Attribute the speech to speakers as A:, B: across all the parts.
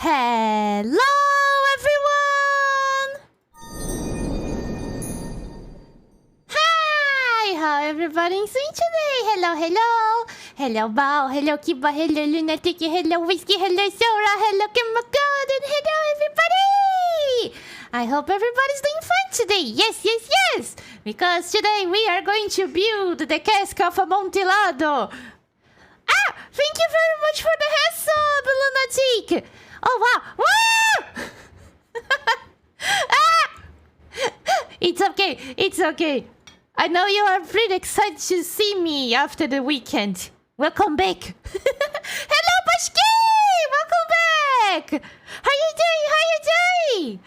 A: Hello, everyone! Hi! How everybody's doing today? Hello, hello! Hello, Bao. Hello, Kiba. Hello, Lunatic. Hello, Whiskey. Hello, Sora. Hello, Kimagod. And hello, everybody! I hope everybody's doing fine today. Yes, yes, yes! Because today we are going to build the cask of amontillado. Ah! Thank you very much for the head sub, Lunatic! Oh, wow! Woo! Ah! It's okay. It's okay. I know you are pretty excited to see me after the weekend. Welcome back. Hello, Pashki! Welcome back! How you doing? How you doing?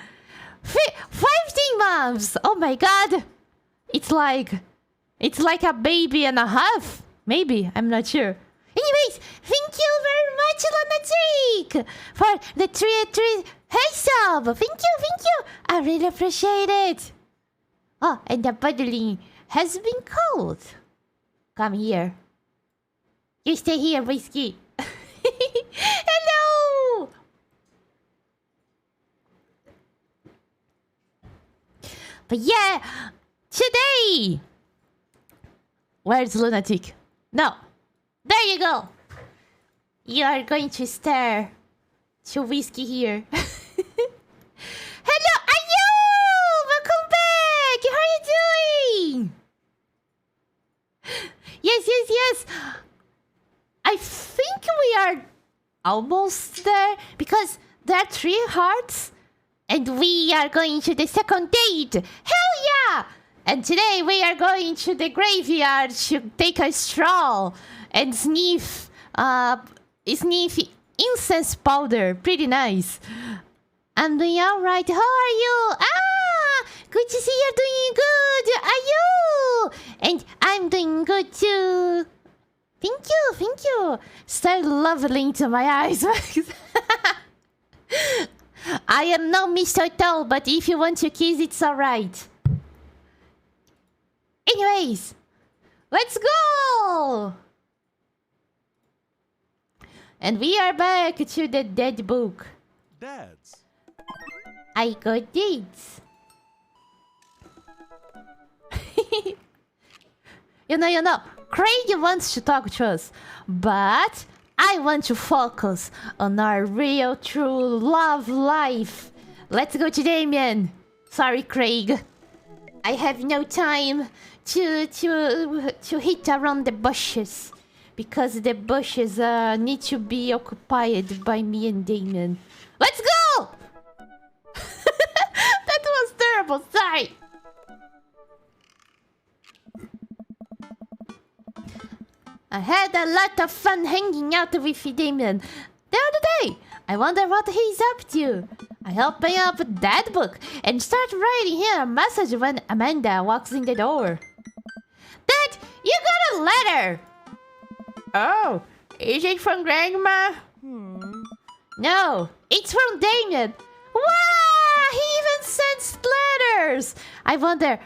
A: 15 months! Oh my god! It's like a baby and a half. Maybe. I'm not sure. Anyways, thank you very much, Lunatic, for the three hey sub. Thank you. I really appreciate it. Oh, and the bottling has been cold. Come here. You stay here, Whiskey. Hello. But yeah, today. Where's Lunatic? No. There you go. You are going to stare to Whiskey here. Hello, Ayu! Welcome back! How are you doing? Yes. I think we are almost there because there are 3 hearts and we are going to the second date. Hell yeah! And today we are going to the graveyard to take a stroll and sniff incense powder. Pretty nice. I'm doing alright. How are you? Ah! Good to see you're doing good. Are you? And I'm doing good too. Thank you. Start lovely into my eyes. I am no mistletoe, but if you want to kiss, it's alright. Anyways, let's go! And we are back to the dead book.
B: Dads.
A: I got dates. You know, Craig wants to talk to us, but I want to focus on our real, true love life. Let's go to Damien. Sorry, Craig. I have no time to hit around the bushes. Because the bushes need to be occupied by me and Damien. Let's go! That was terrible, sorry. I had a lot of fun hanging out with Damien the other day. I wonder what he's up to. I open up that book and start writing him a message when Amanda walks in the door. Dad, you got a letter! Oh, is it from Grandma? No, it's from Damien. Wow, he even sends letters. I wonder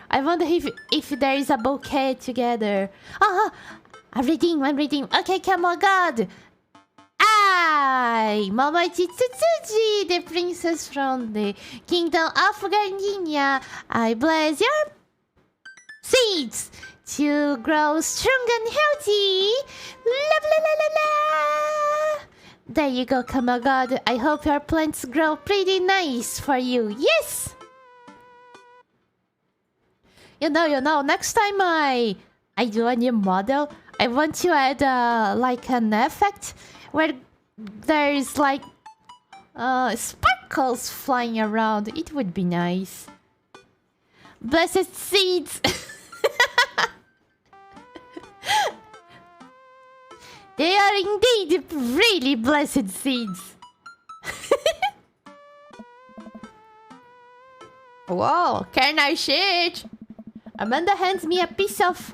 A: if there is a bouquet together. I'm reading. Okay, come on, God. Momochi Tsutsuji, the princess from the kingdom of Gardenia. I bless your seeds to grow strong and healthy. La. There you go, Kamagod. I hope your plants grow pretty nice for you. Yes! You know, next time I do a new model, I want to add like an effect where there is like sparkles flying around. It would be nice. Blessed seeds! They are indeed really blessed seeds. Whoa, can I shit? Amanda hands me a piece of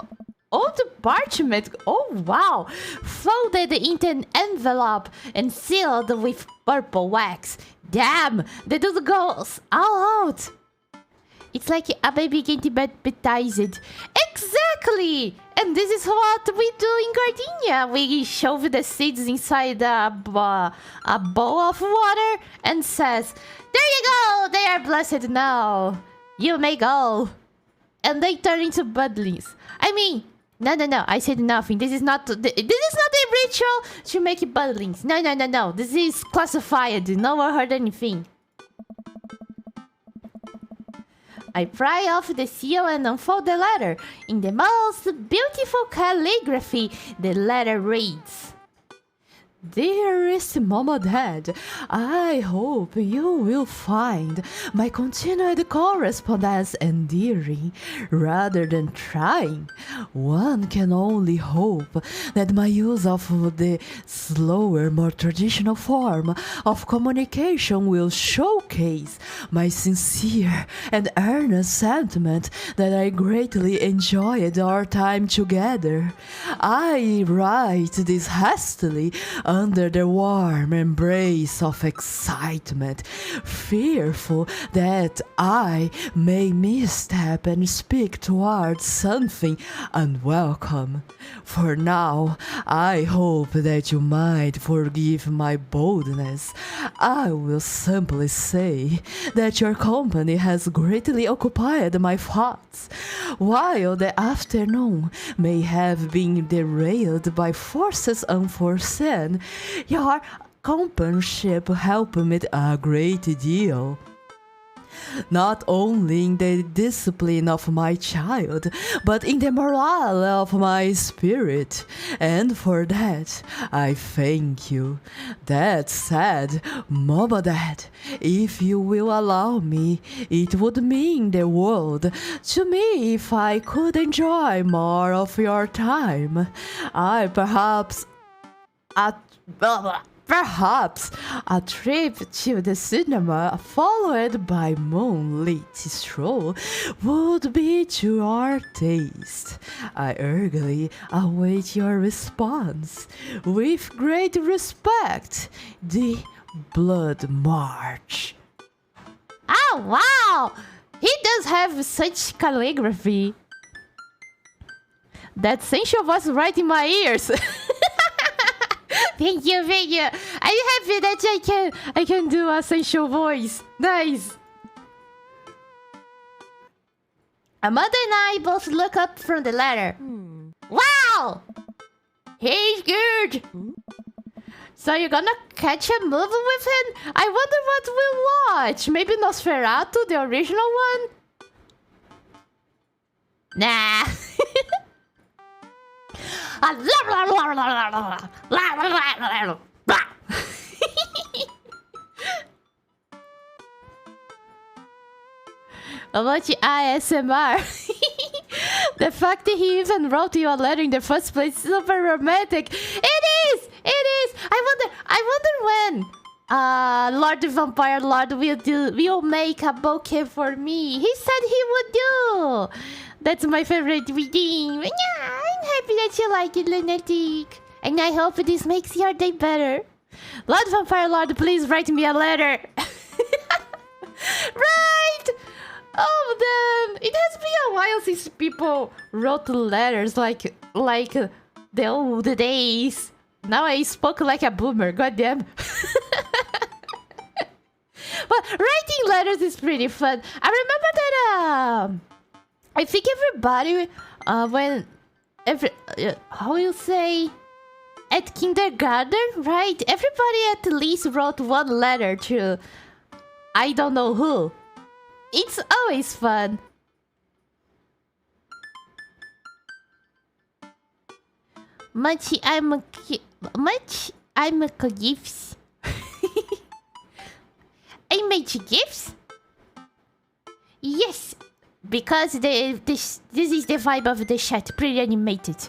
A: old parchment. Oh wow, folded into an envelope and sealed with purple wax. Damn, the dude goes all out. It's like a baby getting baptized. Exactly! Exactly! And this is what we do in Gardenia. We shove the seeds inside a bowl of water and says, "There you go! They are blessed now. You may go." And they turn into budlings. I mean, no. I said nothing. This is not a ritual to make budlings. No. This is classified. No one heard anything. I pry off the seal and unfold the letter. In the most beautiful calligraphy, the letter reads, "Dearest Mama Dad, I hope you will find my continued correspondence endearing rather than trying. One can only hope that my use of the slower, more traditional form of communication will showcase my sincere and earnest sentiment that I greatly enjoyed our time together. I write this hastily under the warm embrace of excitement, fearful that I may misstep and speak towards something unwelcome. For now, I hope that you might forgive my boldness. I will simply say that your company has greatly occupied my thoughts. While the afternoon may have been derailed by forces unforeseen, your companionship helped me a great deal. Not only in the discipline of my child, but in the morale of my spirit. And for that, I thank you. That said, Mama Dad, if you will allow me, it would mean the world to me if I could enjoy more of your time. Perhaps a trip to the cinema followed by moonlit stroll would be to our taste. I eagerly await your response. With great respect, the Blood March. Oh, wow! He does have such calligraphy. That sensual voice right in my ears. Thank you. I'm happy that I can do a sensual voice. Nice. Amanda and I both look up from the letter. Wow! He's good. So you're gonna catch a movie with him? I wonder what we'll watch. Maybe Nosferatu, the original one? Nah. Momochi ASMR. The fact that he even wrote you a letter in the first place is super romantic. It is. I wonder when Lord the Vampire Lord will make a bouquet for me. He said he would do. That's my favorite reading. Yeah, I'm happy that you like it, Lunatic. And I hope this makes your day better. Lord Vampire Lord, please write me a letter. Right! Oh, damn. It has been a while since people wrote letters like the old days. Now I spoke like a boomer. Goddamn. But writing letters is pretty fun. I remember that I think everybody how you say at kindergarten, right? Everybody at least wrote one letter to I don't know who. It's always fun. I'm a gifts. I made you gifts? Yes, because this is the vibe of the chat, pretty animated.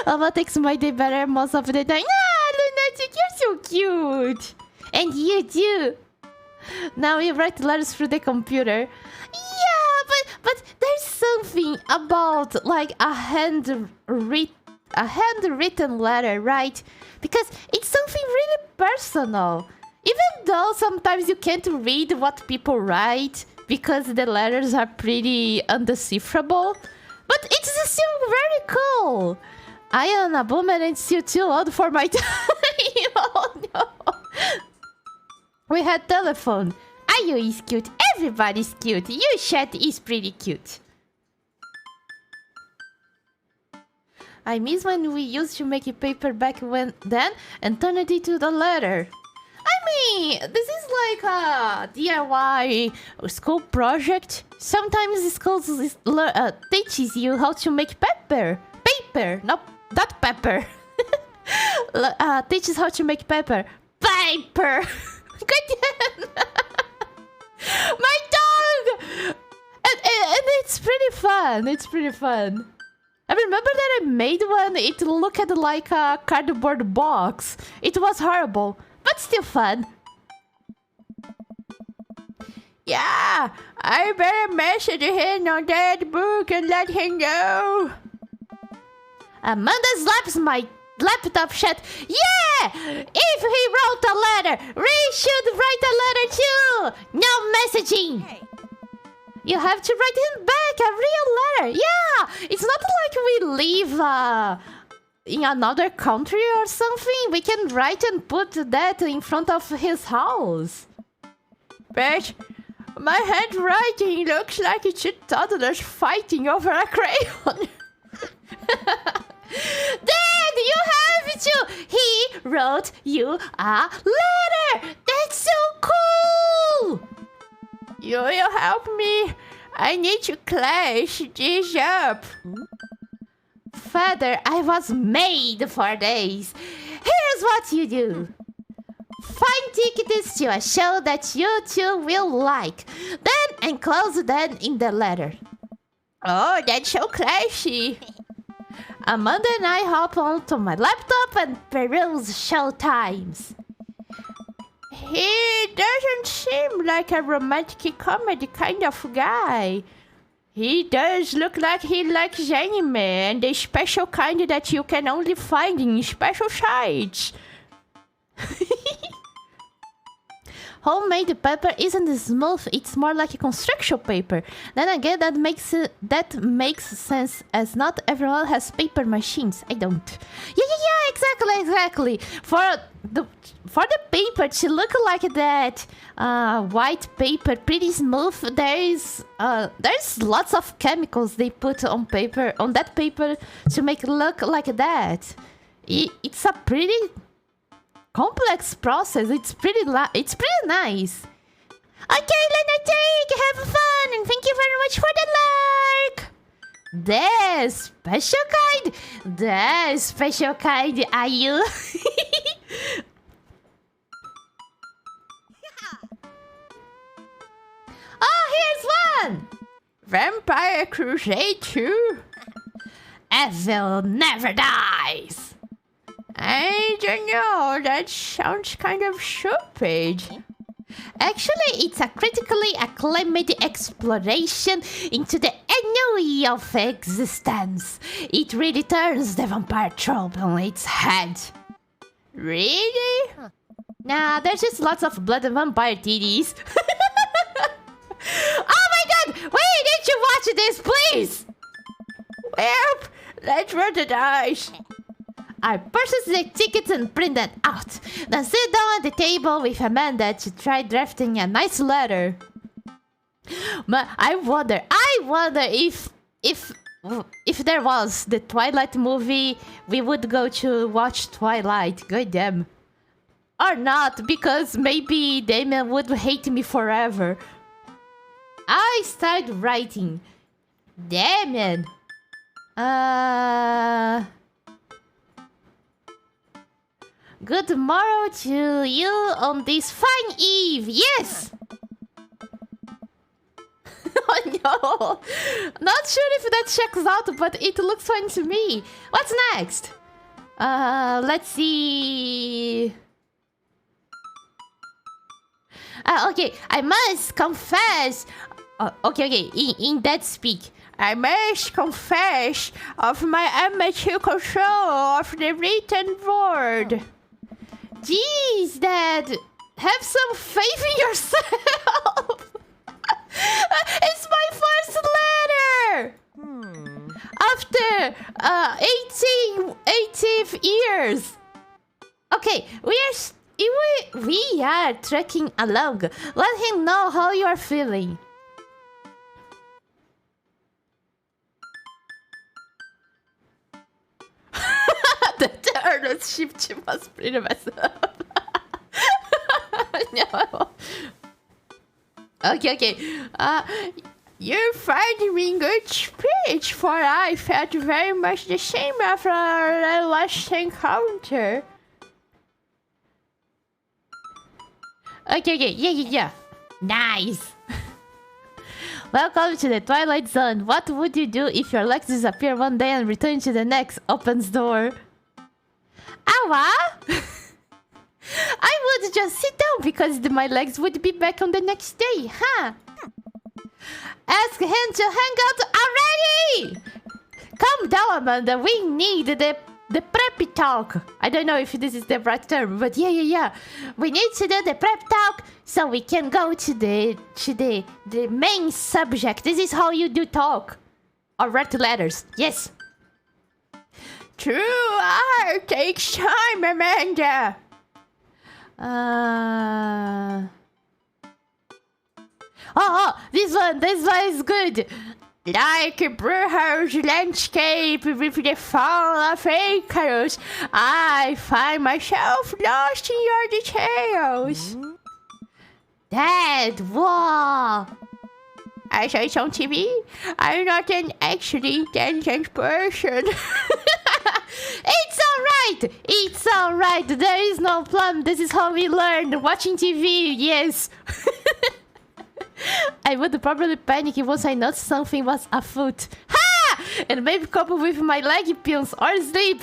A: What takes my day better most of the time? Ah, Lunatic, you're so cute. And you too. Now you write letters through the computer. Yeah, but there's something about like a handwritten letter, right? Because it's something really personal. Even though sometimes you can't read what people write because the letters are pretty undecipherable, But it's still very cool. I am a boomer and still too old for my time. Oh no. We had telephone. Ayu is cute. Everybody's cute. You chat is pretty cute. I miss when we used to make a paper back then and turn it into the letter. I mean, this is like a DIY school project. Sometimes schools teaches you how to make paper. Paper, not pepper. Teaches how to make paper. Paper. Good. My dog. And it's pretty fun. It's pretty fun. I remember that I made one. It looked like a cardboard box. It was horrible, but still fun. Yeah, I better message him on that book and let him know. Amanda slaps my laptop shut. Yeah! If he wrote a letter, Ray should write a letter too. No messaging. Hey. You have to write him back a real letter. Yeah! It's not like we live in another country or something. We can write and put that in front of his house. But my handwriting looks like it's two toddlers fighting over a crayon. Dad, you have to! He wrote you a letter! That's so cool! You will help me. I need to clash this up. Father, I was made for this. Here's what you do. Find tickets to a show that you two will like. Then enclose them in the letter. Oh, that's so clashy. Amanda and I hop onto my laptop and peruse show times. He doesn't seem like a romantic comedy kind of guy. He does look like he likes anime and the special kind that you can only find in special sites. Homemade paper isn't smooth, it's more like a construction paper. Then again, that makes sense as not everyone has paper machines. I don't. Yeah, exactly. For the paper to look like that white paper, pretty smooth, there's lots of chemicals they put on that paper to make it look like that. It's a pretty complex process. It's pretty nice. Okay, Lenatake, have fun and thank you very much for the like. The special kind are you? Oh, here's one. Vampire Crusade 2. Evil never dies. I don't know, that sounds kind of stupid. Actually, it's a critically acclaimed exploration into the ennui of existence. It really turns the vampire trope on its head. Really? Nah, there's just lots of blood and vampire titties. Oh my god! Wait, did you watch this, please? Well, let's roll the dice. I purchased the tickets and print them out. Then sit down at the table with Amanda to try drafting a nice letter. But I wonder if there was the Twilight movie, we would go to watch Twilight. God damn. Or not, because maybe Damien would hate me forever. I started writing. Damien. Good morrow to you on this fine eve. Yes! Oh no! Not sure if that checks out, but it looks fine to me. What's next? Let's see. Okay, I must confess. Okay. In that speak. I must confess of my amateur control of the written word. Jeez, Dad, have some faith in yourself. It's my first letter. 80th years. Okay, we are trekking along. Let him know how you are feeling. The turtle shift was pretty messed up. No. Okay. You're finding good speech, for I felt very much the same after our last encounter. Okay, yeah. Nice. Welcome to the Twilight Zone. What would you do if your legs disappear one day and return to the next? Opens door. Awa? I would just sit down because my legs would be back on the next day, huh? Ask him to hang out already! Calm down, Amanda. We need the prep talk. I don't know if this is the right term, but yeah. We need to do the prep talk so we can go to the main subject. This is how you do talk. Or write letters. Yes. True art takes time, Amanda. This one is good. Like a brewhouse landscape with the fall of acres, I find myself lost in your details. Dad, what? I saw it on TV. I'm not an actually intelligent person. It's alright. There is no plan. This is how we learn. Watching TV, yes. I would probably panic once I noticed something was afoot. Ha! And maybe coupled with my leg pills or sleep.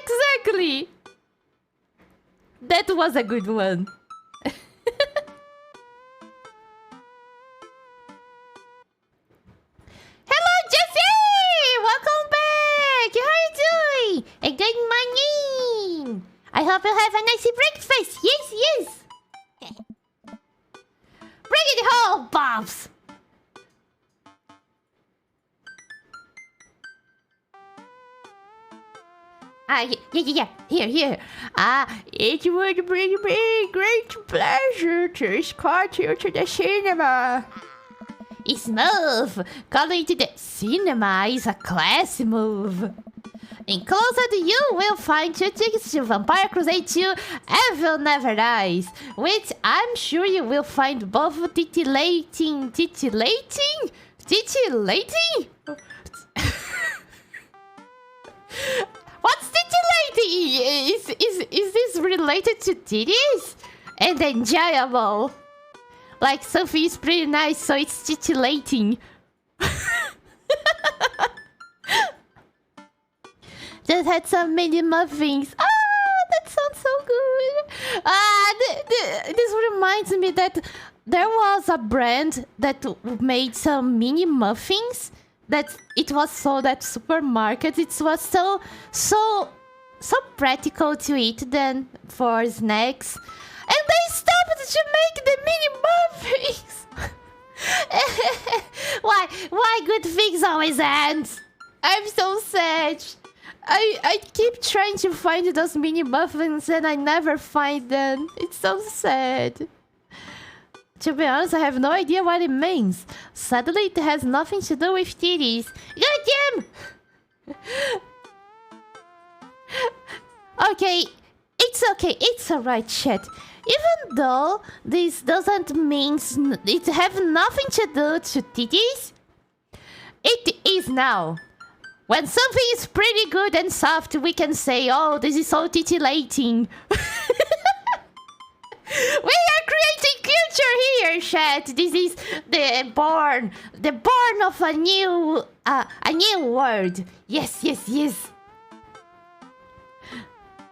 A: Exactly. That was a good one. Hello, Jessie! Welcome back! How are you doing? And good morning! I hope you have a nice breakfast. Yes. Bring it home, Bobs! Yeah. Here. It would bring me great pleasure to escort you to the cinema. It's move. Calling to the cinema is a classy move. Enclosed you will find 2 tickets to Vampire Crusade 2 Evil Never Dies, which I'm sure you will find both titillating? What's titillating? Is this related to titties? And enjoyable. Like something is pretty nice, so it's titillating. Just had some mini muffins. That sounds so good. This reminds me that there was a brand that made some mini muffins that it was sold at supermarkets. It was so practical to eat then for snacks. And they stopped to make the mini muffins. Why good things always end? I'm so sad. I keep trying to find those mini muffins and I never find them. It's so sad. To be honest, I have no idea what it means. Sadly, it has nothing to do with titties. Good, Jim! Okay, it's alright, chat. Even though this doesn't mean it have nothing to do to titties, it is now. When something is pretty good and soft, we can say, oh, this is so titillating. We are creating culture here, chat. This is the born of a new word. Yes.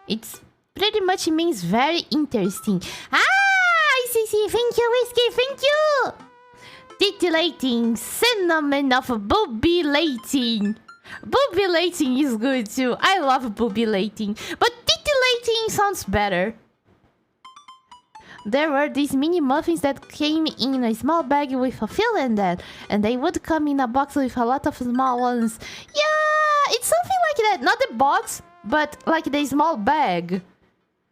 A: It's pretty much means very interesting. I see. Thank you, Whiskey. Thank you. Titillating, synonym of boobilating. Boobilating is good too. I love boobilating, but titillating sounds better. There were these mini muffins that came in a small bag with a fill in that, and they would come in a box with a lot of small ones. Yeah, it's something like that. Not the box, but like the small bag. And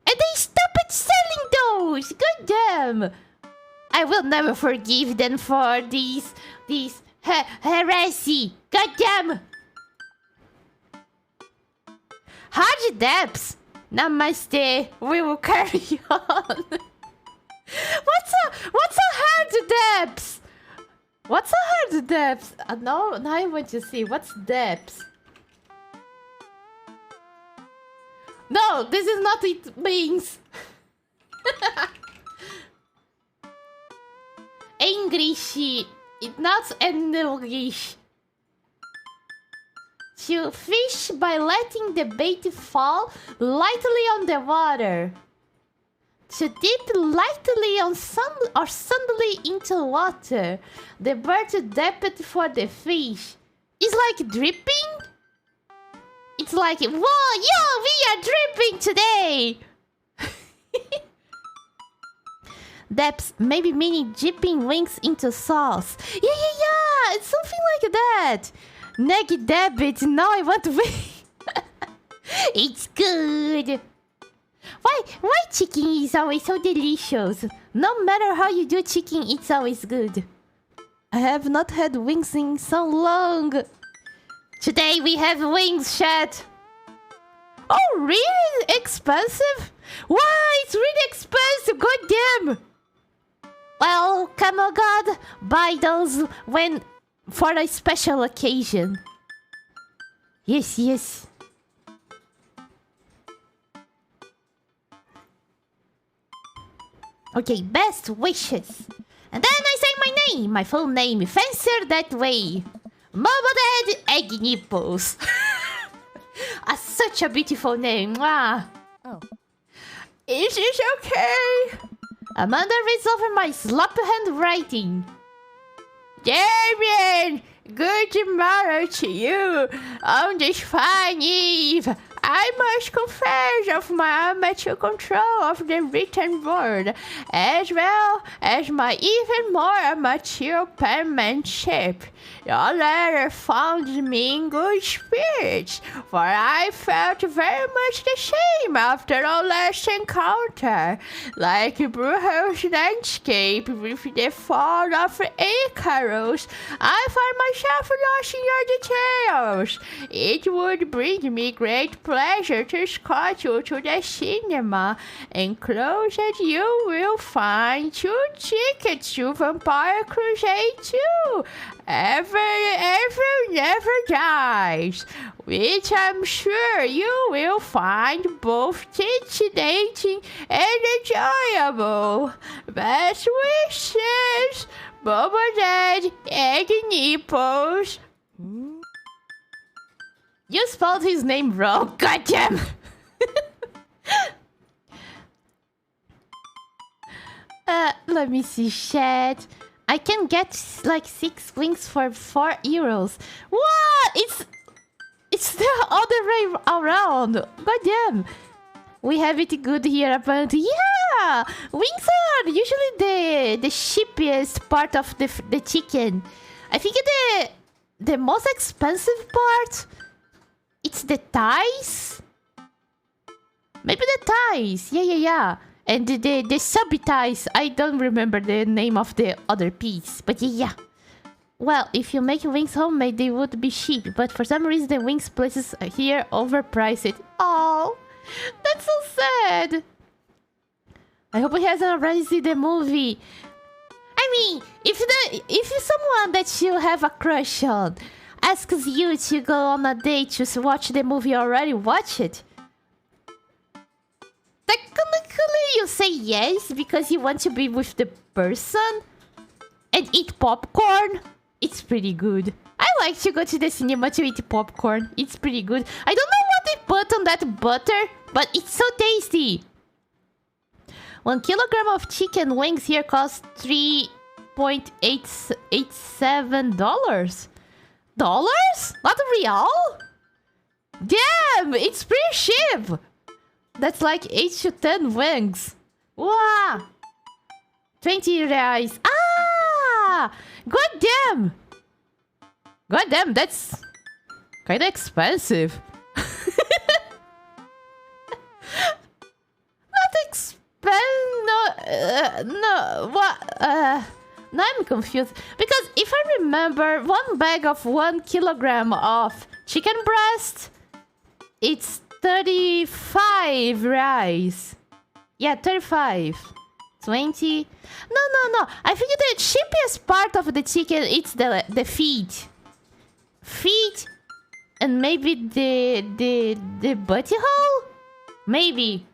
A: they stopped selling those. God damn. I will never forgive them for these heresy. God damn. Hard depths. Namaste. We will carry on. What's a hard depths? What's a hard depths? Now I want to see. What's depths? No, this is not it means. English. It's not English. To fish by letting the bait fall lightly on the water. To dip lightly on or suddenly into water. The bird depth for the fish. It's like dripping? It's like, whoa, yo, we are dripping today! Depths, maybe meaning dipping wings into sauce. Yeah, it's something like that. Neg debit, now I want to be. It's good. Why chicken is always so delicious? No matter how you do chicken, it's always good. I have not had wings in so long. Today we have wings, chat. Oh, really expensive? Why, it's really expensive, god damn. Well, come on god, buy those when for a special occasion. Yes. Okay, best wishes. And then I say my name, my full name, fancier that way. Momochi Egg Nipples. Such a beautiful name. Mwah. Oh. Is this okay? Amanda reads over my sloppy handwriting. Damien, good morrow to you on this fine eve. I must confess of my amateur control of the written word, as well as my even more amateur penmanship. Your letter found me in good spirits, for I felt very much the same after our last encounter. Like Bruhel's landscape with the fall of Icarus, I find myself lost in your details. It would bring me great pleasure to escort you to the cinema. Enclosed you will find 2 tickets to Vampire Crusade 2. Ever never dies, which I'm sure you will find both titillating and enjoyable. Best wishes, Momochi Egg Nipples. You spelled his name wrong, goddamn! Let me see, chat. I can get like 6 wings for 4 euros. What? It's the other way around. Goddamn. We have it good here apparently. Yeah! Wings are usually the cheapest part of the chicken. I think the most expensive part, it's the thighs. Maybe the thighs. Yeah. And the sub-thighs, I don't remember the name of the other piece. But yeah. Well, if you make wings homemade, they would be cheap. But for some reason, the wings places here overprice it. Oh, that's so sad. I hope he hasn't already seen the movie. I mean, if someone that you have a crush on asks you to go on a date to watch the movie already, watch it. Technically, you say yes because you want to be with the person and eat popcorn. It's pretty good. I like to go to the cinema to eat popcorn. It's pretty good. I don't know what they put on that butter, but it's so tasty. 1 kilogram of chicken wings here costs $3.87. Dollars? Not real? Damn, it's pretty cheap. That's like 8 to 10 wings. Wow. 20 reais. Ah! God damn, that's Kinda expensive. No, what? Now I'm confused. Because if I remember, one bag of 1 kilogram of chicken breast, it's 35 rice. Yeah, 35. 20. No. I think the cheapest part of the chicken it's the feet. Feet and maybe the butthole? Maybe.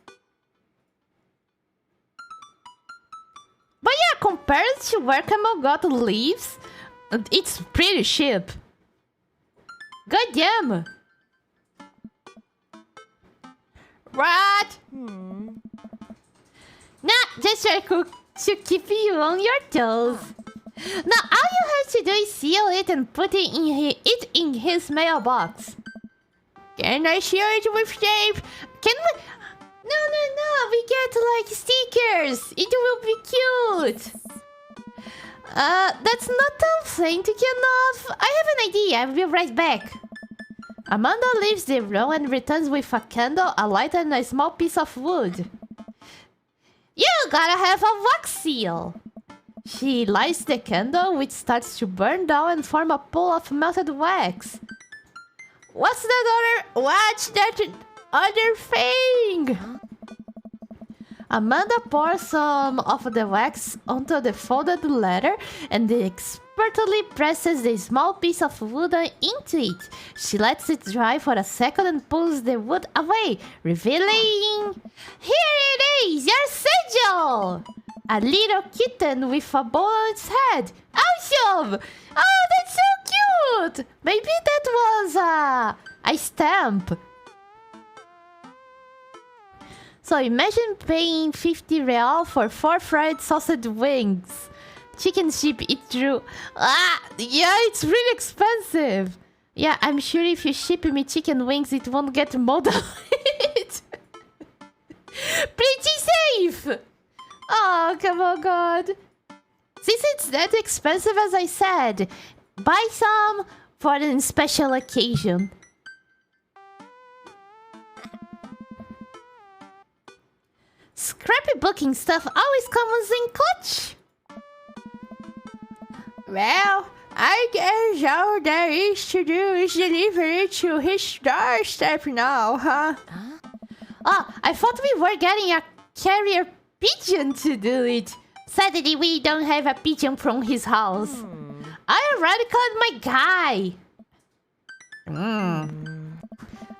A: But yeah, compared to where Camel got leaves, it's pretty cheap. God damn. What? Nah, just try to keep you on your toes. Now all you have to do is seal it and put it in his mailbox. Can I share it with Dave? Can we? No, we get like stickers. It will be cute. That's not authentic enough. I have an idea. I'll be right back. Amanda leaves the room and returns with a candle, a lighter, and a small piece of wood. You gotta have a wax seal. She lights the candle, which starts to burn down and form a pool of melted wax. What's that other thing? Amanda pours some of the wax onto the folded letter and expertly presses the small piece of wood into it. She lets it dry for a second and pulls the wood away, revealing... Here it is, your sigil! A little kitten with a bow on its head. Awesome! Oh, that's so cute! Maybe that was a stamp. So imagine paying 50 real for 4 fried sausage wings. Chicken ship it through. Yeah, it's really expensive. Yeah, I'm sure if you ship me chicken wings, it won't get mold on it. Pretty safe. Oh, come on, God. Since it's that expensive as I said, buy some for a special occasion. Scrapbooking stuff always comes in clutch. Well, I guess all there is to do is deliver it to his doorstep now, huh? Oh, I thought we were getting a carrier pigeon to do it. Sadly, we don't have a pigeon from his house. I already called my guy.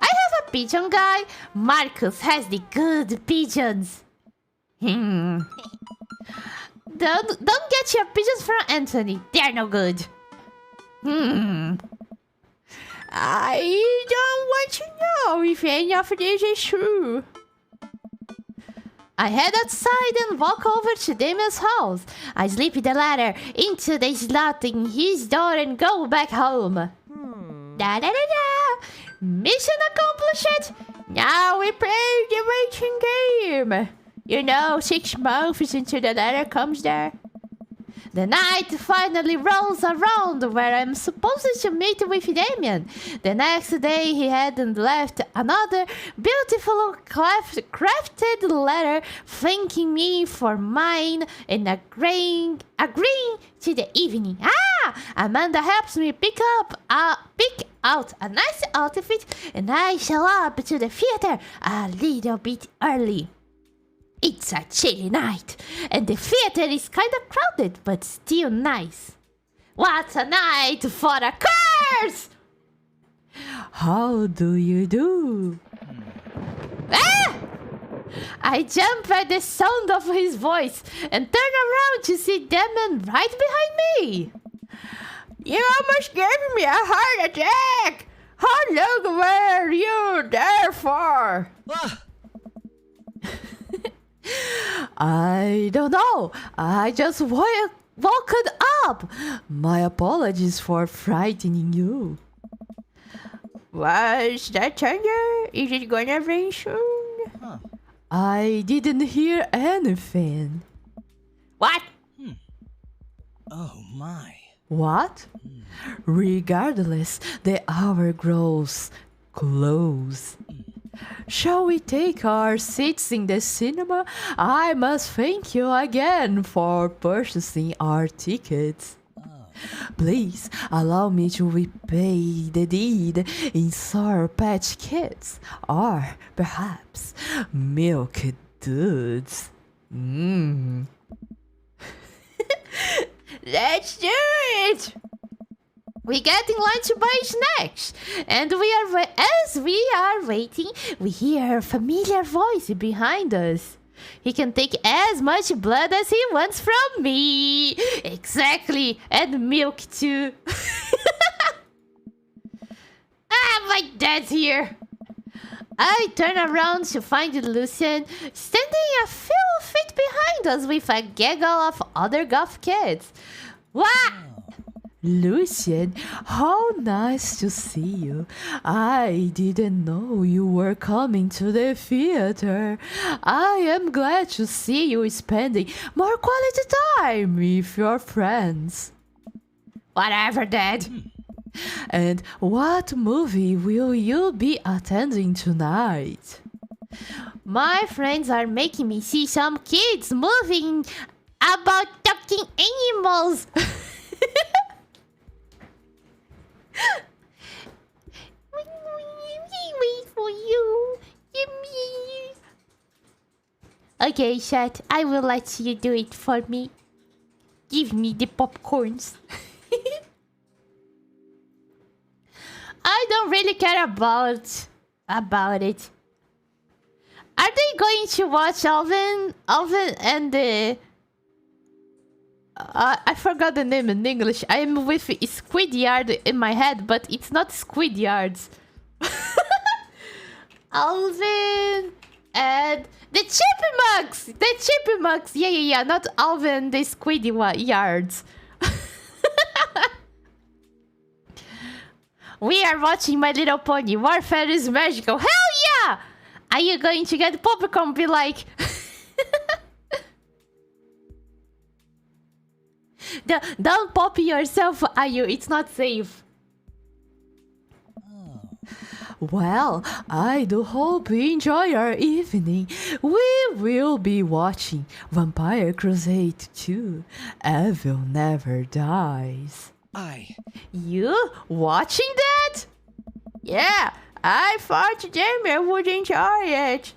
A: I have a pigeon guy. Marcus has the good pigeons. Don't get your pigeons from Anthony. They're no good. I don't want to know if any of this is true. I head outside and walk over to Damien's house. I slip the ladder into the slot in his door and go back home. Da-da-da-da! Mission accomplished! Now we play the waiting game. You know, 6 months until the ladder comes there. The night finally rolls around where I'm supposed to meet with Damien. The next day he hadn't left another beautiful crafted letter thanking me for mine and agreeing to the evening. Amanda helps me pick out a nice outfit and I show up to the theater a little bit early. It's a chilly night, and the theater is kind of crowded, but still nice. What a night for a curse! How do you do? I jump at the sound of his voice and turn around to see Damon right behind me. You almost gave me a heart attack! How long were you there for? I don't know. I just woke up. My apologies for frightening you. Was that thunder? Is it gonna rain soon? I didn't hear anything. What?
B: Oh my.
A: What? Regardless, the hour grows close. Shall we take our seats in the cinema? I must thank you again for purchasing our tickets. Please allow me to repay the deed in Sour Patch Kids, or perhaps Milk Dudes. Let's do it! We get in line to buy snacks, and as we are waiting, we hear a familiar voice behind us. He can take as much blood as he wants from me. Exactly, and milk too. My dad's here. I turn around to find Lucian standing a few feet behind us with a gaggle of other goth kids. What? Lucian, how nice to see you. I didn't know you were coming to the theater. I am glad to see you spending more quality time with your friends. Whatever, Dad. And what movie will you be attending tonight? My friends are making me see some kids moving about talking animals. Wait for you. Give me. Okay, chat. I will let you do it for me. Give me the popcorns. I don't really care about it. Are they going to watch Alvin and the... I forgot the name in English. I'm with Squidyard in my head, but it's not Squidyards. Alvin and the Chipmunks! The Chipmunks! Yeah. Not Alvin, the Squidyards. We are watching My Little Pony. Warfare is magical. Hell yeah! Are you going to get popcorn? Be like... Don't pop yourself, Ayu. It's not safe. Well, I do hope you enjoy your evening. We will be watching Vampire Crusade 2. Evil Never Dies. You watching that? Yeah, I thought Damien would enjoy it.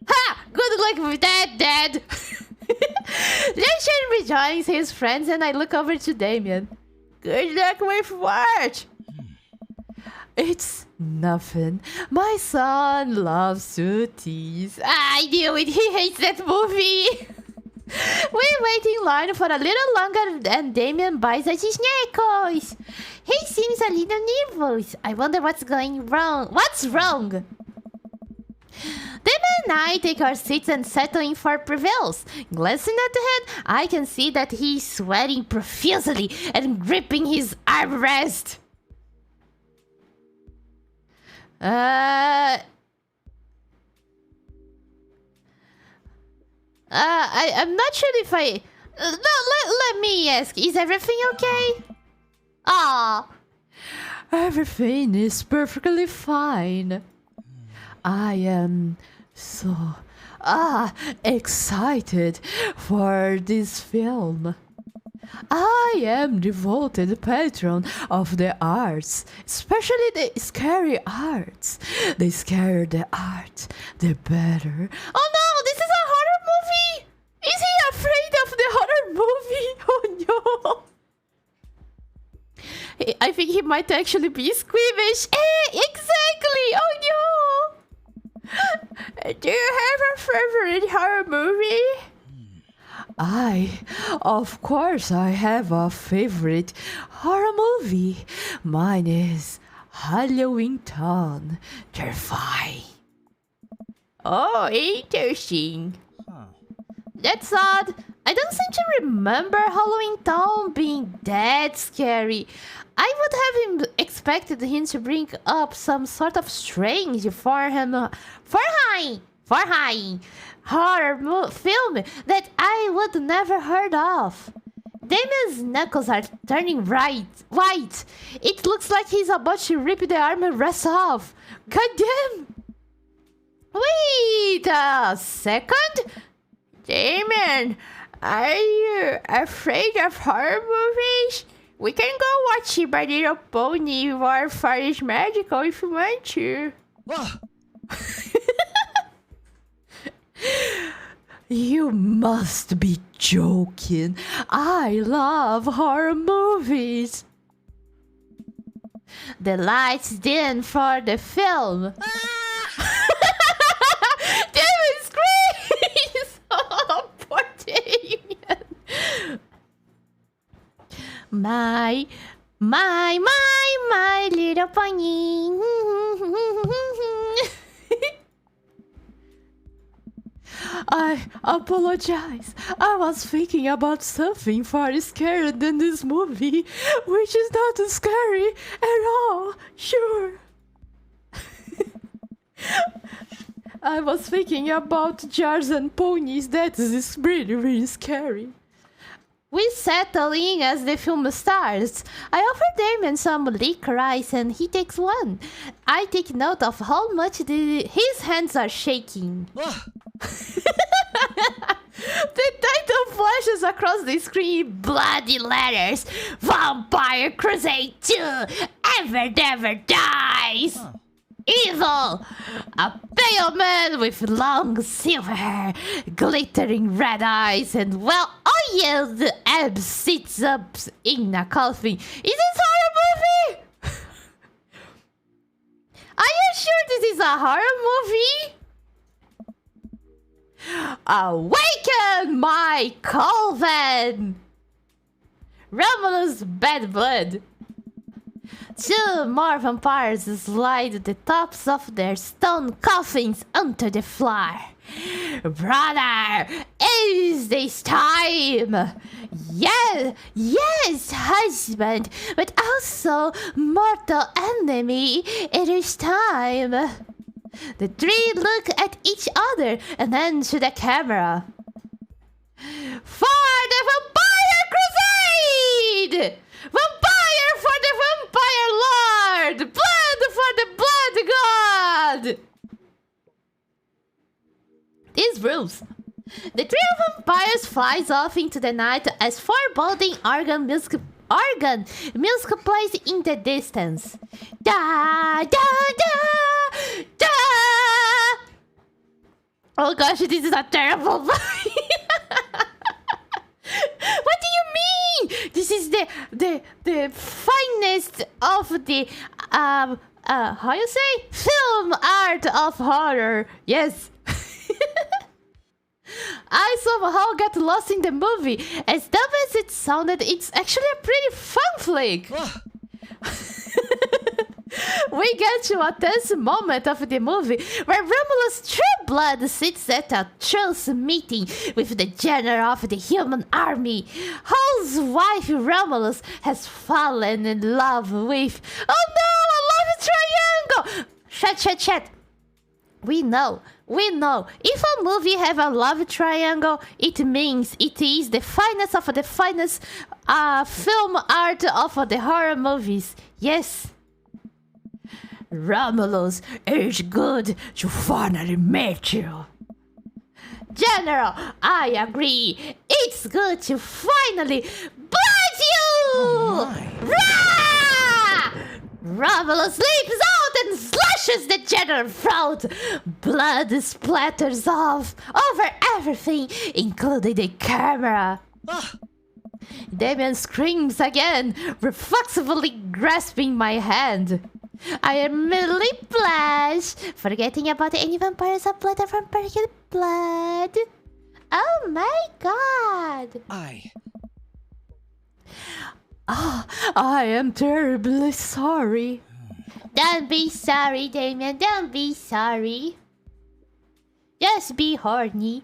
A: Ha! Good luck with that, Dad. Lucian rejoins his friends and I look over to Damien. Good luck with what? It's nothing. My son loves to tease. I knew it. He hates that movie. We wait in line for a little longer and Damien buys us snackos. He seems a little nervous. I wonder what's going wrong. What's wrong? Damien and I take our seats and settle in for prevails. Glancing at the head, I can see that he's sweating profusely and gripping his armrest. I'm not sure if I... No, let me ask. Is everything okay? Ah, everything is perfectly fine. I am so excited for this film. I am devoted patron of the arts, especially the scary arts. The scarier the art, the better. Oh no, this is a horror movie! Is he afraid of the horror movie? Oh no! I think he might actually be squeamish. Exactly! Oh no! Do you have a favorite horror movie? Of course, I have a favorite horror movie. Mine is Halloween Town. Terrifying. Oh, interesting. That's odd. I don't seem to remember Halloween Town being that scary. I would have expected him to bring up some sort of strange horror film that I would never heard of. Damien's knuckles are turning white. It looks like he's about to rip the armor rest off. Goddamn! Wait a second? Damien, are you afraid of horror movies? We can go watch My Little Pony Warfare is Magical if you want to. You must be joking. I love horror movies. The lights dim for the film. Damien screams! Oh, poor Damien. My little pony. I apologize. I was thinking about something far scarier than this movie, which is not scary at all. Sure. I was thinking about jars and ponies. That is really, really scary. We settle in as the film starts. I offer Damien some liquor ice and he takes one. I take note of how much his hands are shaking. The title flashes across the screen, bloody letters. Vampire Crusade 2, Ever Never Dies. Evil! A pale man with long silver hair, glittering red eyes, and well-oiled abs sits up in a coffin. Is this horror movie? Are you sure this is a horror movie? Awaken my coven! Romulus bad blood. Two more vampires slide the tops of their stone coffins onto the floor. Brother, is this time? Yes, husband, but also mortal enemy, it is time. The three look at each other and then to the camera. For the Vampire Crusade! Vampire for the Vampire Lord! Blood for the Blood God! These rules. The trio of vampires flies off into the night as foreboding organ music plays in the distance. Da da da da! Oh gosh, this is a terrible movie. What do you mean? This is the finest of the how you say, film art of horror. Yes. I somehow got lost in the movie. As dumb as it sounded, it's actually a pretty fun flick. We get to a tense moment of the movie where Romulus Trueblood sits at a truce meeting with the general of the human army, whose wife Romulus has fallen in love with. Oh no, a love triangle! Shut. We know. If a movie have a love triangle, it means it is the finest of the finest film art of the horror movies. Yes. Romulus, it's good to finally meet you. General, I agree. It's good to finally bite you!
B: Oh my.
A: Rah! Romulus leaps out and slashes the general's throat. Blood splatters off over everything, including the camera. Damien screams again, reflexively grasping my hand. I immediately blush, forgetting about any vampires of blood or vampire blood. Oh my god! Oh, I am terribly sorry. Don't be sorry, Damien. Don't be sorry. Just be horny.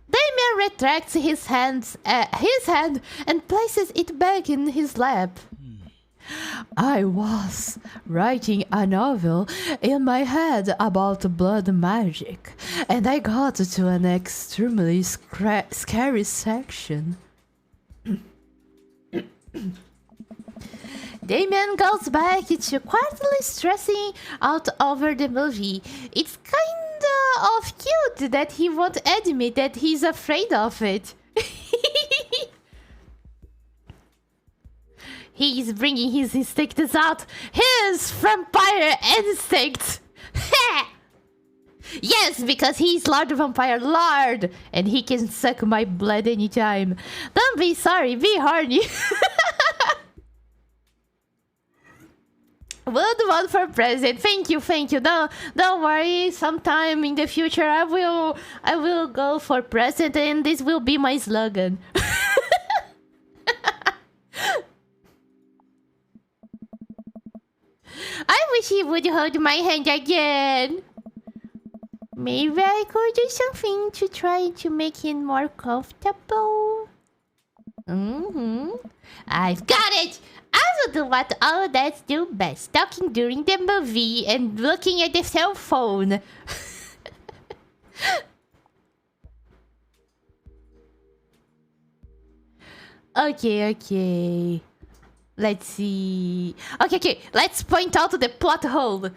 A: Damien retracts his hand and places it back in his lap. I was writing a novel in my head about blood magic, and I got to an extremely scary section. Damien goes back to quietly stressing out over the movie. It's kinda of cute that he won't admit that he's afraid of it. He's bringing his instincts out. His vampire instinct. Yes, because he's Lord Vampire Lord, and he can suck my blood anytime. Don't be sorry, be horny. Would want for president. Thank you. Don't worry. Sometime in the future, I will go for president, and this will be my slogan. I wish he would hold my hand again. Maybe I could do something to try to make him more comfortable. I've got it! I will do what all dads do best. Talking during the movie and looking at the cell phone. Okay. Let's see. Okay. Let's point out the plot hole.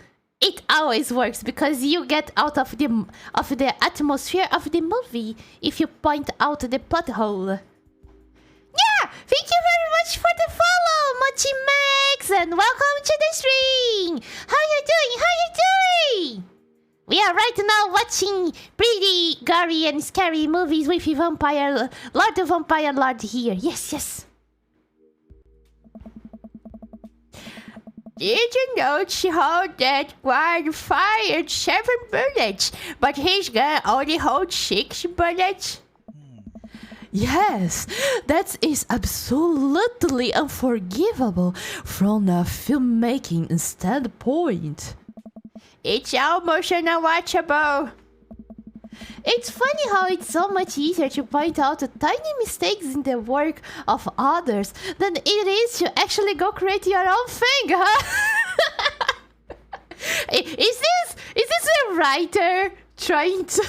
A: It always works because you get out of the atmosphere of the movie if you point out the plot hole. Yeah! Thank you very much for the follow, Mochi Max, and welcome to the stream! How you doing? We are right now watching pretty gory and scary movies with Vampire Lord here. Yes. Did you notice how that guard fired 7 bullets, but his gun only holds 6 bullets? Yes, that is absolutely unforgivable from a filmmaking standpoint. It's almost unwatchable. It's funny how it's so much easier to point out tiny mistakes in the work of others than it is to actually go create your own thing, huh? Is this a writer trying to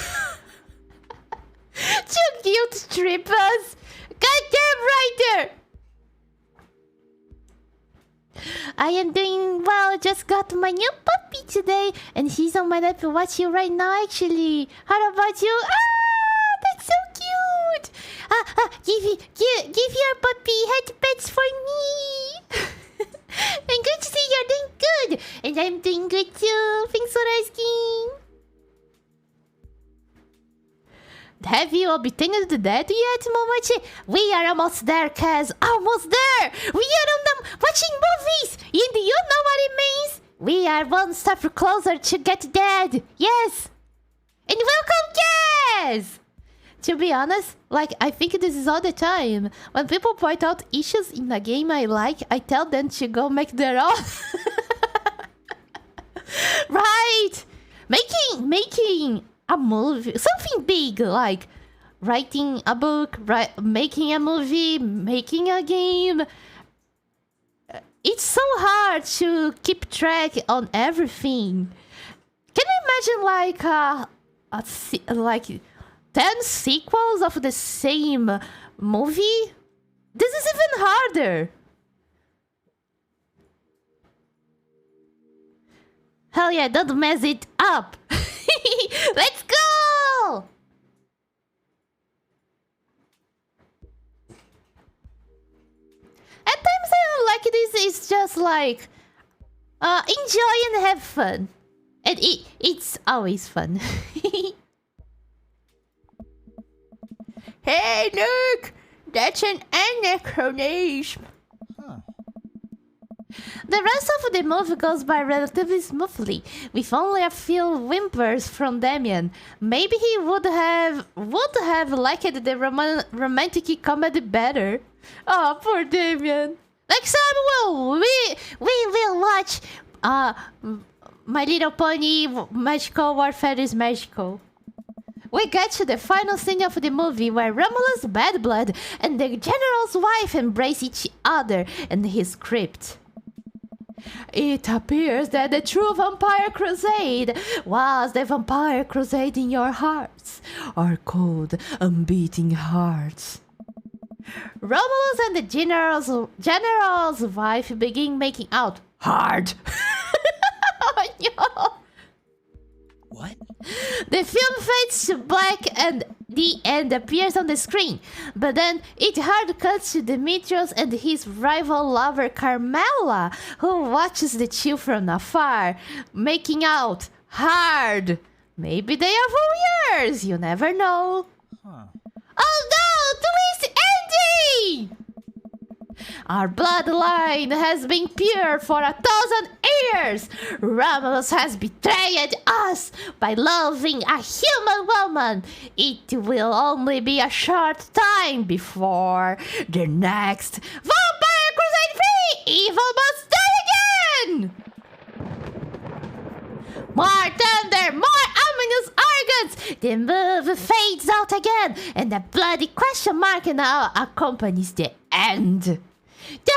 A: guilt trip us? Goddamn writer! I am doing well. Just got my new puppy today, and she's on my lap watching right now. Actually, how about you? Ah, that's so cute. Give your puppy head pets for me. And good to see you're doing good, and I'm doing good too. Thanks for asking. Have you obtained the dead yet, Momochi? We are almost there, Kaz. Almost there! We are on them watching movies! And you know what it means? We are one step closer to get dead. Yes! And welcome, Kaz! To be honest, I think this is all the time. When people point out issues in a game I like, I tell them to go make their own. Right! Making a movie, something big like writing a book, making a movie, making a game. It's so hard to keep track on everything. Can you imagine like 10 sequels of the same movie? This is even harder. Hell yeah, don't mess it up. Let's go! At times I don't like this. It's just like enjoy and have fun, and it's always fun. Hey, look! That's an anachronism. The rest of the movie goes by relatively smoothly, with only a few whimpers from Damien. Maybe he would have liked the romantic comedy better. Oh, poor Damien. Next time we will watch My Little Pony Magical Warfare is Magical. We get to the final scene of the movie where Romulus Bad Blood and the General's wife embrace each other in his crypt. It appears that the true Vampire Crusade was the Vampire Crusade in your hearts, our cold, unbeating hearts. Romulus and the general's wife begin making out. Hard. Oh, no.
B: What?
A: The film fades to black and the end appears on the screen. But then it hard cuts to Demetrius and his rival lover Carmela, who watches the two from afar, making out hard. Maybe they are for years, you never know.
B: Huh.
A: Oh no! Twist ending! Our bloodline has been pure for 1,000 years! Romulus has betrayed us by loving a human woman! It will only be a short time before the next Vampire Crusade 3! Evil must die again! More thunder, more ominous organs! The move fades out again, and a bloody question mark now accompanies the end. Da,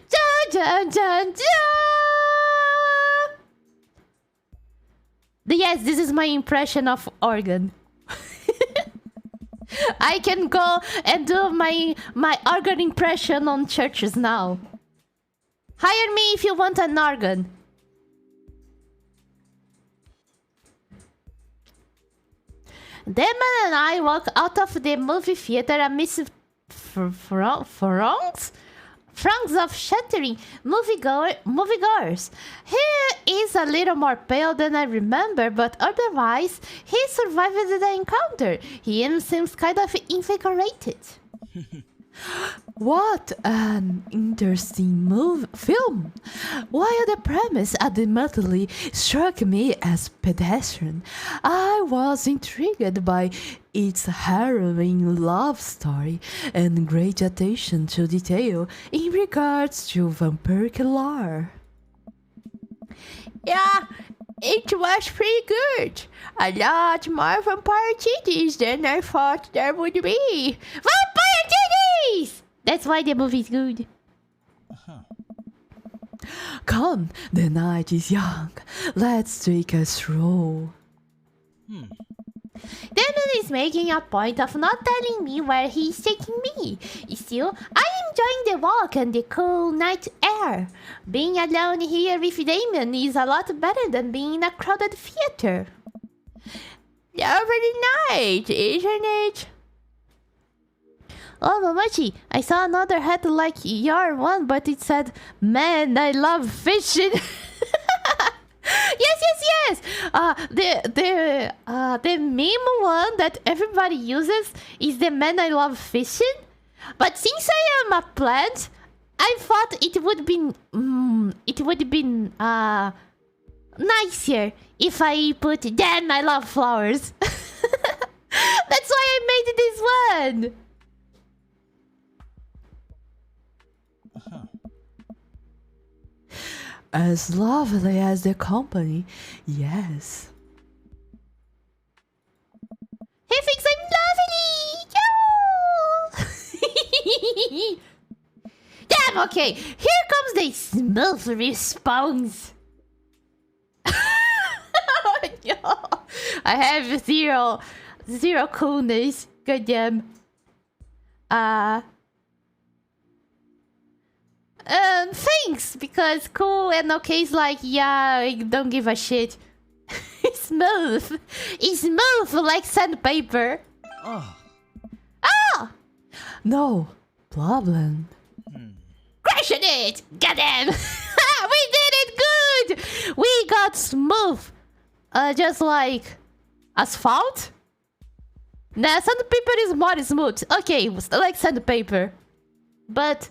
A: da, da, da, da. Yes, this is my impression of organ. I can go and do my organ impression on churches now. Hire me if you want an organ. Demon and I walk out of the movie theater amidst throngs of shattering moviegoers. He is a little more pale than I remember, but otherwise, he survived the encounter. He even seems kind of invigorated. What an interesting film! While the premise admittedly struck me as pedestrian, I was intrigued by its harrowing love story and great attention to detail in regards to vampiric lore. Yeah, it was pretty good. A lot more vampire titties than I thought there would be. Vampire titties! That's why the movie's good. Come, the night is young. Let's take a stroll. Demon is making a point of not telling me where he's taking me. Still, I am enjoying the walk and the cool night air. Being alone here with Damon is a lot better than being in a crowded theater. Lovely night, isn't it? Oh, Momochi, I saw another hat like your one, but it said, "Man, I love fishing." Yes. The meme one that everybody uses is the "Man, I love fishing." But since I am a plant, I thought it would be nicer if I put "Damn, I love flowers." That's why I made this one. As lovely as the company, yes. He thinks I'm lovely! Damn, okay. Here comes the smooth response. No. I have zero coolness. Goddamn. Thanks, because cool and okay is like, yeah, I don't give a shit. It's smooth. It's smooth like sandpaper.
B: Oh.
A: Ah! No problem. Crushing it! Goddamn! We did it good! We got smooth. Just like asphalt? Nah, sandpaper is more smooth. Okay, like sandpaper. But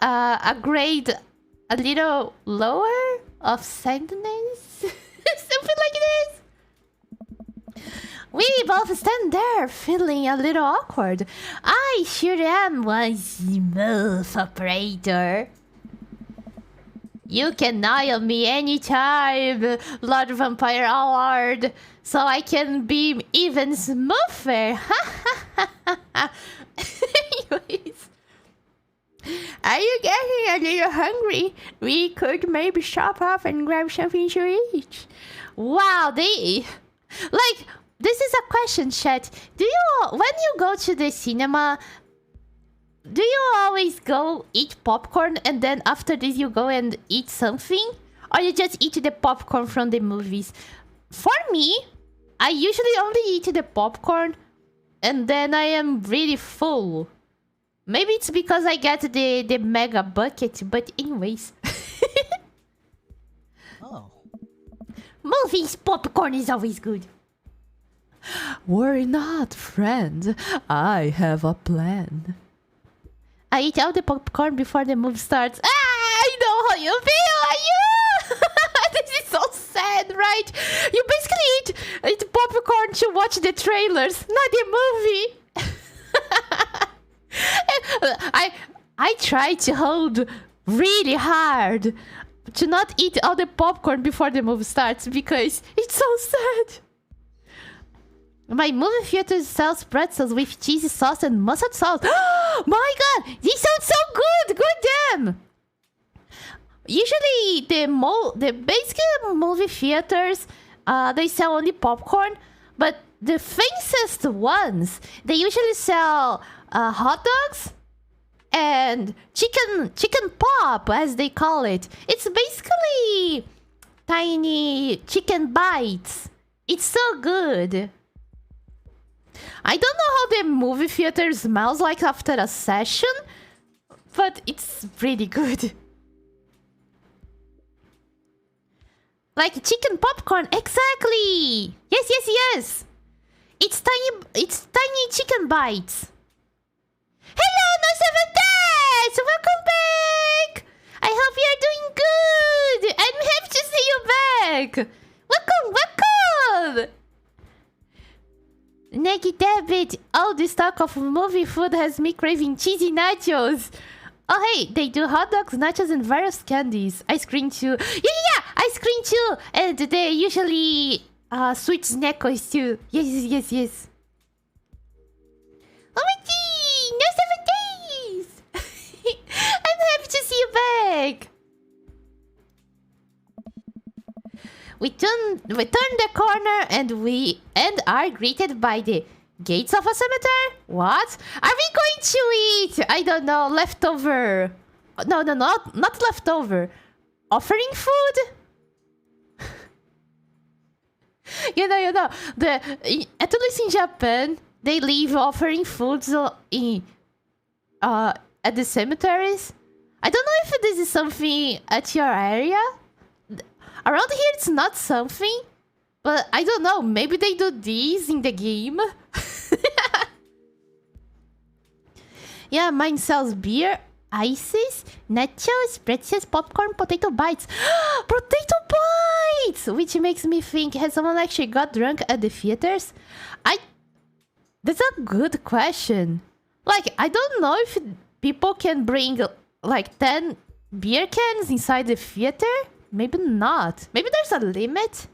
A: a grade a little lower of sandness? Something like this. We both stand there feeling a little awkward. I sure am one smooth operator. You can nail me anytime, Lord Vampire Lord, so I can be even smoother. Anyways. Are you getting a little hungry? We could maybe stop off and grab something to eat. Wow, this is a question, chat. When you go to the cinema, do you always go eat popcorn and then after this you go and eat something? Or you just eat the popcorn from the movies? For me, I usually only eat the popcorn and then I am really full. Maybe it's because I get the mega bucket, but anyways.
B: Oh.
A: Movies, popcorn is always good. Worry not, friend. I have a plan. I eat all the popcorn before the movie starts. I know how you feel, are you? This is so sad, right? You basically eat popcorn to watch the trailers, not the movie. I try to hold really hard to not eat all the popcorn before the movie starts because it's so sad. My movie theater sells pretzels with cheesy sauce and mustard sauce. My god, this sounds so good! Good damn! Usually the basic movie theaters, they sell only popcorn, but the fanciest ones, they usually sell hot dogs and chicken pop, as they call it. It's basically tiny chicken bites. It's so good. I don't know how the movie theater smells like after a session, but it's pretty good. Like chicken popcorn, exactly! Yes, yes, yes! It's tiny chicken bites. Hello, No 7 Days! Welcome back! I hope you're doing good! I'm happy to see you back! Welcome, welcome! Negi David, all this talk of movie food has me craving cheesy nachos. Oh hey, they do hot dogs, nachos, and various candies. Ice cream too. Yeah, ice cream too. And they usually sweet snackers too. Yes. Momochi, no 7 days. I'm happy to see you back. We turn the corner and are greeted by the gates of a cemetery. What? Are we going to eat? I don't know. Leftover? No, not leftover. Offering food? you know. At least in Japan, they leave offering foods at the cemeteries. I don't know if this is something at your area. Around here, it's not something, but I don't know. Maybe they do these in the game. Yeah, mine sells beer, ices, nachos, pretzels, popcorn, potato bites. Potato bites! Which makes me think, has someone actually got drunk at the theaters? That's a good question. Like, I don't know if people can bring, like, 10 beer cans inside the theater. Maybe not. Maybe there's a limit.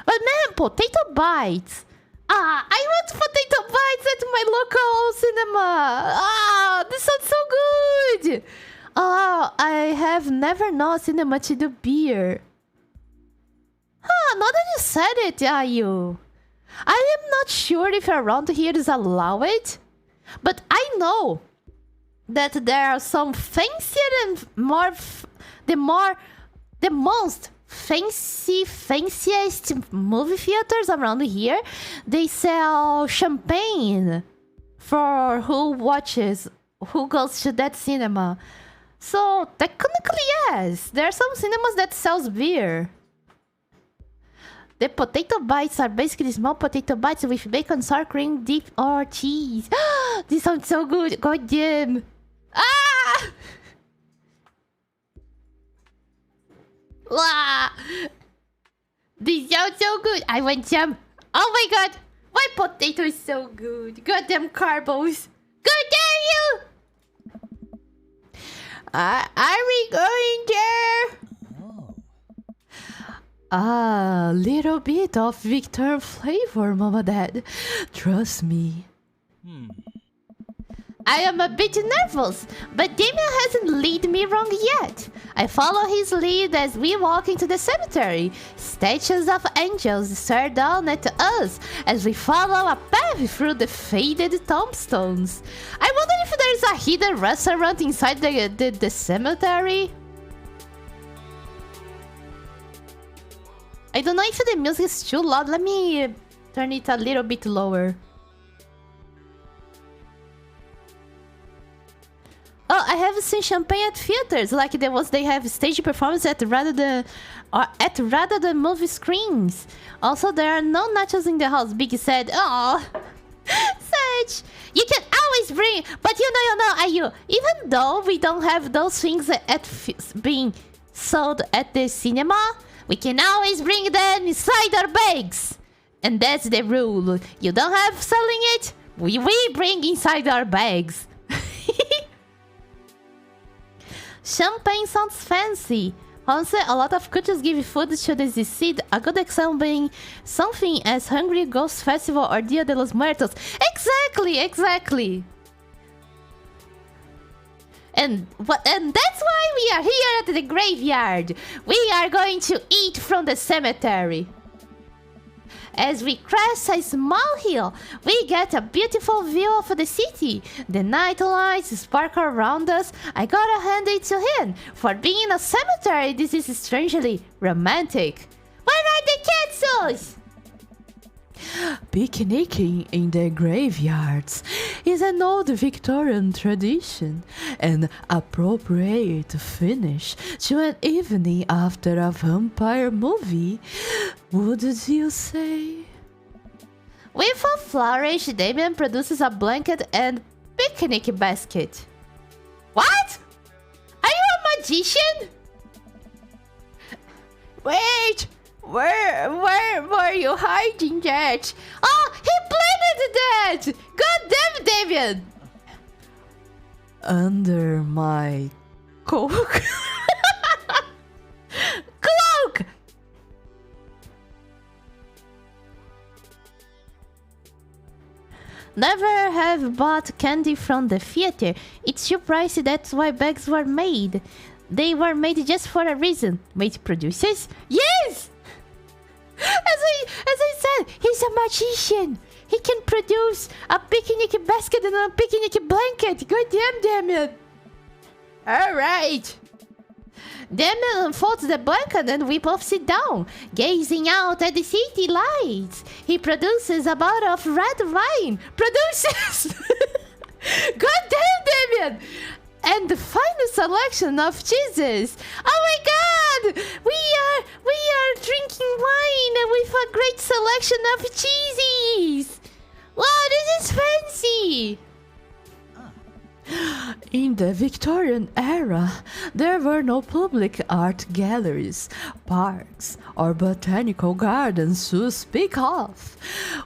A: But man, potato bites. I want potato bites at my local cinema. This sounds so good. I have never known a cinema to do beer. Now that you said it, Ayu. I am not sure if around here is allowed. But I know that there are some fancier and the most fanciest movie theaters around here. They sell champagne for who goes to that cinema. So technically, yes, there are some cinemas that sells beer. The potato bites are basically small potato bites with bacon, sour cream, dip, or cheese. This sounds so good. God damn. Wow. This sounds so good. I want some. Oh my god. Why potato is so good? Goddamn carbos. God damn you. Are we going there? A little bit of Victor flavor, Mama Dad. Trust me. I am a bit nervous, but Damien hasn't led me wrong yet. I follow his lead as we walk into the cemetery. Statues of angels stare down at us as we follow a path through the faded tombstones. I wonder if there's a hidden restaurant inside the cemetery. I don't know if the music is too loud. Let me turn it a little bit lower. Oh, I have seen champagne at theaters, like the ones they have stage performance at rather than movie screens. Also, there are no nachos in the house. Biggie said, "Oh, such you can always bring, but you know, Ayu. Even though we don't have those things being sold at the cinema, we can always bring them inside our bags, and that's the rule. You don't have selling it. We bring inside our bags." Champagne sounds fancy. Also, a lot of cultures give food to the deceased. A good example being something as Hungry Ghost Festival or Dia de los Muertos. Exactly. And that's why we are here at the graveyard. We are going to eat from the cemetery. As we crest a small hill, we get a beautiful view of the city. The night lights sparkle around us. I gotta hand it to him. For being in a cemetery, this is strangely romantic. Where are the castles? Picnicking in the graveyards is an old Victorian tradition, an appropriate finish to an evening after a vampire movie, wouldn't you say? With a flourish, Damien produces a blanket and picnic basket. What? Are you a magician? Wait! Where were you hiding that? Oh, he planted that! God damn, David! Under my cloak. Cloak! Never have bought candy from the theater. It's too pricey, that's why bags were made. They were made just for a reason. Wait, producers? Yes! As I said, he's a magician. He can produce a picnic basket and a picnic blanket. God damn it. Alright. Damien unfolds the blanket and we both sit down, gazing out at the city lights. He produces a bottle of red wine. Produces! God damn, Damien! And the final selection of cheeses. Oh my god! We are drinking wine with a great selection of cheeses. Wow, this is fancy. In the Victorian era, there were no public art galleries, parks, or botanical gardens to speak of.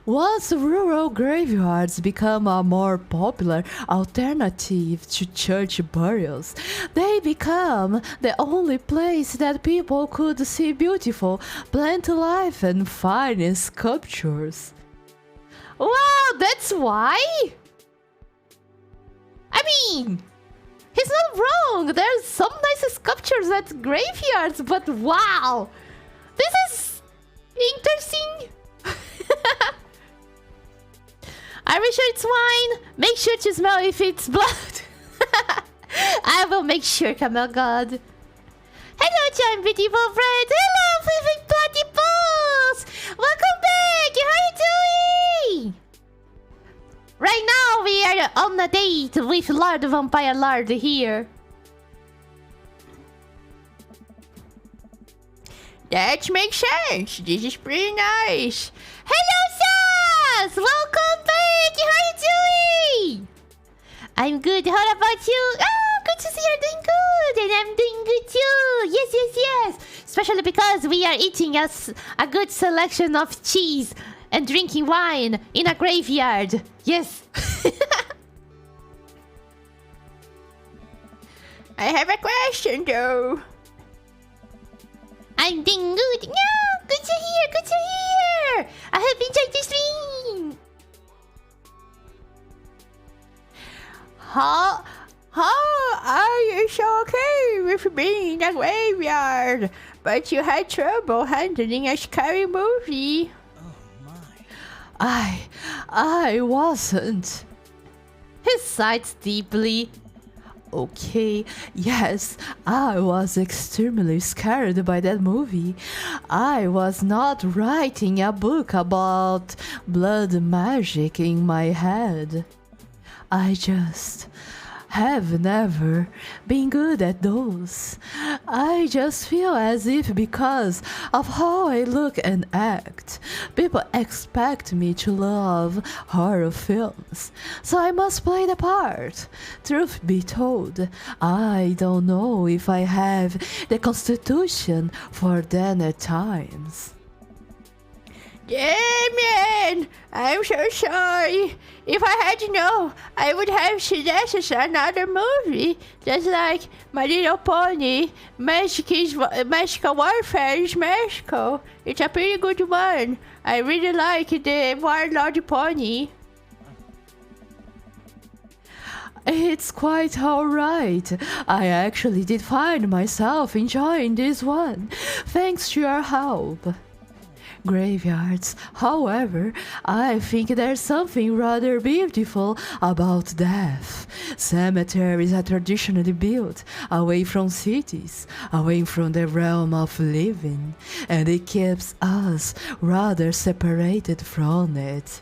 A: Once rural graveyards become a more popular alternative to church burials, they become the only place that people could see beautiful plant life and fine sculptures. Wow, that's why? I mean, he's not wrong. There's some nice sculptures at graveyards, but wow, this is interesting. Are we sure it's wine? Make sure to smell if it's blood. I will make sure, Camel God. Hello, John, beautiful friend. Hello, Flipping Platypus. Welcome back. How are you doing? Right now, we are on a date with Lord Vampire Lord here. That makes sense. This is pretty nice. Hello, Sas! Welcome back! How are you doing? I'm good. How about you? Oh, good to see you're doing good. And I'm doing good too. Yes. Especially because we are eating a good selection of cheese and drinking wine in a graveyard. Yes. I have a question though. I'm doing good. No, good to hear. I hope you enjoyed the stream.
C: How are you so okay with being in a graveyard? But you had trouble handling a scary movie.
B: Oh my.
A: I wasn't. He sighs deeply. Okay, yes, I was extremely scared by that movie. I was not writing a book about blood magic in my head. I just have never been good at those. I just feel as if because of how I look and act, people expect me to love horror films, so I must play the part. Truth be told, I don't know if I have the constitution for them at times.
C: Damien, I'm so sorry. If I had known, I would have suggested another movie, just like My Little Pony, Magical Warfare is Magical. It's a pretty good one. I really like the Warlord Pony.
A: It's quite alright. I actually did find myself enjoying this one, thanks to your help. Graveyards, however, I think there's something rather beautiful about death. Cemeteries are traditionally built away from cities, away from the realm of living, and it keeps us rather separated from it.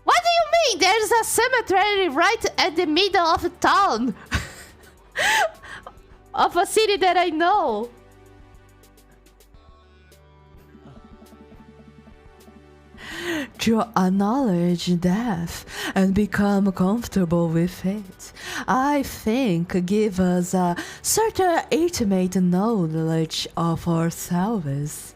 A: What do you mean? There's a cemetery right at the middle of town. Of a city that I know. To acknowledge death and become comfortable with it, I think give us a certain intimate knowledge of ourselves.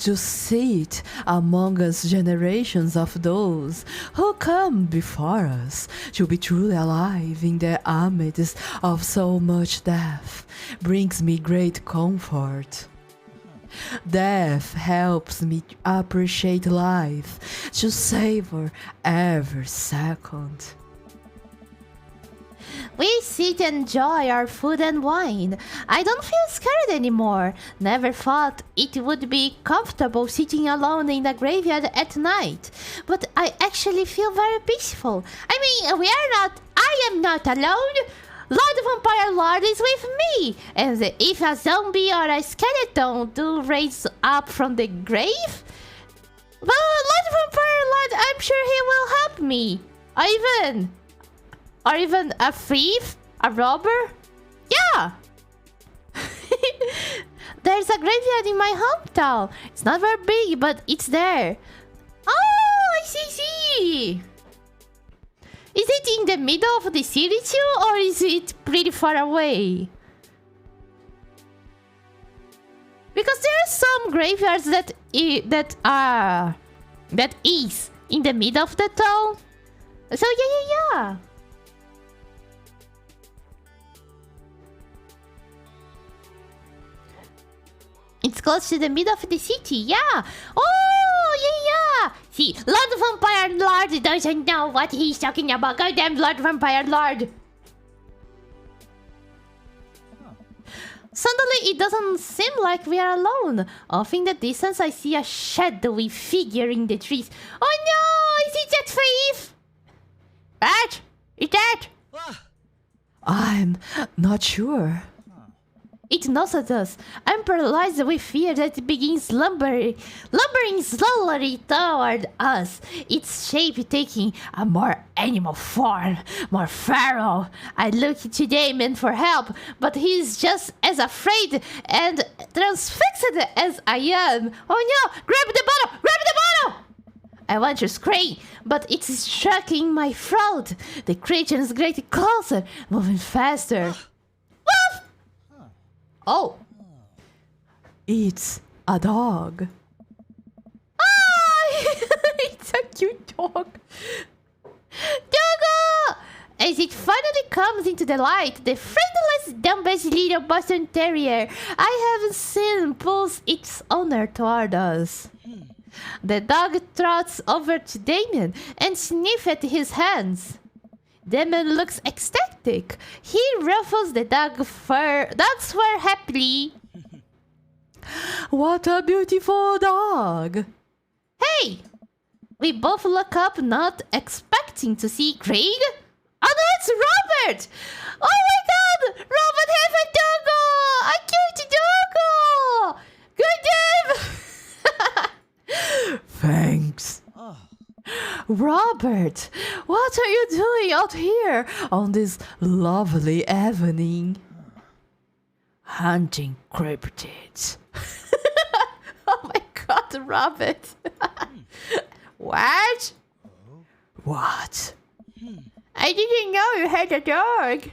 A: To sit among us generations of those who come before us, to be truly alive in the amidst of so much death, brings me great comfort. Death helps me appreciate life, to savor every second. We sit and enjoy our food and wine. I don't feel scared anymore. Never thought it would be comfortable sitting alone in the graveyard at night. But I actually feel very peaceful. I mean, I am not alone. Lord Vampire Lord is with me, and if a zombie or a skeleton do raise up from the grave, well, Lord Vampire Lord, I'm sure he will help me. Or even a thief, a robber. Yeah. There's a graveyard in my hometown. It's not very big, but it's there. Oh, I see. Is it in the middle of the city too, or is it pretty far away? Because there are some graveyards that is in the middle of the town. So yeah. It's close to the middle of the city, yeah. Oh, yeah. See, Lord Vampire Lord doesn't know what he's talking about. Goddamn Lord Vampire Lord. Suddenly, it doesn't seem like we are alone. Off in the distance, I see a shadowy figure in the trees. Oh no! Is it that thief? What? Is that? I'm not sure. It knows at us. I'm paralyzed with fear that it begins lumbering slowly toward us. Its shape taking a more animal form, more feral. I look to Damien for help, but he's just as afraid and transfixed as I am. Oh no! Grab the bottle! I want to scream, but it's striking my throat. The creature is getting closer, moving faster. Woof! Oh, it's a dog. Ah, it's a cute dog. Doggo! As it finally comes into the light, the friendless, dumbass little Boston Terrier I haven't seen pulls its owner toward us. The dog trots over to Damien and sniffs at his hands. Demon looks ecstatic. He ruffles the dog's fur happily. What a beautiful dog! Hey! We both look up, not expecting to see Craig. Oh no, it's Robert! Oh my god! Robert have a doggo! A cute doggo! Good name! Thanks. Robert, what are you doing out here on this lovely evening? Hunting cryptids. Oh my god, Robert.
C: What?
A: What?
C: I didn't know you had a dog.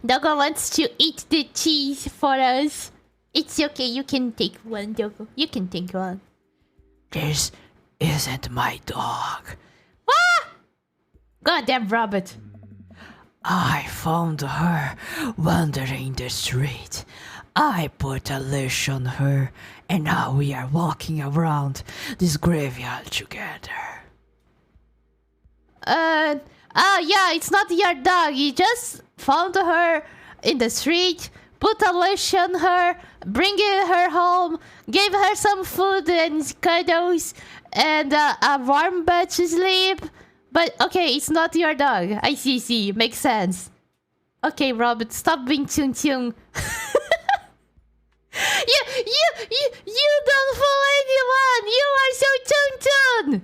A: Doggo wants to eat the cheese for us. It's okay, you can take one, Doggo. You can take one.
B: This isn't my dog.
A: Ah! Goddamn Robert.
B: I found her wandering the street. I put a leash on her, and now we are walking around this graveyard together.
A: Yeah, it's not your dog. You just found her in the street, put a leash on her, bring her home, gave her some food and cuddles, and a warm bed to sleep. But okay, it's not your dog. I see. Makes sense. Okay, Robert, stop being Chun Chun. You don't fool anyone. You are so Chun Chun.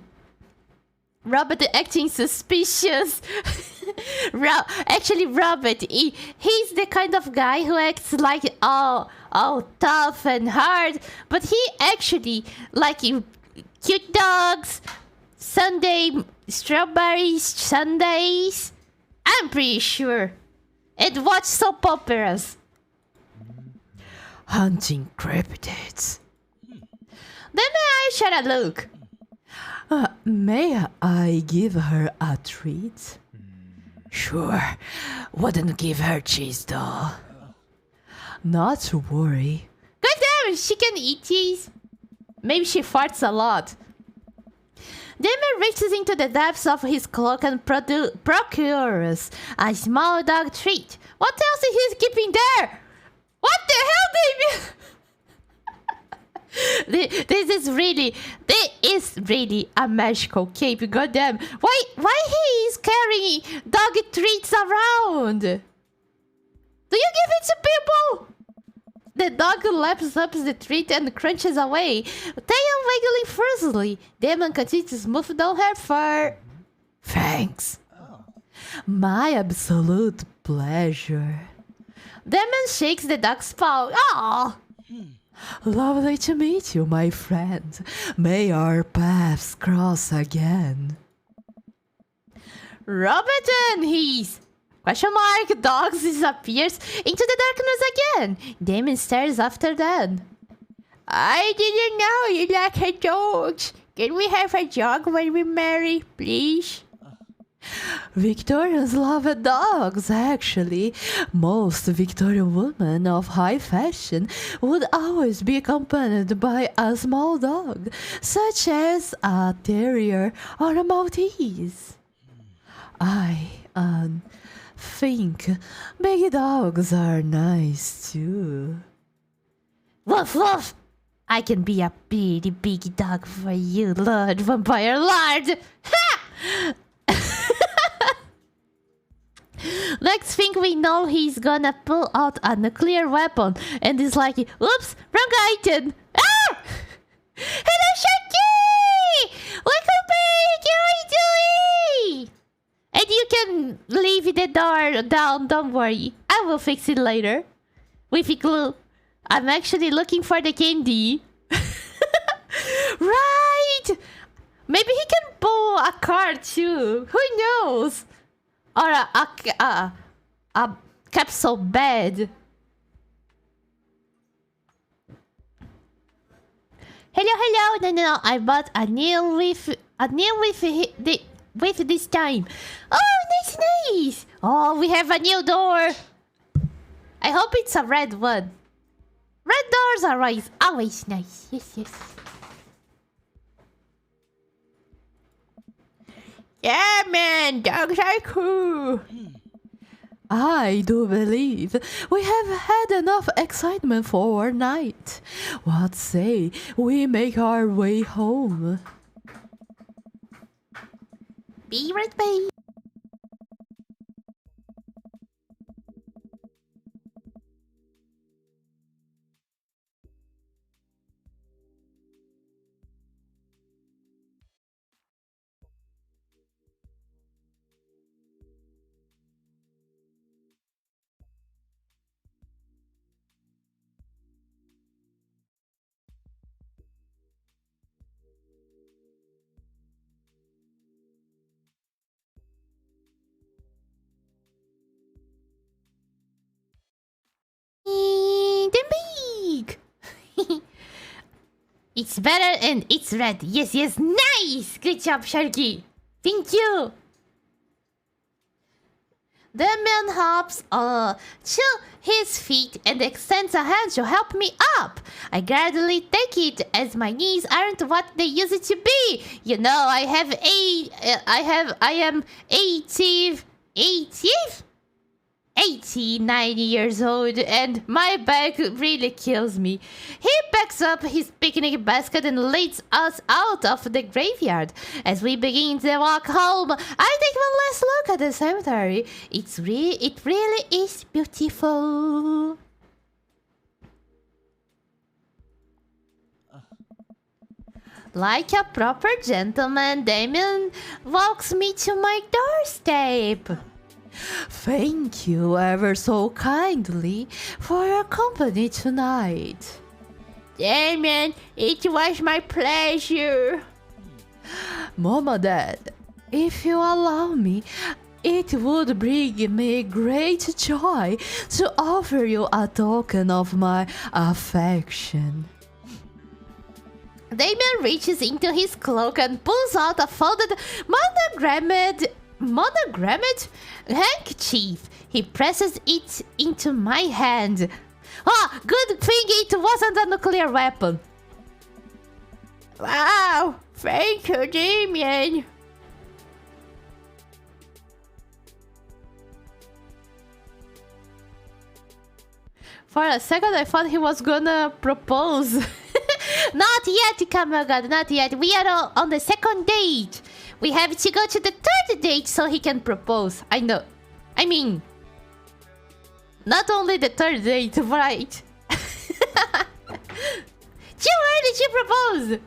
A: Robert acting suspicious. Actually, Robert, he's the kind of guy who acts like all tough and hard, but he actually like cute dogs, strawberries Sundays. I'm pretty sure. And watch soap operas.
B: Hunting cryptids.
A: Then I should have look.
B: May I give her a treat? Sure. Wouldn't give her cheese though.
A: Not to worry. God damn it, she can eat cheese. Maybe she farts a lot. Damon reaches into the depths of his cloak and procures a small dog treat. What else is he keeping there? What the hell, Damon? This is really a magical cape. Goddamn! Why he is carrying dog treats around? Do you give it to people? The dog laps up the treat and crunches away, tail wiggling furiously. Demon continues to smooth down her fur.
B: Thanks.
A: My absolute pleasure. Demon shakes the dog's paw. Aww.
B: Lovely to meet you, my friend. May our paths cross again.
A: Robert and his... Dogs disappears into the darkness again. Damon stares after them.
C: I didn't know you like dogs. Can we have a dog when we marry, please?
B: Victorians love dogs, actually. Most Victorian women of high fashion would always be accompanied by a small dog, such as a terrier or a Maltese. I think big dogs are nice too.
A: Woof woof! I can be a pretty big dog for you, Lord Vampire Lord! Ha! Next thing we know, he's gonna pull out a nuclear weapon and is like, oops, wrong item! Ah! Hello, Sharky! Welcome back! How are you doing? And you can leave the door down, don't worry. I will fix it later. With glue. I'm actually looking for the candy. Right! Maybe he can pull a car too. Who knows? Or a capsule bed. Hello. No. I bought a nail with this time. Oh, nice. Oh, we have a new door. I hope it's a red one. Red doors are always nice. Yes, yes.
C: Yeah, man, dogs are cool.
B: I do believe we have had enough excitement for our night. What say we make our way home?
A: Be right back. The big. It's better and it's red. Yes, yes, nice. Good job, Sharky. Thank you. The man hops to his feet and extends a hand to help me up. I gradually take it as my knees aren't what they used to be. You know, I am 89 years old and my back really kills me. He packs up his picnic basket and leads us out of the graveyard. As we begin the walk home, I take one last look at the cemetery. It really is beautiful. Like a proper gentleman, Damien walks me to my doorstep.
B: Thank you ever so kindly for your company tonight.
C: Damien, it was my pleasure.
B: Mama, Dad, if you allow me, it would bring me great joy to offer you a token of my affection.
A: Damien reaches into his cloak and pulls out a folded monogrammed handkerchief. He presses it into my hand. Ah, good thing it wasn't a nuclear weapon.
C: Wow, thank you, Damien.
A: For a second, I thought he was gonna propose. Not yet, Kamelgard, not yet. We are on the second date. We have to go to the third date so he can propose. I know. I mean, not only the third date, right? Where did you propose?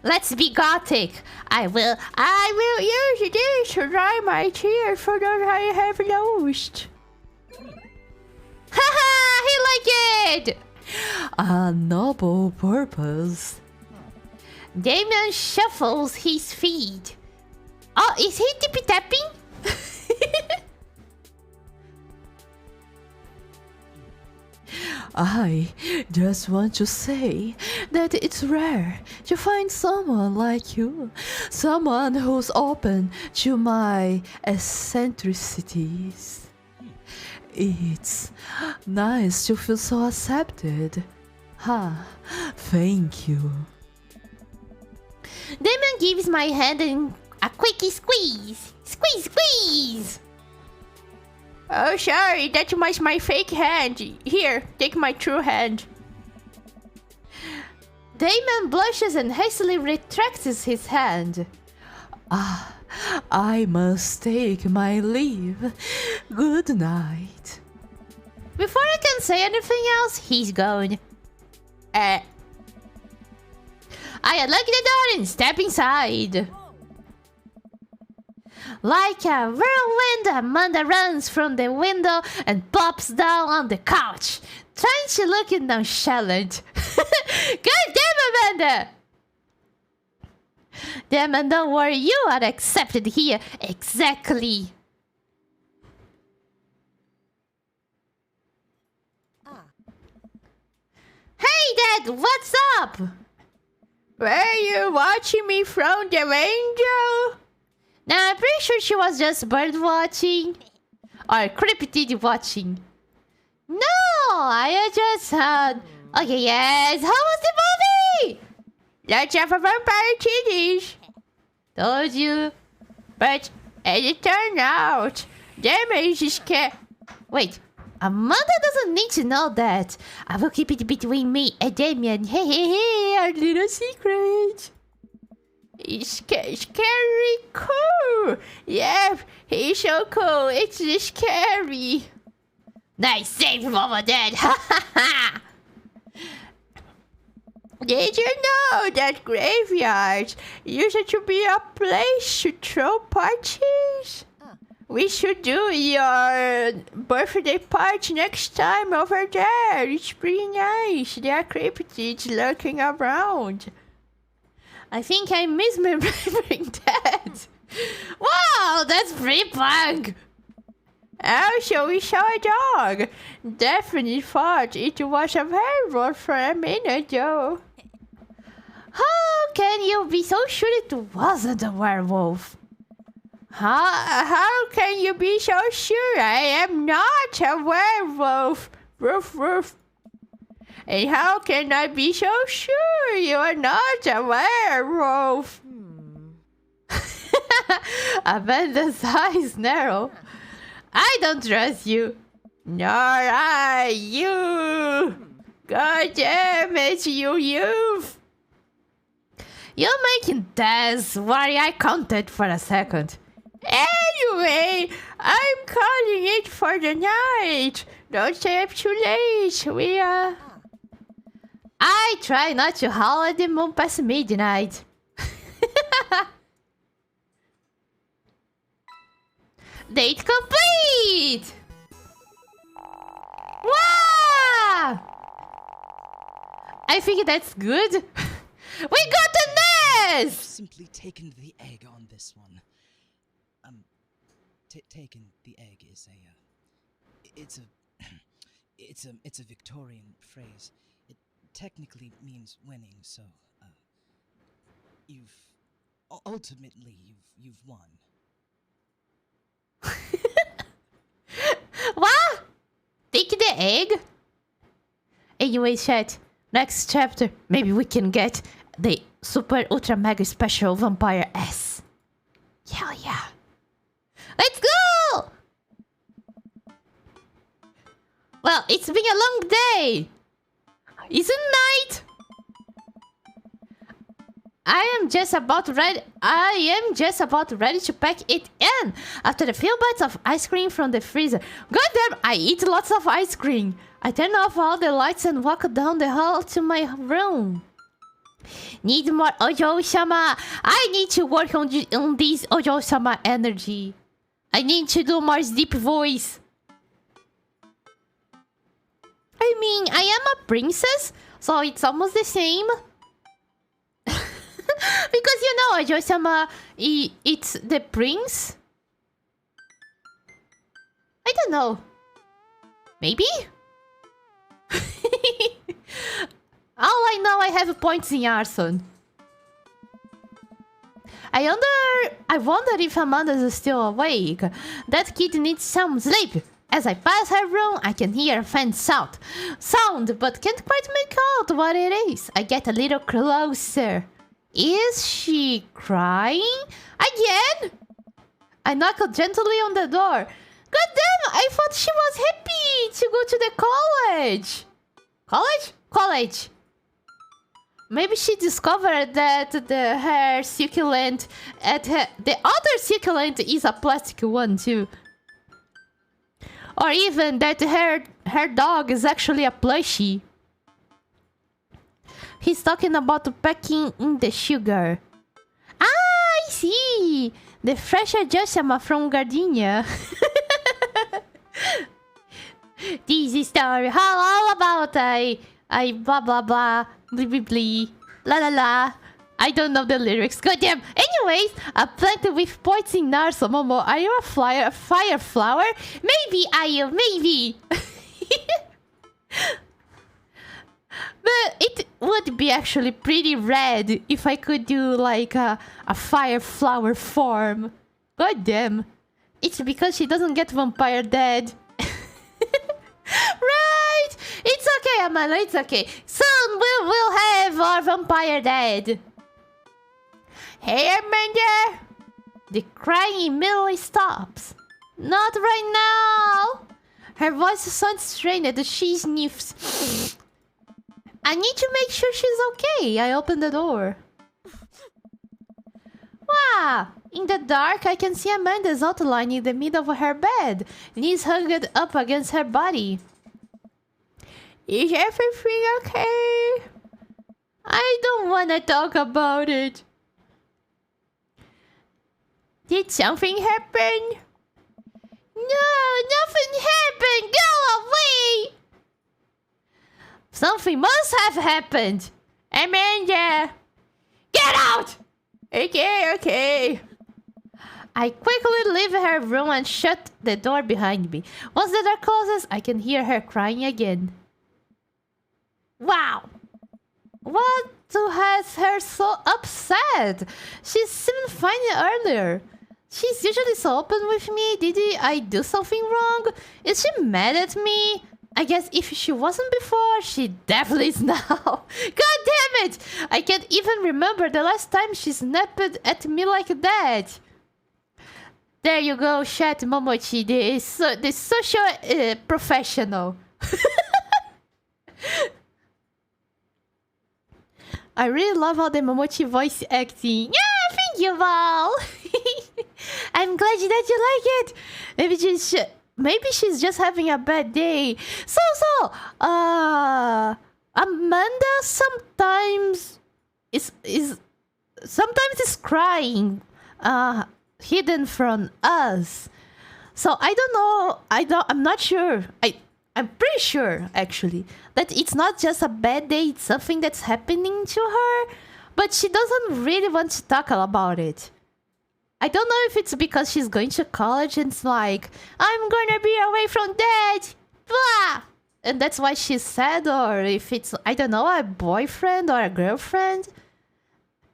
A: Let's be gothic. I will
C: use this to dry my tears for those I have lost.
A: Haha, he like it!
B: A noble purpose.
A: Damien shuffles his feet. Oh, is he tippy tapping?
B: I just want to say that it's rare to find someone like you. Someone who's open to my eccentricities. It's nice to feel so accepted. Thank you.
A: Damien gives my hand a quick squeeze. Squeeze, squeeze!
C: Oh, sorry, that was my fake hand. Here, take my true hand.
A: Damien blushes and hastily retracts his hand.
B: I must take my leave. Good night.
A: Before I can say anything else, he's gone. I unlock the door and step inside. Like a whirlwind, Amanda runs from the window and plops down on the couch, trying to look nonchalant. God damn, Amanda! Damn, and don't worry, you are accepted here. Exactly. Hey, Dad, what's up?
C: Were you watching me from the window?
A: Nah, I'm pretty sure she was just bird watching. Or cryptid watching. No, I just had... Okay, yes. How was the movie?
C: Lots of vampire titties.
A: Told you.
C: But as it turned out, Damage is scared.
A: Wait, Amanda doesn't need to know that. I will keep it between me and Damien. Hey, hey, hey, our little secret.
C: He's scary cool. Yeah, he's so cool. It's just scary.
A: Nice save from over dead. Ha ha ha.
C: Did you know that graveyards used to be a place to throw parties? We should do your birthday party next time over there. It's pretty nice. There are cryptids lurking around.
A: I think I'm misremembering that. Wow, that's pretty punk.
C: Also, we saw a dog. Definitely thought it was a werewolf for a minute, though.
A: How can you be so sure it wasn't a werewolf?
C: How can you be so sure? I am not a werewolf. Roof, roof. And how can I be so sure you are not a werewolf?
A: Amanda's eyes narrow. I don't trust you.
C: Nor I, you. God damn it, you youth.
A: You're making this worry. I counted for a second.
C: Anyway, I'm calling it for the night. Don't stay up too late.
A: I try not to howl at the moon past midnight. Date complete! Wow! I think that's good. We got the nest!
D: Simply taken the egg on this one. Taken the egg is it's a Victorian phrase. It technically means winning, so ultimately you've won.
A: What? Take the egg? Anyway, chat. Next chapter, maybe we can get the super ultra mega special vampire S. Hell yeah. Let's go! Well, it's been a long day. Isn't night? I am just about ready to pack it in after a few bites of ice cream from the freezer. Goddamn, I eat lots of ice cream. I turn off all the lights and walk down the hall to my room. Need more Ojo-sama. I need to work on this Ojo-sama energy. I need to do more deep voice. I mean, I am a princess, so it's almost the same. Because you know, Ojo-sama, it's the prince. I don't know. Maybe? All I know, I have points in arson. I wonder if Amanda is still awake. That kid needs some sleep. As I pass her room, I can hear a faint sound, but can't quite make out what it is. I get a little closer. Is she crying? Again? I knock gently on the door. God damn, I thought she was happy to go to the college. College. Maybe she discovered that the other succulent is a plastic one too. Or even that her dog is actually a plushie. He's talking about packing in the sugar. Ah, I see. The fresh Ojo-sama from Gardenia. This is story all about I blah blah blah blee blee blee la la la. I don't know the lyrics. Goddamn. Anyways, a plant with points in Narso. Momo, are you a fire flower? Maybe I am. Maybe. But it would be actually pretty rad if I could do like a fire flower form. God damn. It's because she doesn't get vampire dead. Right! It's okay, Amanda, it's okay. Soon we'll have our vampire dead.
C: Hey, Amanda!
A: The crying immediately stops. Not right now! Her voice sounds strained as she sniffs. I need to make sure she's okay. I open the door. Wow! In the dark, I can see Amanda's outline in the middle of her bed, knees hugged up against her body.
C: Is everything okay?
A: I don't want to talk about it.
C: Did something happen?
A: No, nothing happened. Go away. Something must have happened.
C: Amanda!
A: Get out!
C: Okay.
A: I quickly leave her room and shut the door behind me. Once the door closes, I can hear her crying again. Wow! What has her so upset? She seemed fine earlier. She's usually so open with me. Did I do something wrong? Is she mad at me? I guess if she wasn't before, she definitely is now. God damn it! I can't even remember the last time she snapped at me like that. There you go, chat Momochi, the social professional. I really love all the Momochi voice acting. Yeah, thank you, Val. I'm glad that you like it. Maybe she's just having a bad day. Amanda sometimes is crying, hidden from us. So I don't know. I'm not sure. I'm pretty sure actually that it's not just a bad day. It's something that's happening to her, but she doesn't really want to talk about it. I don't know if it's because she's going to college and it's like, I'm gonna be away from dad, blah! And that's why she's sad, or if it's, I don't know, a boyfriend or a girlfriend.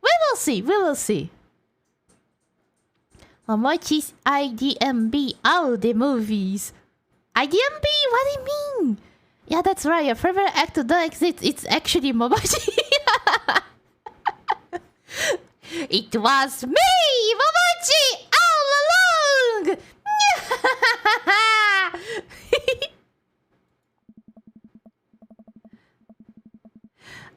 A: We will see. Momochi's IDMB, all the movies. IDMB, what do you mean? Yeah, that's right, your favorite actor don't exist, it's actually Momochi. It was me, Momochi, all along!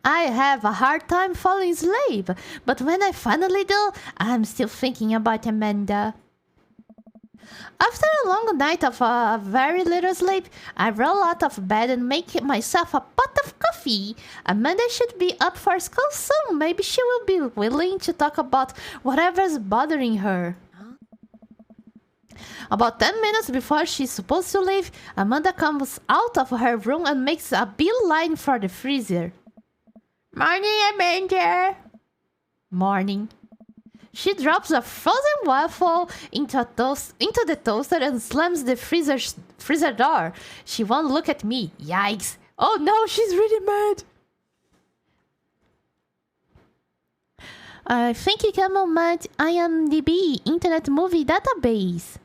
A: I have a hard time falling asleep, but when I finally do, I'm still thinking about Amanda. After a long night of very little sleep, I roll out of bed and make myself a pot of coffee. Amanda should be up for school soon. Maybe she will be willing to talk about whatever's bothering her. About 10 minutes before she's supposed to leave, Amanda comes out of her room and makes a beeline for the freezer.
C: Morning, Amanda.
A: Morning. She drops a frozen waffle into the toaster and slams the freezer door. She won't look at me. Yikes. Oh no, she's really mad. I think you can moment IMDb, Internet Movie Database.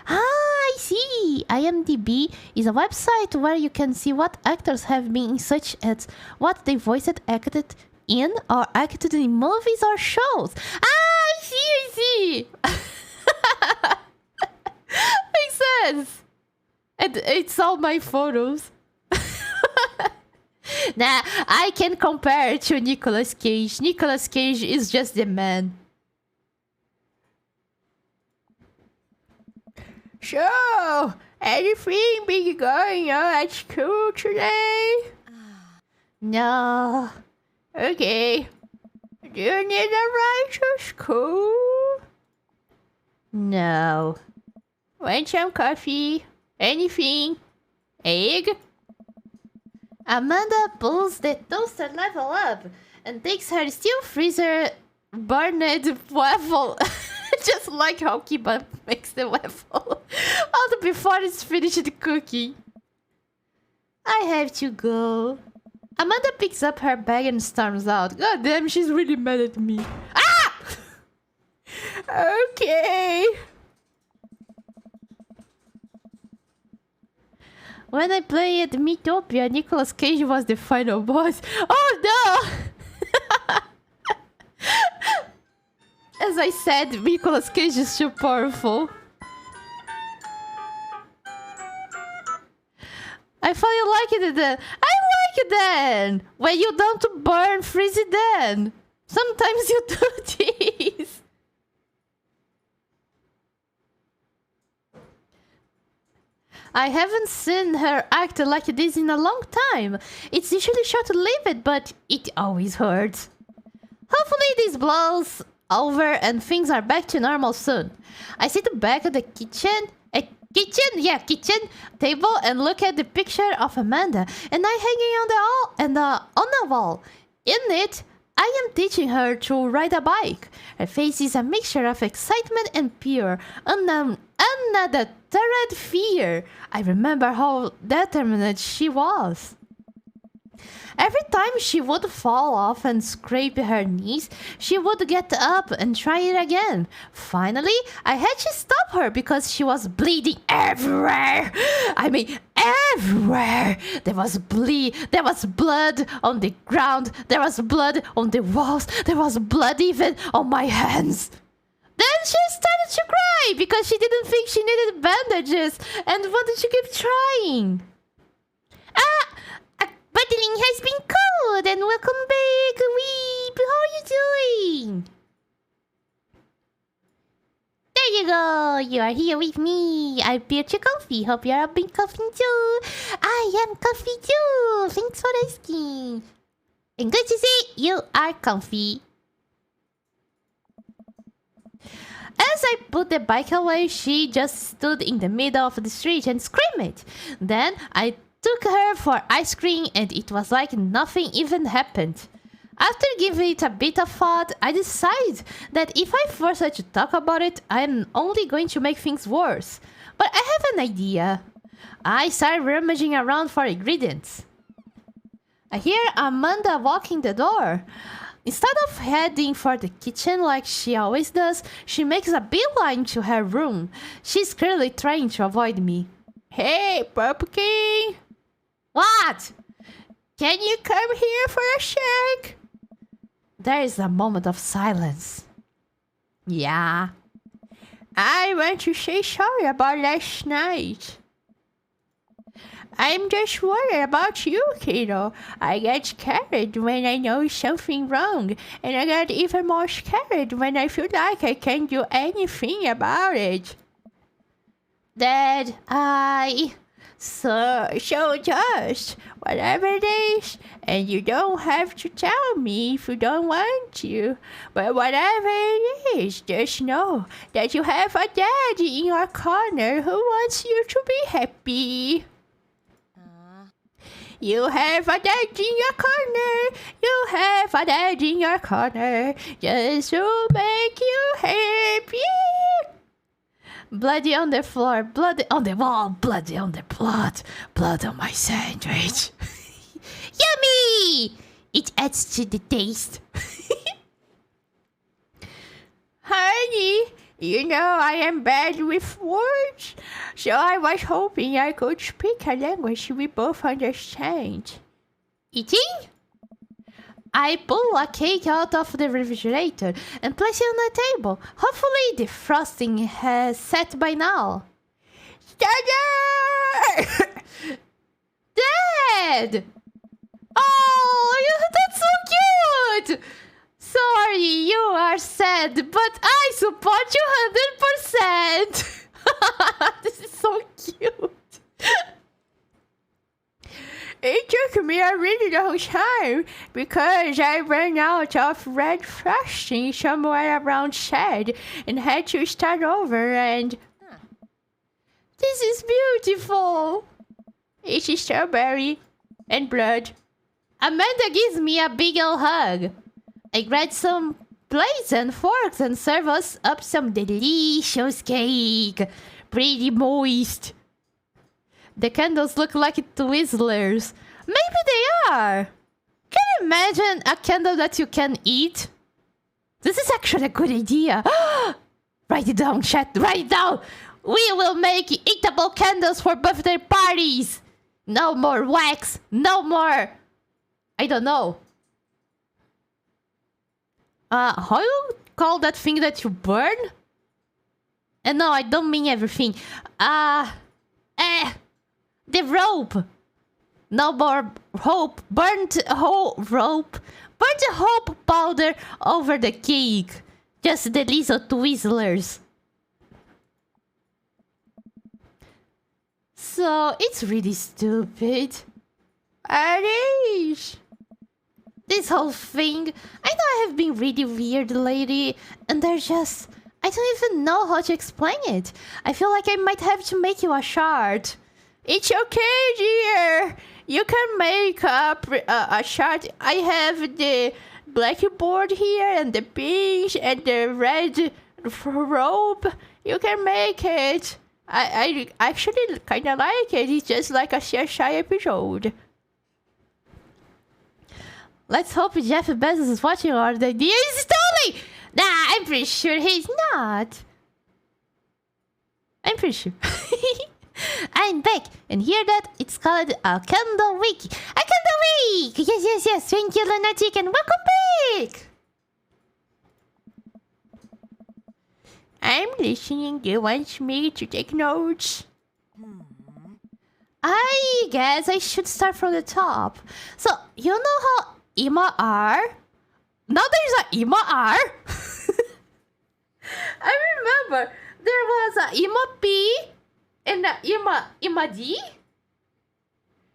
A: Ah, I see. IMDb is a website where you can see what actors have been in, such as what they voiced, acted in, or acted in movies or shows. Ah, I see. Makes sense. And it's all my photos. Nah, I can compare it to Nicolas Cage. Nicolas Cage is just the man.
C: So, anything big going on at school today?
A: No.
C: Okay. Do you need a ride to school?
A: No.
C: Want some coffee? Anything? Egg?
A: Amanda pulls the toaster level up and takes her steel freezer burned waffle. Just like how Kiba makes the waffle. Out before it's finished cooking. I have to go. Amanda picks up her bag and storms out. God damn, she's really mad at me. Ah!
C: Okay.
A: When I played Mythopia, Nicolas Cage was the final boss. Oh no! As I said, Nicolas Cage is too powerful. I thought you liked it then. I like it then! When you don't burn freeze it then. Sometimes you do this. I haven't seen her act like this in a long time. It's usually short-lived, but it always hurts. Hopefully this blows over and things are back to normal soon. I sit back at the kitchen table and look at the picture of Amanda and I hanging on the wall. In it, I am teaching her to ride a bike. Her face is a mixture of excitement and pure, unadulterated fear. I remember how determined she was. Every time she would fall off and scrape her knees, she would get up and try it again. Finally, I had to stop her because she was bleeding everywhere. I mean, everywhere. There was blood on the ground. There was blood on the walls. There was blood even on my hands. Then she started to cry because she didn't think she needed bandages and wanted to keep trying. Battling has been cold and welcome back, Weep. How are you doing? There you go. You are here with me. I built you comfy. Hope you are being comfy too. I am comfy too. Thanks for asking. And good to see you are comfy. As I put the bike away, she just stood in the middle of the street and screamed. Then I took her for ice cream and it was like nothing even happened. After giving it a bit of thought, I decided that if I force her to talk about it, I'm only going to make things worse. But I have an idea. I started rummaging around for ingredients. I hear Amanda walking the door. Instead of heading for the kitchen like she always does, she makes a beeline to her room. She's clearly trying to avoid me.
C: Hey, Pumpkin!
A: What?
C: Can you come here for a sec?
A: There is a moment of silence. Yeah.
C: I want to say sorry about last night. I'm just worried about you, kiddo. I get scared when I know something wrong, and I get even more scared when I feel like I can't do anything about it.
A: Dad,
C: So just whatever it is, and you don't have to tell me if you don't want to. But whatever it is, just know that you have a daddy in your corner who wants you to be happy. You have a daddy in your corner. You have a daddy in your corner just to make you happy.
A: bloody on the floor, bloody on the wall, bloody on the plot, blood on my sandwich. Yummy! It adds to the taste.
C: Honey, you know I am bad with words, so I was hoping I could speak a language we both understand.
A: Eating? I pull a cake out of the refrigerator and place it on the table. Hopefully the frosting has set by now.
C: Dada!
A: Dad! Oh, that's so cute! Sorry, you are sad, but I support you 100%! This is so cute!
C: It took me a really long time because I ran out of red frosting somewhere around shed and had to start over and...
A: This is beautiful!
C: It's strawberry and blood.
A: Amanda gives me a big old hug. I grab some plates and forks and serve us up some delicious cake. Pretty moist. The candles look like Twizzlers. Maybe they are. Can you imagine a candle that you can eat? This is actually a good idea. Write it down, chat. Write it down. We will make eatable candles for birthday parties. No more wax. No more. I don't know. How you call that thing that you burn? And no, I don't mean everything. The rope. No more hope. Burnt rope. Burnt hope powder over the cake. Just the little Twizzlers. So, it's really stupid.
C: It is.
A: This whole thing. I know I have been really weird lately. And they're just... I don't even know how to explain it. I feel like I might have to make you a chart.
C: It's okay, dear. You can make up a chart. I have the blackboard here and the pink and the red robe. You can make it. I actually kind of like it. It's just like a CSI episode.
A: Let's hope Jeff Bezos is watching our idea. He's totally... Nah, I'm pretty sure he's not. I'm pretty sure. I'm back, and hear that it's called a candle week. A candle week! Yes. Thank you, Lunatic, and welcome back!
C: I'm listening. Do you want me to take notes?
A: I guess I should start from the top. So, you know how Ima are? Now there's a Ima R. I remember there was a Ima P and a Ima D.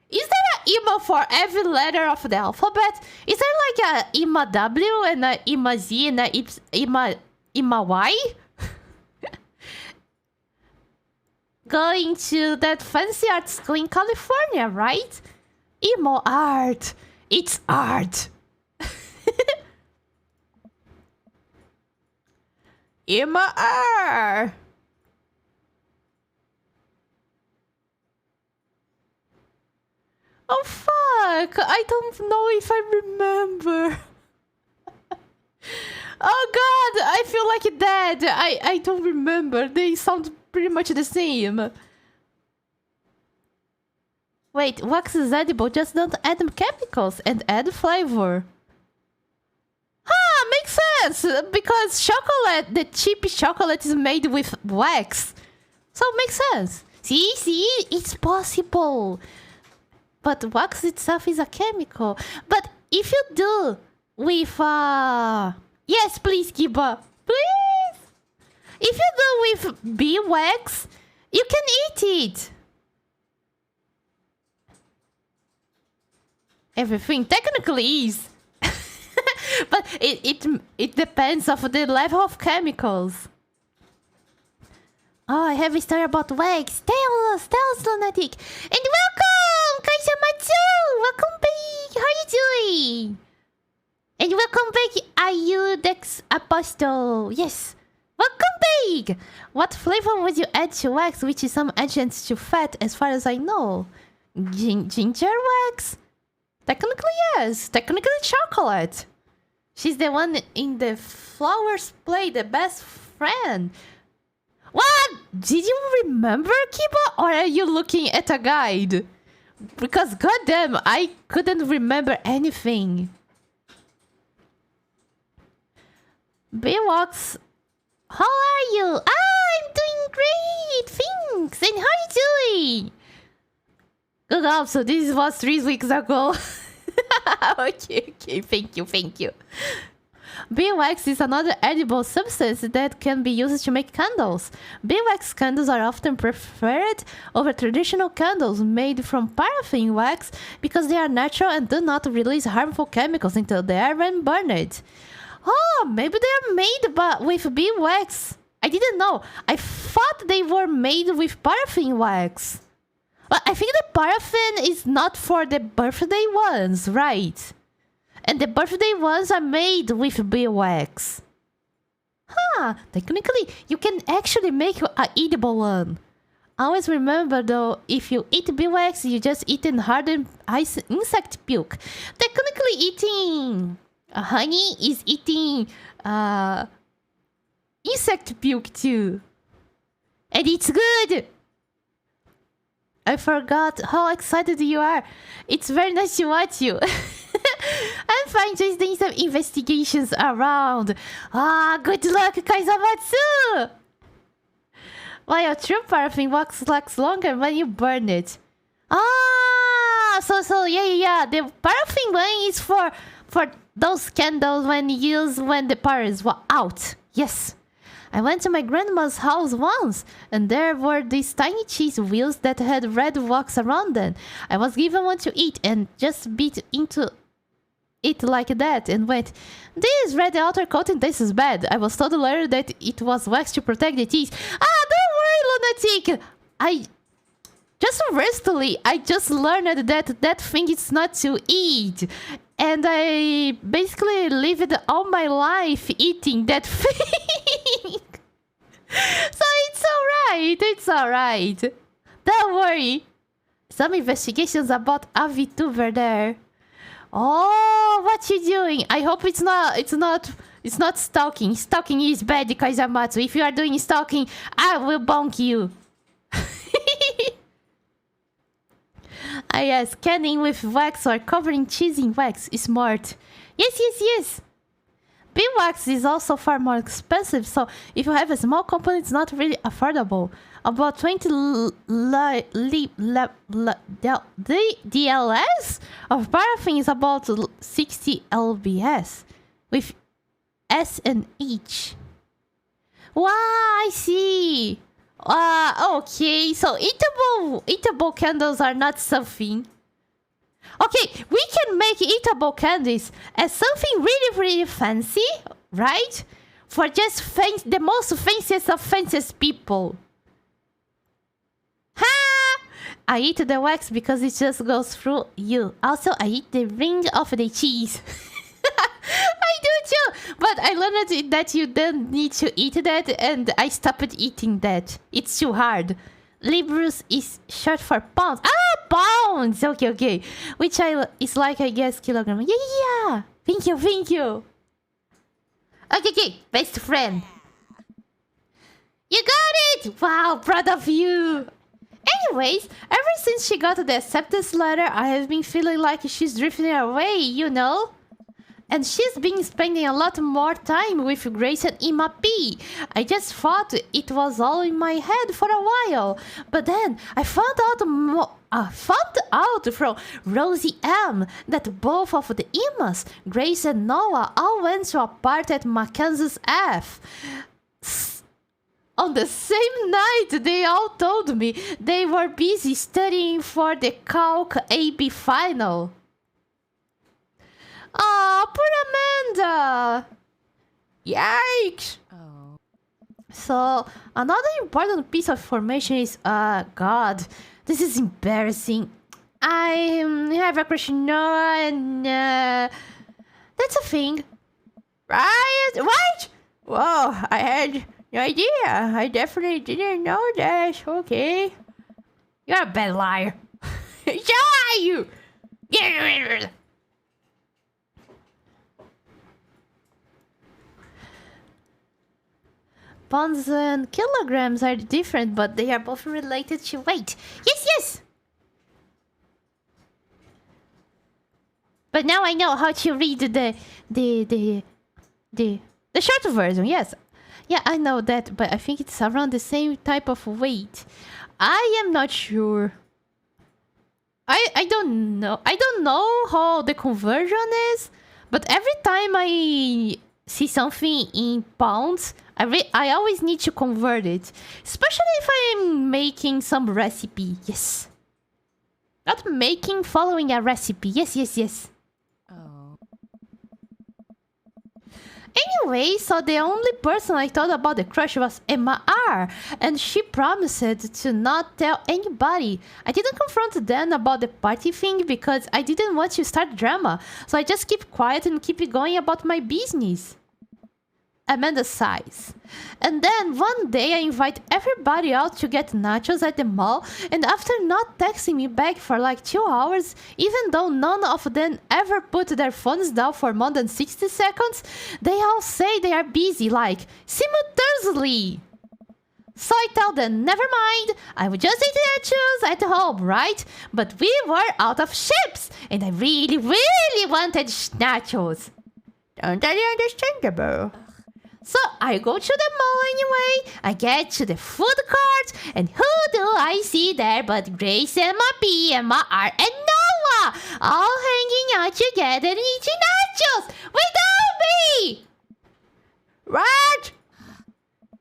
A: Is there a Ima for every letter of the alphabet? Is there like a Ima W and a Ima Z and a Ima Y? Going to that fancy art school in California, right? Emo art. It's art.
C: Emma R.
A: Oh fuck! I don't know if I remember. Oh god, I feel like dead. I don't remember. They sound pretty much the same. Wait, wax is edible, just don't add chemicals and add flavor. Ah, makes sense! Because chocolate, the cheap chocolate is made with wax. So it makes sense. See, it's possible. But wax itself is a chemical. But if you do with yes, please, Kiba. Please! If you do with beeswax, you can eat it. Everything technically is. But it depends of the level of chemicals. Oh, I have a story about wax. Tell us, Lunatic. And welcome, Kaisamatsu! Welcome back! How are you doing? And welcome back, Ayudex Apostle. Yes, welcome back! What flavor would you add to wax, which is some adjunct to fat, as far as I know? Ginger wax? Technically, yes. Technically, chocolate. She's the one in the flowers play, the best friend. What? Did you remember, Kiba? Or are you looking at a guide? Because goddamn, I couldn't remember anything. Beewax, how are you? I'm doing great, thanks. And how are you doing? Good job. So this was 3 weeks ago. Okay, thank you. Beeswax is another edible substance that can be used to make candles. Beeswax candles are often preferred over traditional candles made from paraffin wax because they are natural and do not release harmful chemicals into the air when burned. Oh, maybe they are made with beeswax. I didn't know. I thought they were made with paraffin wax. But I think the paraffin is not for the birthday ones, right? And the birthday ones are made with beeswax. Huh, technically, you can actually make an edible one. Always remember though, if you eat beeswax, you just eat hardened insect puke. Technically eating honey is eating insect puke too. And it's good. I forgot how excited you are. It's very nice to watch you. I'm fine, just doing some investigations around. Ah, good luck, Kaizamatsu! While true paraffin lasts longer when you burn it. Ah, so yeah. The paraffin one is for those candles when used when the power is out. Yes. I went to my grandma's house once, and there were these tiny cheese wheels that had red wax around them. I was given one to eat and just bit into it like that and went, "This red outer coating tastes bad." I was told later that it was wax to protect the teeth. Ah, don't worry, lunatic! I just learned that that thing is not to eat. And I basically lived all my life eating that thing. So it's alright. Don't worry. Some investigations about a VTuber there. Oh, what you doing? I hope it's not stalking. Stalking is bad, Kaizamatsu. If you are doing stalking, I will bonk you. Yes, scanning with wax or covering cheese in wax is smart. Yes. Beeswax is also far more expensive, so if you have a small company, it's not really affordable. About 20 DLS of paraffin is about 60 LBS with S and H. Wow, I see. Okay, so eatable candles are not something. Okay, we can make eatable candies as something really fancy, right? For just the most fanciest of fanciest people. Ha! I eat the wax because it just goes through you. Also, I eat the ring of the cheese. I do too, but I learned that you don't need to eat that, and I stopped eating that. It's too hard. Libras is short for pounds. Ah, pounds! Okay. Which is like, I guess, kilogram. Yeah. Thank you. Okay. Best friend. You got it! Wow, proud of you. Anyways, ever since she got the acceptance letter, I have been feeling like she's drifting away, you know? And she's been spending a lot more time with Grace and Ima P. I just thought it was all in my head for a while. But then I found out from Rosie M that both of the Imas, Grace and Noah, all went to a party at Mackenzie's F. On the same night, they all told me they were busy studying for the Calc AB final. Oh, poor Amanda! Yikes!
B: Oh.
A: So, another important piece of information is, God, this is embarrassing. I have a crush on Noah and, that's a thing. Right? What? Whoa, I had no idea. I definitely didn't know that. Okay. You're a bad liar. So are you? Pounds and kilograms are different, but they are both related to weight. Yes! But now I know how to read the short version, yes. Yeah, I know that, but I think it's around the same type of weight. I am not sure. I don't know. I don't know how the conversion is, but every time I see something in pounds, I always need to convert it. Especially if I'm making some recipe. Yes. Not making, following a recipe. Yes.
B: Oh.
A: Anyway, so the only person I thought about the crush was Emma R. And she promised to not tell anybody. I didn't confront them about the party thing because I didn't want to start drama. So I just keep quiet and keep going about my business. Amanda's size. And then one day I invite everybody out to get nachos at the mall, and after not texting me back for like 2 hours, even though none of them ever put their phones down for more than 60 seconds, they all say they are busy, like, simultaneously. So I tell them, never mind, I would just eat nachos at home, right? But we were out of chips, and I really, really wanted nachos.
C: Totally understandable.
A: So I go to the mall anyway, I get to the food court, and who do I see there but Grace, Emma B, Emma R, and Noah, all hanging out together and eating nachos without me!
C: What?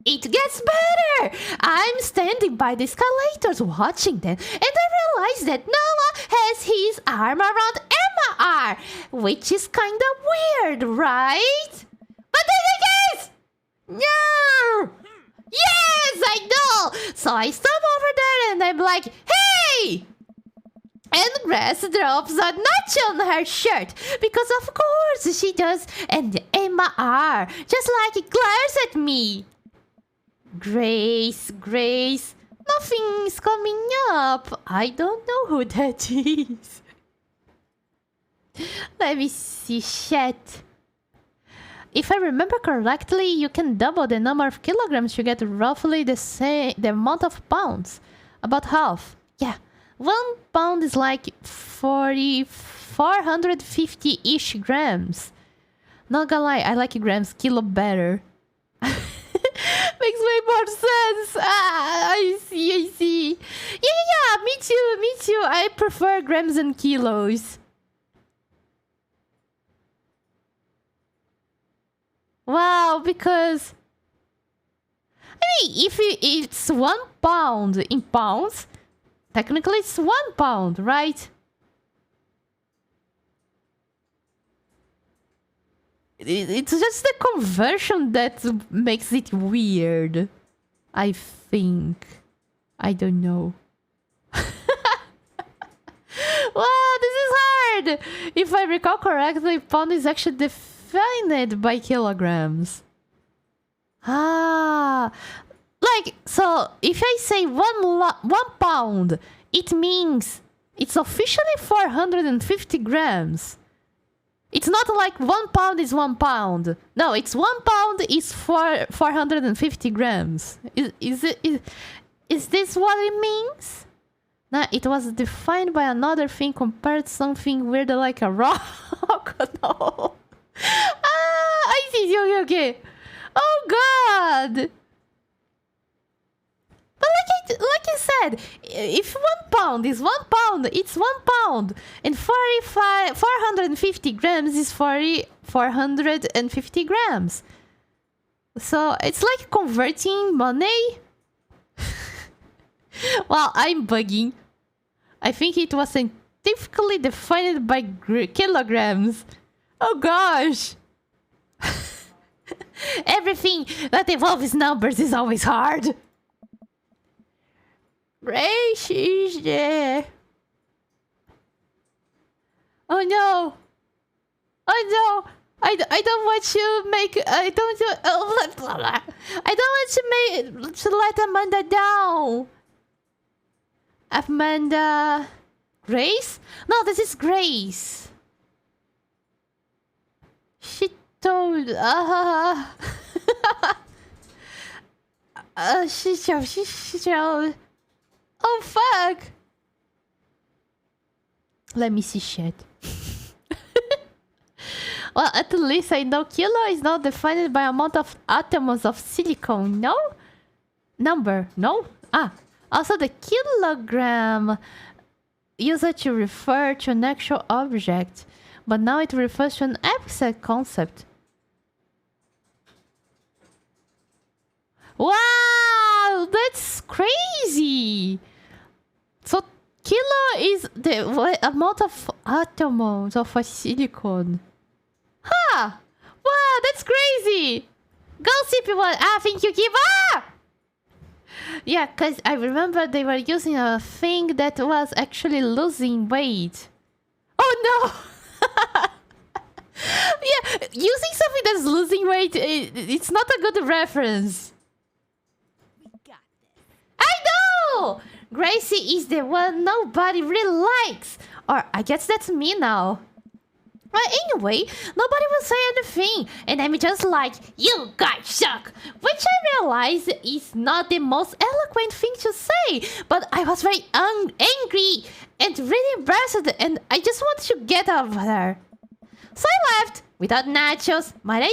A: It gets better! I'm standing by the escalators watching them, and I realize that Noah has his arm around Emma R, which is kinda weird, right? But the thing is, no! Yes, I know! So I stop over there and I'm like, hey! And Grace drops a nacho on her shirt, because of course she does, and Emma R just like glares at me. Grace, nothing's coming up. I don't know who that is. Let me see, chat. If I remember correctly, you can double the number of kilograms to get roughly the amount of pounds. About half. Yeah. 1 pound is like 450-ish grams. Not gonna lie, I like grams, kilo better. Makes way more sense. I see. Yeah, me too. I prefer grams and kilos. Wow, because I mean, if it's 1 pound in pounds, technically it's 1 pound, right? It's just the conversion that makes it weird. I think. I don't know. Wow, this is hard! If I recall correctly, pound is actually defined by kilograms. Like, so if I say 1 pound, it means it's officially 450 grams. It's not like 1 pound is 1 pound. No, it's 1 pound is 450 grams. Is this what it means? Nah, it was defined by another thing compared to something weird like a rock. No. I see. Okay. Oh God. But like I said, if 1 pound is 1 pound, it's 1 pound. And 450 grams is 450 grams. So it's like converting money. Well, I'm bugging. I think it was scientifically defined by kilograms. Oh gosh. Everything that involves numbers is always hard.
C: Grace is there.
A: Oh no. I don't want to make. I don't want to let Amanda down. Amanda. Grace? No, this is Grace. She told. She told. Oh fuck! Let me see shit. Well, at least I know kilo is not defined by amount of atoms of silicone, no? Number, no? Also the kilogram used to refer to an actual object, but now it refers to an abstract concept. Wow, that's crazy! So kilo is the amount of atoms of a silicone. Huh! Wow, that's crazy! Go CP1! Thank you, Kiva! Yeah, because I remember they were using a thing that was actually losing weight. Oh no! Yeah, Using something that's losing weight, it's not a good reference. I know! Gracie is the one nobody really likes. Or I guess that's me now. But anyway, nobody will say anything, and I'm just like, you guys suck! Which I realize is not the most eloquent thing to say, but I was very angry and really embarrassed, and I just wanted to get out of there. So I left, without nachos, might I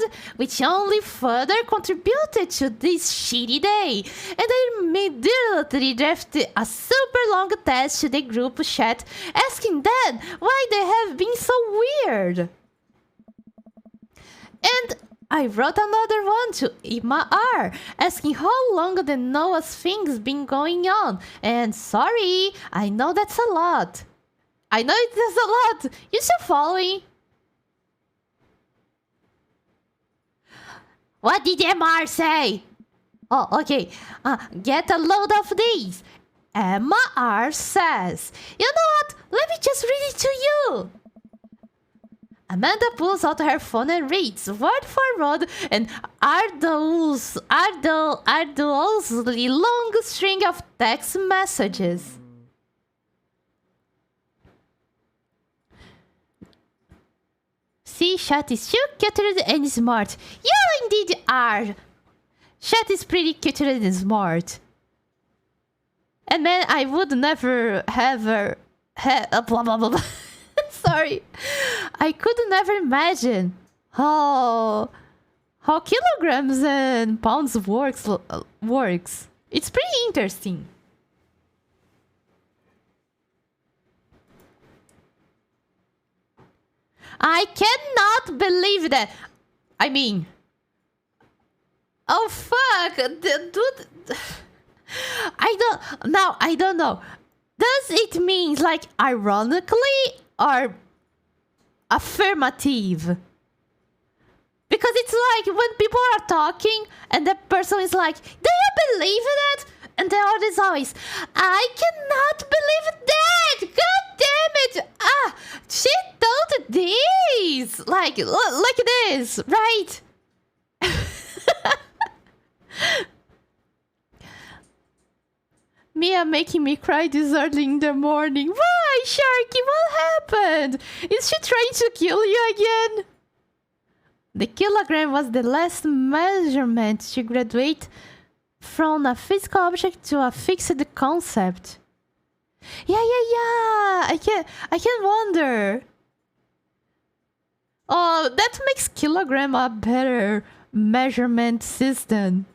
A: add, which only further contributed to this shitty day. And I immediately drafted a super long text to the group chat, asking them why they have been so weird. And I wrote another one to Ima R, asking how long the Noah's thing's been going on. And sorry, I know that's a lot. I know it is a lot. You still following? What did MR say? Oh, okay. Get a load of these. Emma R says, you know what? Let me just read it to you. Amanda pulls out her phone and reads word for word an arduously long string of text messages. See, chat is too cultured and smart. You indeed are. Chat is pretty cultured and smart. And man, I would never have blah blah blah. Sorry, I could never imagine how kilograms and pounds works. It's pretty interesting. I cannot believe that. I mean, oh fuck, dude. I don't know. Does it mean like ironically or affirmative? Because it's like when people are talking and the person is like, do you believe that? And the other is always, I cannot believe that! God damn it! She told this! Like this, right? Mia making me cry this early in the morning. Why, Sharky? What happened? Is she trying to kill you again? The kilogram was the last measurement to graduate from a physical object to a fixed concept. Yeah. I can wonder. Oh, that makes kilogram a better measurement system.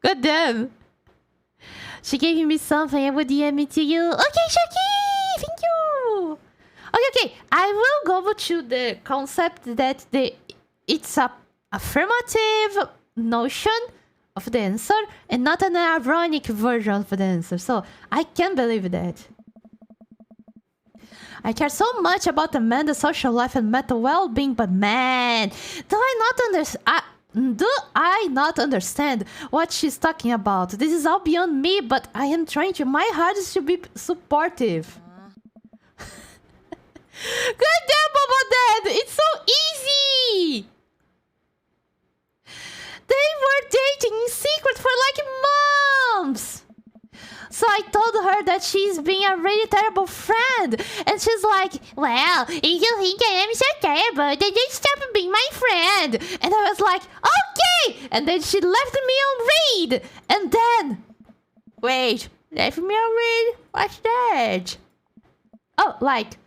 A: God damn. She gave me something. I would DM it to you. Okay, Shaki! Thank you! Okay. I will go to the concept that it's a affirmative notion of the answer and not an ironic version of the answer. So I can't believe that. I care so much about Amanda's social life and mental well-being, but man, do I not understand what she's talking about? This is all beyond me, but I am trying my hardest to be supportive. God damn, Bobo Dad! It's so easy! They were dating in secret for like months! So I told her that she's being a really terrible friend. And she's like, well, if you think I am so terrible, then just stop being my friend. And I was like, okay! And then she left me on read. And then... Wait, left me on read? What's that? Oh, like...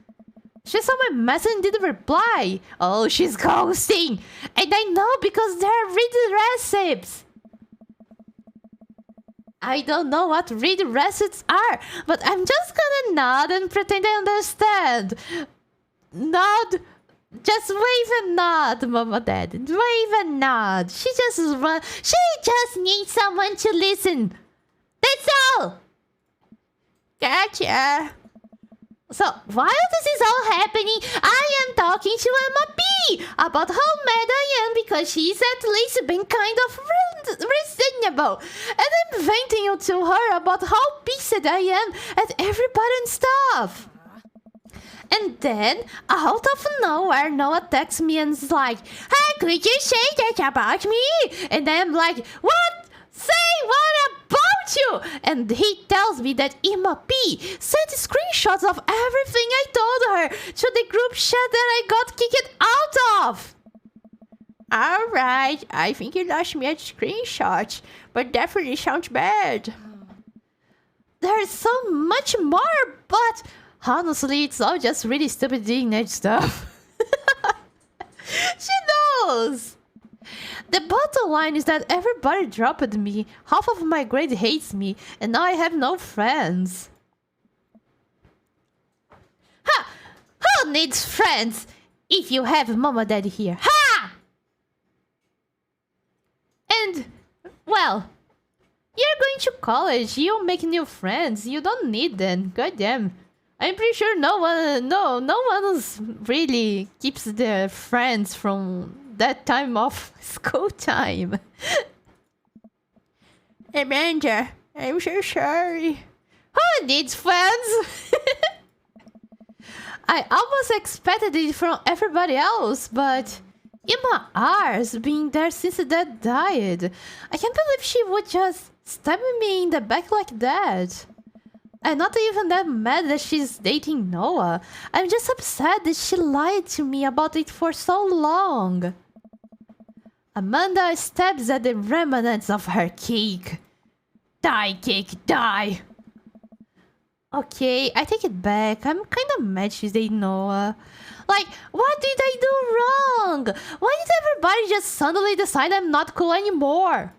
A: She saw my message and didn't reply. Oh, she's ghosting. And I know because they're read recipes. I don't know what read recipes are, but I'm just gonna nod and pretend I understand. Nod. Just wave and nod, Mama Dad. Wave and nod. She just needs someone to listen. That's all. Gotcha. So, while this is all happening, I am talking to Emma B about how mad I am because she's at least been kind of reasonable. And I'm venting to her about how pissed I am at everybody and stuff. And then, out of nowhere, Noah texts me and is like, "Hey, could you say that about me?" And I'm like, "What? Say what about you?" And he tells me that Emma P sent screenshots of everything I told her to the group chat that I got kicked out of.
C: Alright, I think you lost me at screenshots, but definitely sounds bad.
A: There's so much more, but honestly, it's all just really stupid teenage stuff. She knows. The bottom line is that everybody dropped me, half of my grade hates me, and now I have no friends. Ha! Who needs friends if you have Mom and Dad here? Ha! And, well, you're going to college, you'll make new friends, you don't need them, goddamn. I'm pretty sure no one really keeps their friends from that time of school time.
C: Amanda, I'm so sorry.
A: Who needs friends? I almost expected it from everybody else, but Emma R's been there since Dad died. I can't believe she would just stab me in the back like that. I'm not even that mad that she's dating Noah. I'm just upset that she lied to me about it for so long. Amanda stabs at the remnants of her cake. Die, cake, die! Okay, I take it back. I'm kind of mad she's dating Noah. Like, what did I do wrong? Why did everybody just suddenly decide I'm not cool anymore?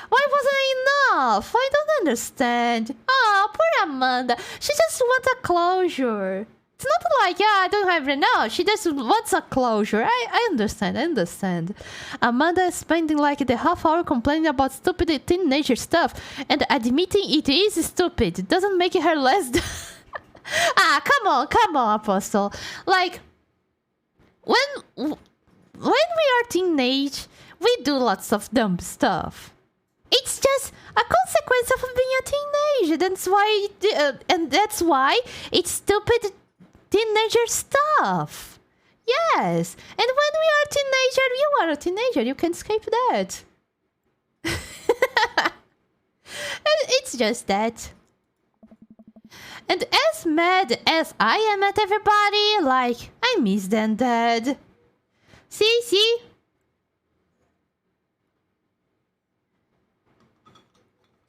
A: Why wasn't I enough? I don't understand. Oh, poor Amanda. She just wants a closure. It's not like, yeah, I don't have it now. She just wants a closure. I understand. Amanda is spending like the half hour complaining about stupid teenager stuff and admitting it is stupid. It doesn't make her less... come on, Apostle. Like, when we are teenage, we do lots of dumb stuff. It's just a consequence of being a teenager. That's why it's stupid teenager stuff. Yes, and when we are teenager, you are a teenager. You can escape that. It's just that. And as mad as I am at everybody, like, I miss them, Dad. See?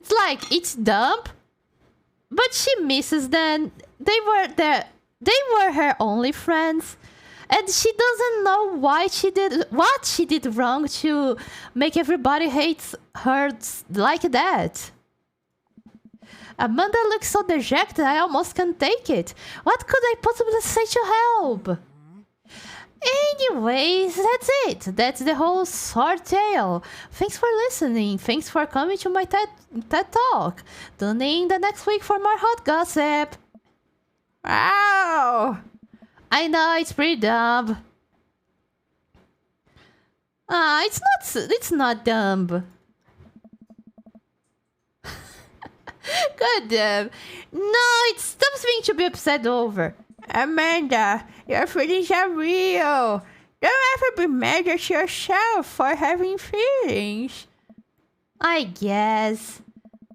A: It's like, it's dumb, but she misses them. They were her only friends. And she doesn't know what she did wrong to make everybody hate her like that. Amanda looks so dejected, I almost can't take it. What could I possibly say to help? Anyways, that's it. That's the whole short tale. Thanks for listening. Thanks for coming to my TED Talk. Tune in the next week for more hot gossip.
C: Wow!
A: I know, it's pretty dumb. It's not dumb. God damn. No, it's something to be upset over.
C: Amanda, your feelings are real. Don't ever be mad at yourself for having feelings.
A: I guess.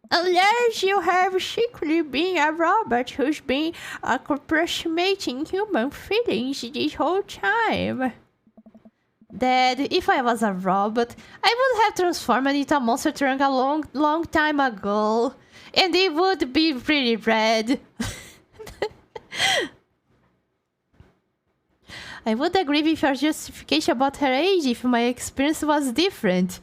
C: Unless you have secretly been a robot who's been approximating human feelings this whole time.
A: Dad, if I was a robot, I would have transformed into a monster truck a long time ago. And it would be pretty red. I would agree with your justification about her age if my experience was different.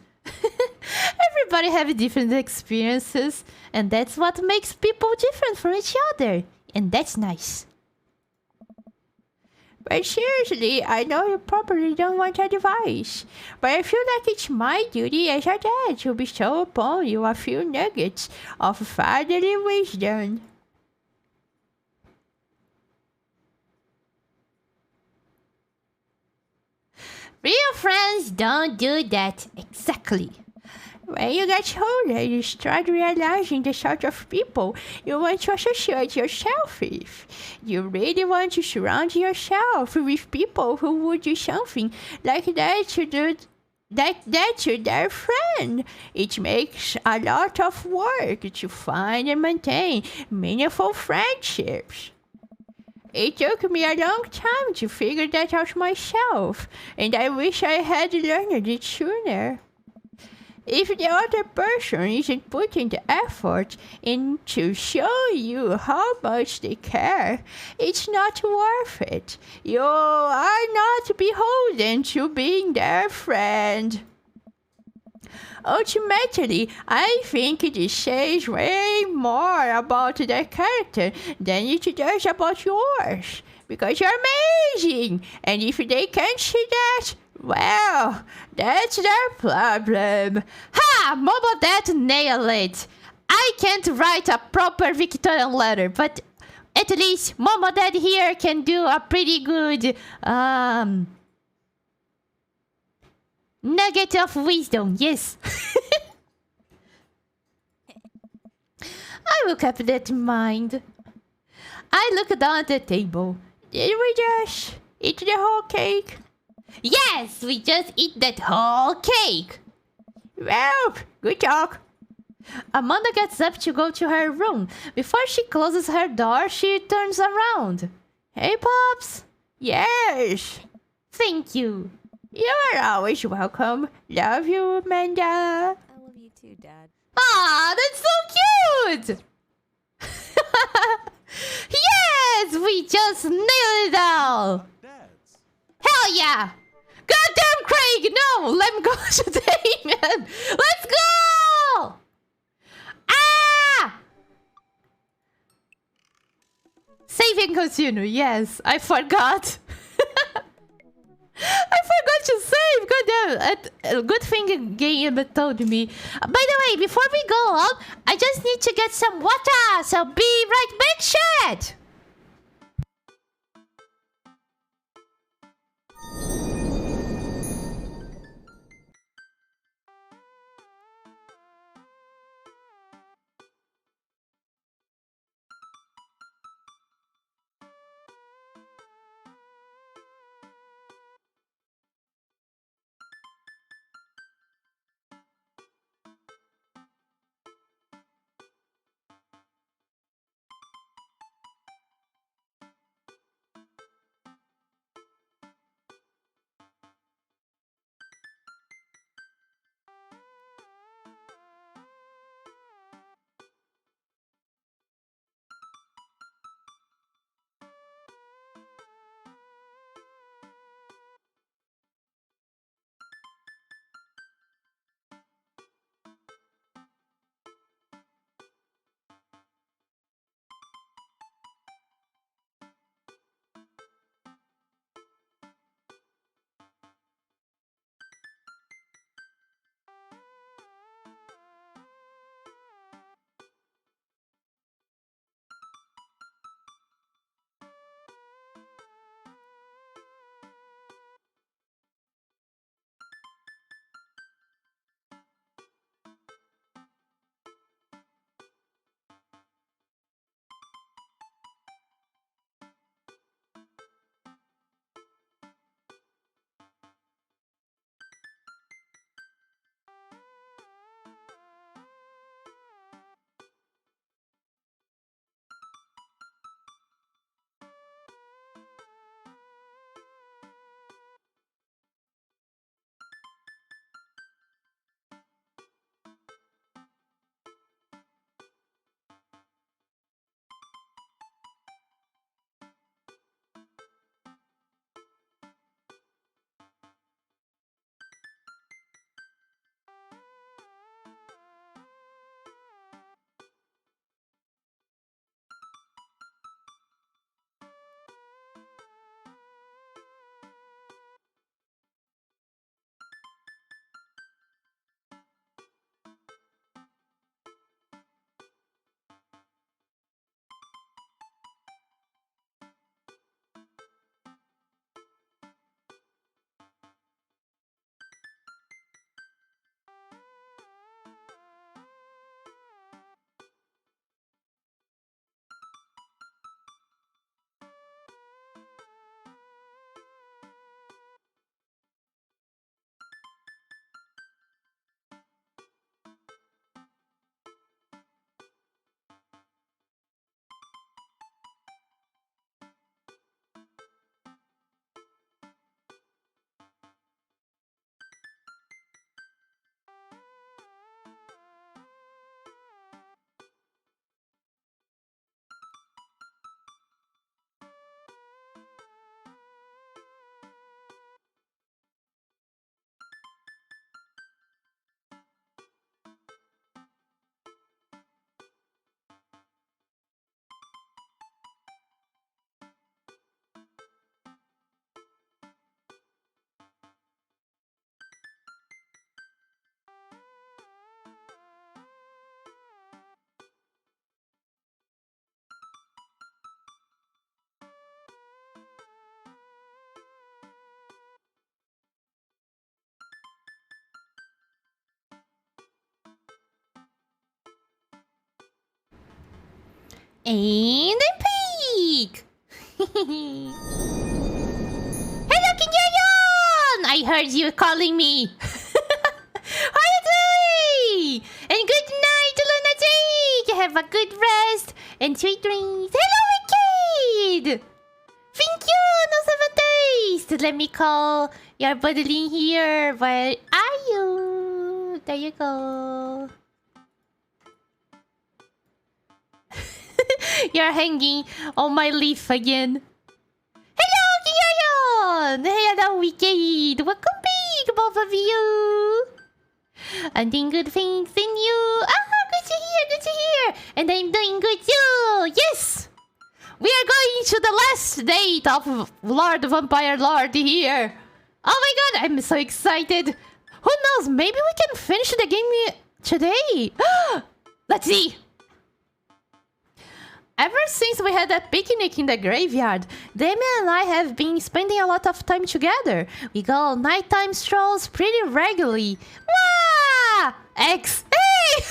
A: Everybody have different experiences, and that's what makes people different from each other. And that's nice.
C: But seriously, I know you probably don't want advice, but I feel like it's my duty as a dad to bestow upon you a few nuggets of fatherly wisdom.
A: Real friends don't do that. Exactly.
C: When you get older, you start realizing the sort of people you want to associate yourself with. You really want to surround yourself with people who would do something like that to their friend. It makes a lot of work to find and maintain meaningful friendships. It took me a long time to figure that out myself, and I wish I had learned it sooner. If the other person isn't putting the effort into showing you how much they care, it's not worth it. You are not beholden to being their friend. Ultimately, I think this says way more about their character than it does about yours. Because you're amazing, and if they can't see that, well, that's their problem.
A: Ha! Momo Dad nailed it. I can't write a proper Victorian letter, but at least Momo Dad here can do a pretty good nugget of wisdom. Yes. I will keep that in mind. I look down at the table.
C: Did we just eat the whole cake?
A: Yes, we just eat that whole cake.
C: Well, good talk.
A: Amanda gets up to go to her room. Before she closes her door, she turns around. Hey, Pops.
C: Yes.
A: Thank you.
C: You are always welcome. Love you, Amanda.
E: I love you too, Dad.
A: Aw, that's so cute! Yes, we just nailed it all! Hell yeah! Goddamn Craig, no! Let me go to Damien! Let's go! Ah! Save and continue, yes, I forgot. I forgot to save. Goddamn! Good thing Game told me. By the way, before we go on, I just need to get some water. So be right back, chat. And then peek! Hello, King Yayon! I heard you calling me. How are you doing? And good night, Lunatic! Have a good rest and sweet dreams. Hello, Wicked! Thank you, no 7 days! Let me call your buddy here. Where are you? There you go. You're hanging on my leaf again. Hello, Kiyayon! Hello, Wicked! Welcome back, both of you! I'm doing good things in you. Ah, good to hear, good to hear! And I'm doing good too! Yes! We are going to the last date of Lord Vampire Lord here. Oh my god, I'm so excited. Who knows, maybe we can finish the game today. Let's see. Ever since we had that picnic in the graveyard, Damien and I have been spending a lot of time together. We go on nighttime strolls pretty regularly. Wah! X. Hey!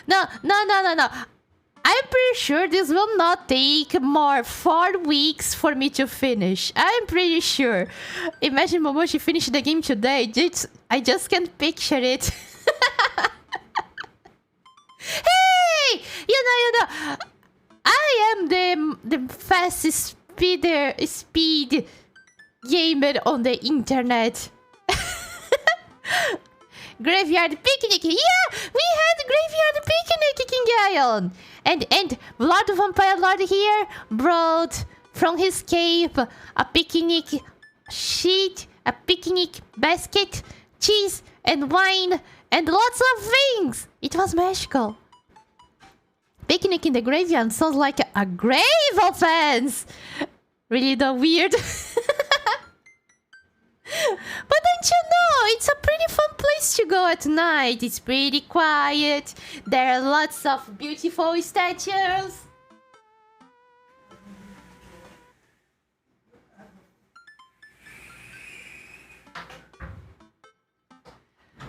A: No. I'm pretty sure this will not take more 4 weeks for me to finish. I'm pretty sure. Imagine Momochi finish the game today. I just can't picture it. Hey! You know. I am the fastest speed gamer on the internet. Graveyard picnic. Yeah, we had graveyard picnic, King Ion. And Lord Vampire Lord here brought from his cave a picnic sheet, a picnic basket, cheese and wine and lots of things. It was magical. Picnic in the graveyard sounds like a grave offense. Really weird. But don't you know, it's a pretty fun place to go at night. It's pretty quiet. There are lots of beautiful statues.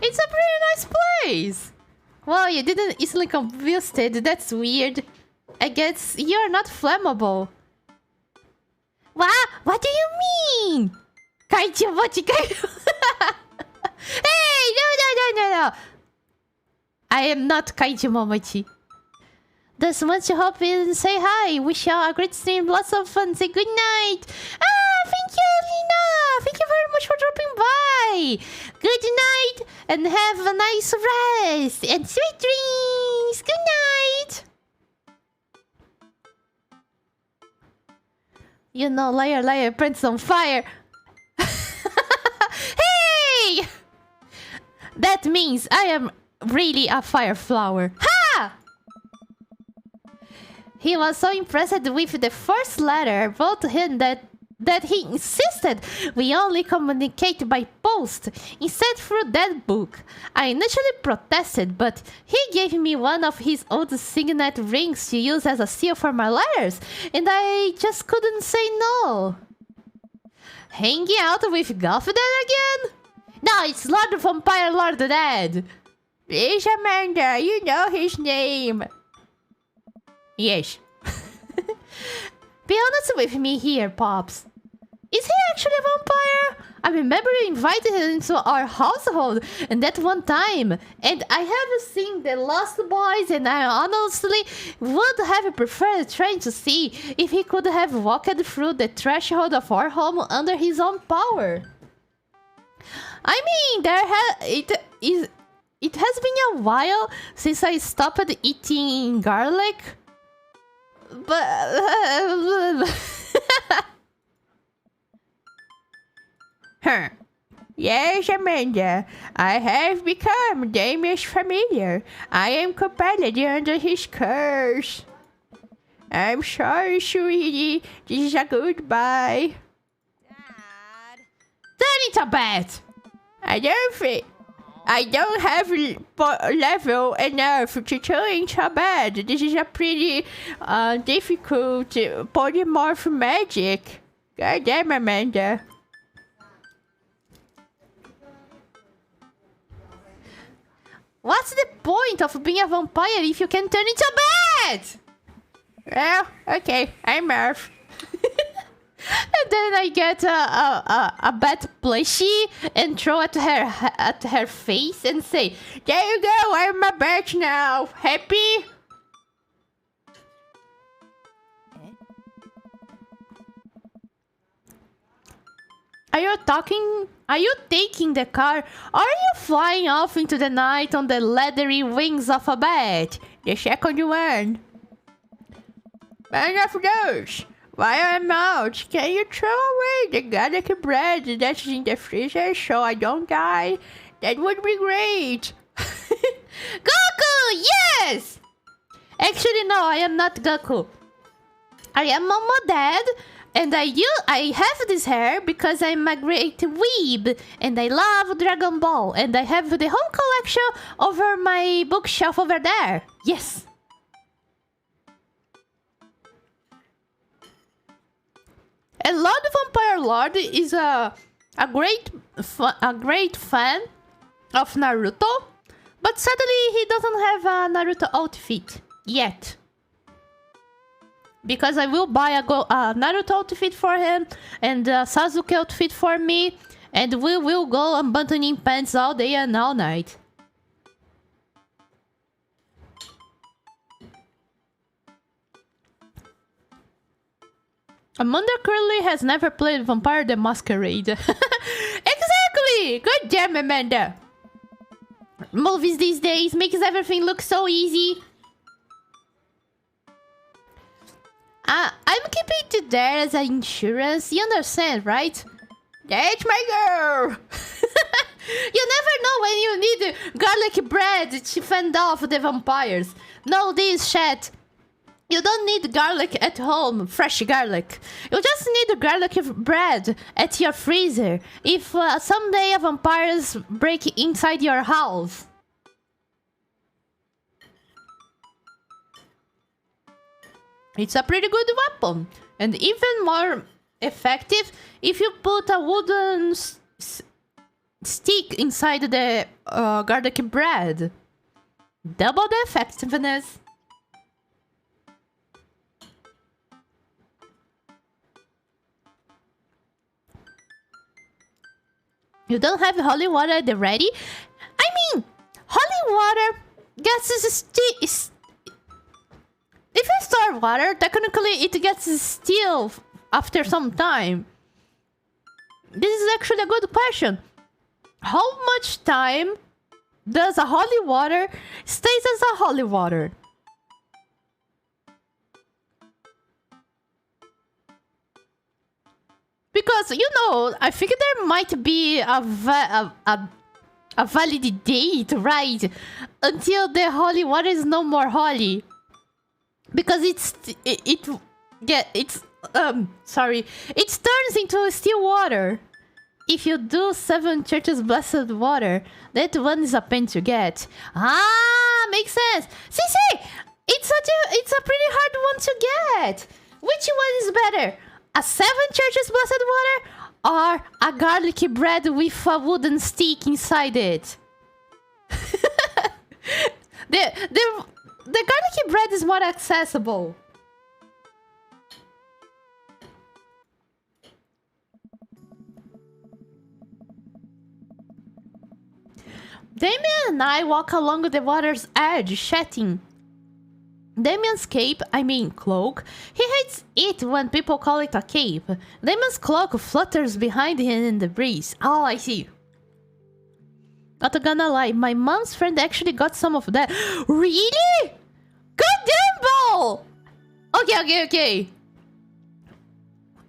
A: It's a pretty nice place. Wow, you didn't easily confuse it. That's weird. I guess you're not flammable. What do you mean? Kaiju Mochi Kaiju. Hey, no. I am not Kaiju Momochi. Just want to hop in and say hi. Wish you all a great stream, lots of fun. Say good night. Thank you, Lina. Thank you very much for dropping by. Good night and have a nice rest and sweet dreams. Good night. You know, liar, prince on fire. Hey! That means I am really a fire flower. Ha! He was so impressed with the first letter I wrote to him that he insisted we only communicate by post instead through that book. I initially protested, but he gave me one of his old signet rings to use as a seal for my letters, and I just couldn't say no. Hanging out with Golfdad again? No, it's Lord Vampire Lord Dead.
C: Please, Amanda, you know his name.
A: Yes. Be honest with me here, Pops. Is he actually a vampire? I remember you invited him into our household and that one time. And I have seen the Lost Boys and I honestly would have preferred trying to see if he could have walked through the threshold of our home under his own power. I mean, it has been a while since I stopped eating garlic. But...
C: Yes, Amanda. I have become Damien's familiar. I am compelled under his curse. I'm sorry, sweetie. This is a goodbye.
E: Dad.
A: Turn it a bet!
C: I don't have level enough to turn into a bed. This is a pretty difficult polymorph magic. God damn, Amanda.
A: What's the point of being a vampire if you can turn into a bat?
C: Well, okay, I'm off.
A: And then I get a bat plushie and throw at her face and say,
C: There you go, I'm a bat now. Happy?
A: Are you taking the car? Or are you flying off into the night on the leathery wings of a bat?
C: The second one. One of those. While I'm out, can you throw away the garlic bread that's in the freezer so I don't die? That would be great.
A: Goku, yes! Actually, no, I am not Goku. I am Momo Dad, and I have this hair because I'm a great weeb, and I love Dragon Ball, and I have the whole collection over my bookshelf over there. Yes. And Lord Vampire Lord is a great fan of Naruto, but sadly he doesn't have a Naruto outfit yet. Because I will buy a Naruto outfit for him and a Sasuke outfit for me, and we will go unbuttoning pants all day and all night. Amanda Curley has never played Vampire the Masquerade. Exactly! Good job, Amanda! Movies these days makes everything look so easy. I'm keeping it there as an insurance. You understand, right?
C: That's my girl.
A: You never know when you need garlic bread to fend off the vampires. Know this, chat. You don't need garlic at home, fresh garlic. You just need garlic bread at your freezer if someday a vampires break inside your house. It's a pretty good weapon, and even more effective if you put a wooden stick inside the garlic bread. Double the effectiveness. You don't have holy water at the ready? I mean, holy water gets if you store water, technically it gets stale after some time. This is actually a good question. How much time does a holy water stays as a holy water? Because, you know, I think there might be a valid date, right? Until the holy water is no more holy. Because it turns into still water. If you do 7 churches blessed water, that one is a pain to get. Ah, makes sense. See, it's a pretty hard one to get. Which one is better? A 7 churches blessed water or a garlic bread with a wooden stick inside it? The garlic bread is more accessible. Damien and I walk along the water's edge, chatting. Damien's cape, I mean cloak, he hates it when people call it a cape. Damien's cloak flutters behind him in the breeze. Oh, I see. Not gonna lie, my mom's friend actually got some of that. Really? Goddamn ball! Okay.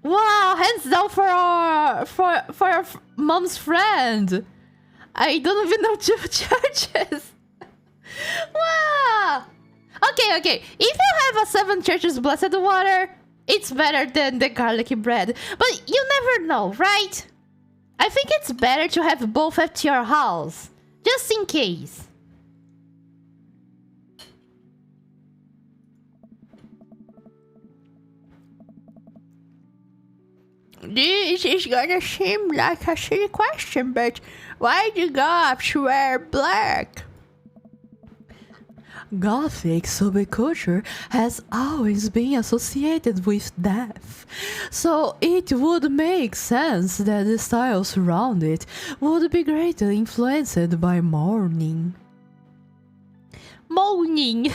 A: Wow, hands down for our mom's friend. I don't even know 2 churches. Wow. Okay. If you have a 7 churches blessed water, it's better than the garlic bread. But you never know, right? I think it's better to have both at your house, just in case.
C: This is gonna seem like a silly question, but why do goths wear black?
B: Gothic subculture has always been associated with death, so it would make sense that the styles around it would be greatly influenced by mourning.
A: Moaning.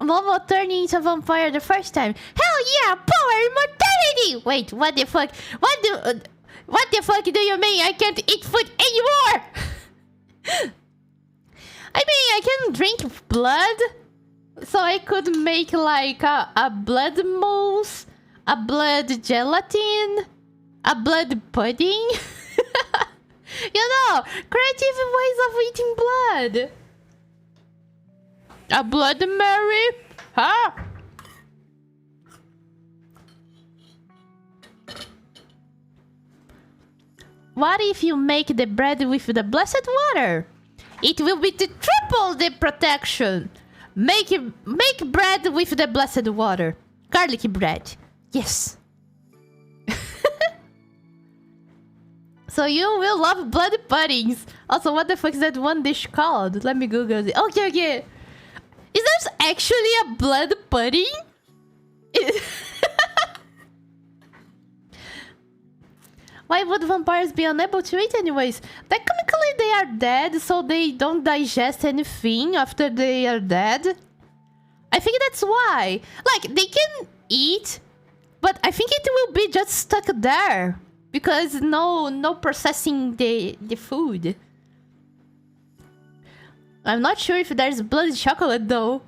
A: Momo turning into a vampire the first time. Hell yeah, power immortality! Wait, what the fuck? What the fuck do you mean I can't eat food anymore? I mean, I can drink blood, so I could make like a blood mousse, a blood gelatin, a blood pudding. You know, creative ways of eating blood. A blood Mary, huh? What if you make the bread with the blessed water? It will be to triple the protection. Make bread with the blessed water. Garlic bread. Yes. So you will love blood puddings. Also, what the fuck is that one dish called? Let me Google it. Okay. Is there actually a blood pudding? Why would vampires be unable to eat anyways? Technically they are dead, so they don't digest anything after they are dead. I think that's why. Like, they can eat, but I think it will be just stuck there. Because no processing the food. I'm not sure if there's blood chocolate though.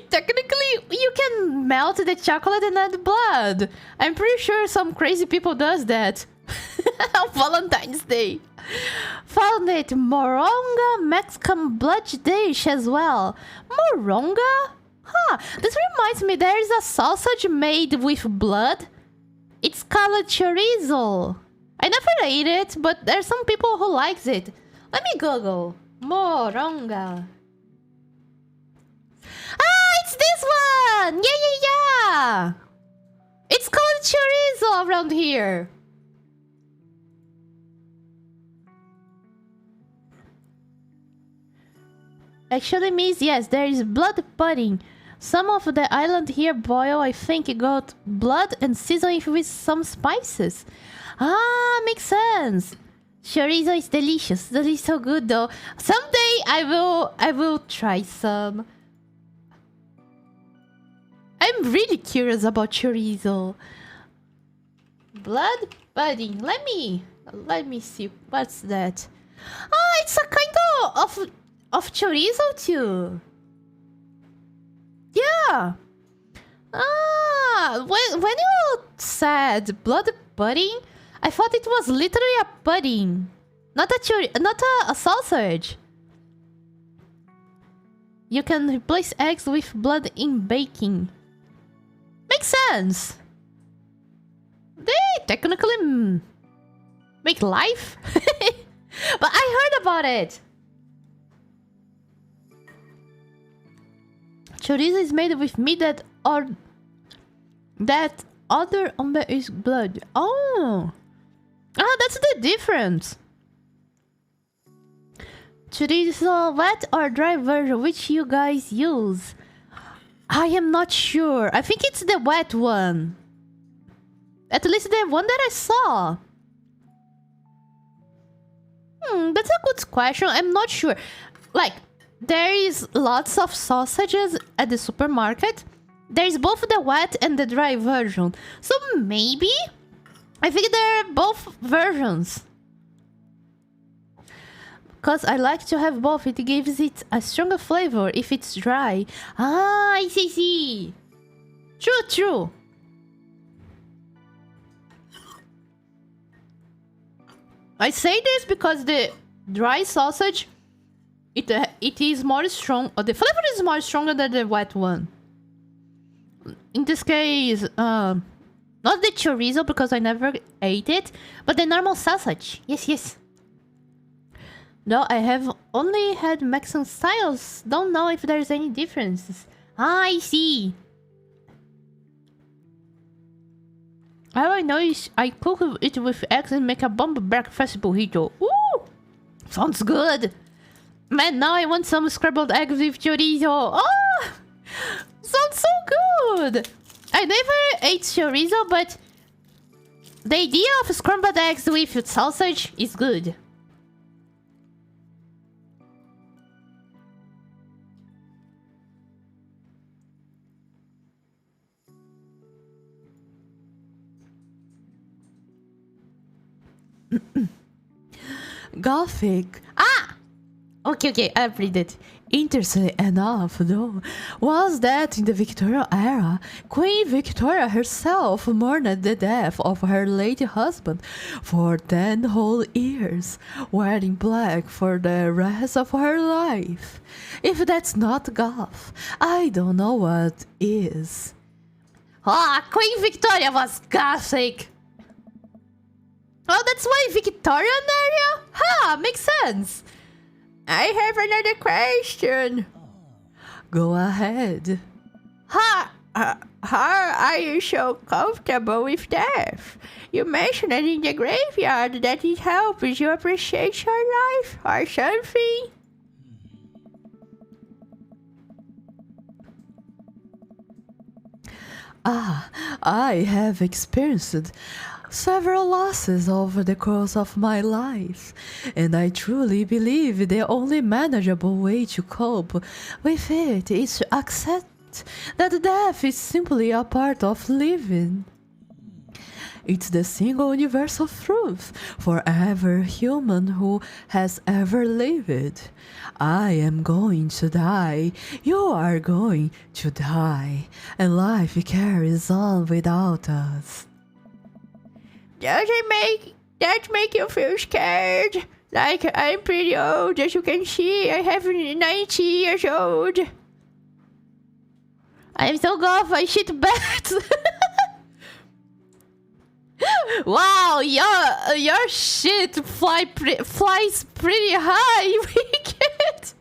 A: Technically, you can melt the chocolate and add blood. I'm pretty sure some crazy people does that. On Valentine's Day. Found it. Moronga Mexican blood dish as well. Moronga? Huh. This reminds me, there is a sausage made with blood. It's called chorizo. I never ate it, but there's some people who likes it. Let me Google. Moronga. It's this one! Yeah! It's called chorizo around here. Actually means yes, there is blood pudding. Some of the island here boil, I think it got blood and season it with some spices. Ah, makes sense. Chorizo is delicious. That is so good though. Someday I will try some. I'm really curious about chorizo. Blood pudding. Let me see. What's that? Ah, it's a kind of chorizo too. Yeah. Ah, when you said blood pudding, I thought it was literally a pudding, not a sausage. You can replace eggs with blood in baking. Makes sense. They technically make life. But I heard about it. Chorizo is made with meat that other umbe is blood. Oh. Ah, that's the difference. Chorizo wet or dry version, which you guys use? I am not sure. I think it's the wet one. At least the one that I saw. That's a good question. I'm not sure. Like, there is lots of sausages at the supermarket. There's both the wet and the dry version. So maybe... I think they're both versions. Because I like to have both. It gives it a stronger flavor if it's dry. Ah, I see. True. I say this because the dry sausage, it is more strong. The flavor is more stronger than the wet one. In this case, not the chorizo because I never ate it, but the normal sausage. Yes. No, I have only had Mexican styles. Don't know if there's any differences. Ah, I see. All I know is I cook it with eggs and make a bomb breakfast burrito. Ooh! Sounds good. Man, now I want some scrambled eggs with chorizo. Oh! Sounds so good! I never ate chorizo, but the idea of scrambled eggs with sausage is good.
B: Gothic.
A: Ah! Okay, I read it.
B: Interestingly enough, though, was that in the Victorian era, Queen Victoria herself mourned the death of her late husband for 10 whole years, wearing black for the rest of her life. If that's not goth, I don't know what is.
A: Ah, Queen Victoria was gothic. Oh, that's why Victorian area? Ha, makes sense.
C: I have another question.
B: Go ahead.
C: How are you so comfortable with death? You mentioned in the graveyard that it helps you appreciate your life or something.
B: I have experienced several losses over the course of my life, and I truly believe the only manageable way to cope with it is to accept that death is simply a part of living. It's the single universal truth for every human who has ever lived. I am going to die, you are going to die, and life carries on without us.
C: Does that make you feel scared? Like, I'm pretty old, as you can see. I have 90 years old.
A: I'm so goth, I shit bats. Wow, your shit flies pretty high. Wicked.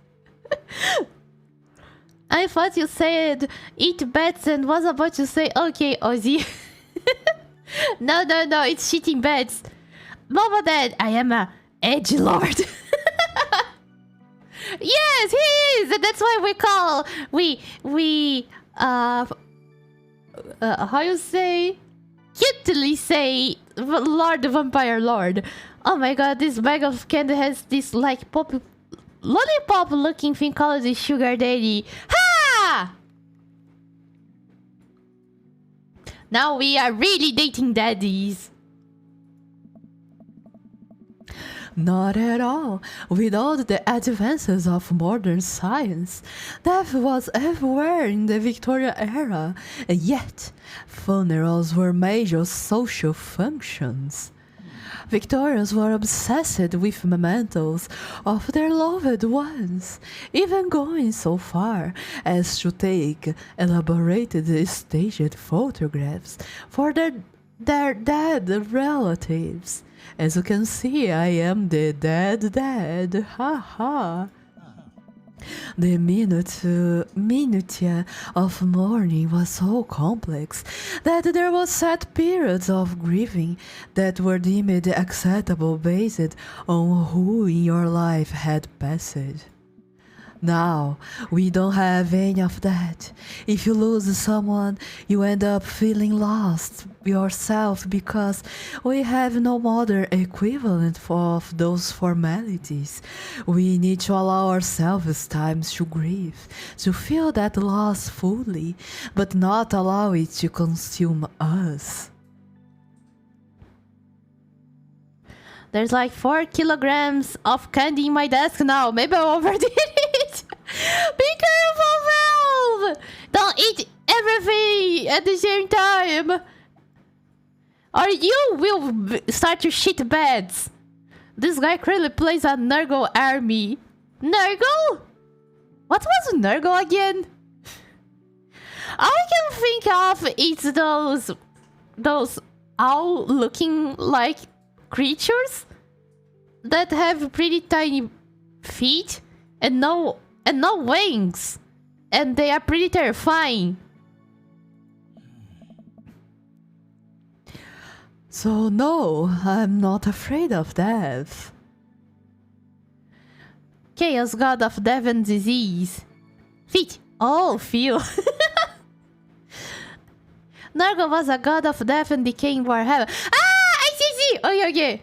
A: I thought you said eat bats and was about to say okay, Ozzy. No, it's shitting bats. Mama Dad, I am a edgelord. Yes, he is, and that's why we how you say? Cutely say Lord Vampire Lord. Oh my god, this bag of candy has this like lollipop looking thing called the sugar daddy. Ha! Now we are really dating daddies.
B: Not at all. Without the advances of modern science, death was everywhere in the Victorian era, and yet funerals were major social functions. Victorians were obsessed with mementos of their loved ones, even going so far as to take elaborated staged photographs for their dead relatives. As you can see, I am the dead dad. Ha ha. The minutia of mourning was so complex that there were set periods of grieving that were deemed acceptable based on who in your life had passed. Now, we don't have any of that. If you lose someone, you end up feeling lost yourself because we have no modern equivalent of those formalities. We need to allow ourselves time to grieve, to feel that loss fully, but not allow it to consume us.
A: There's like 4 kilograms of candy in my desk now. Maybe I overdid it. Be careful, Valve! Don't eat everything at the same time. Or you will start to shit beds. This guy clearly plays a Nurgle army. Nurgle? What was Nurgle again? All I can think of is those owl looking like creatures that have pretty tiny feet and no wings, and they are pretty terrifying.
B: So no, I'm not afraid of death.
A: Chaos god of death and disease. Feet. Oh, feel. Nargo was a god of death and decaying war heaven. Ah, I see. Okay.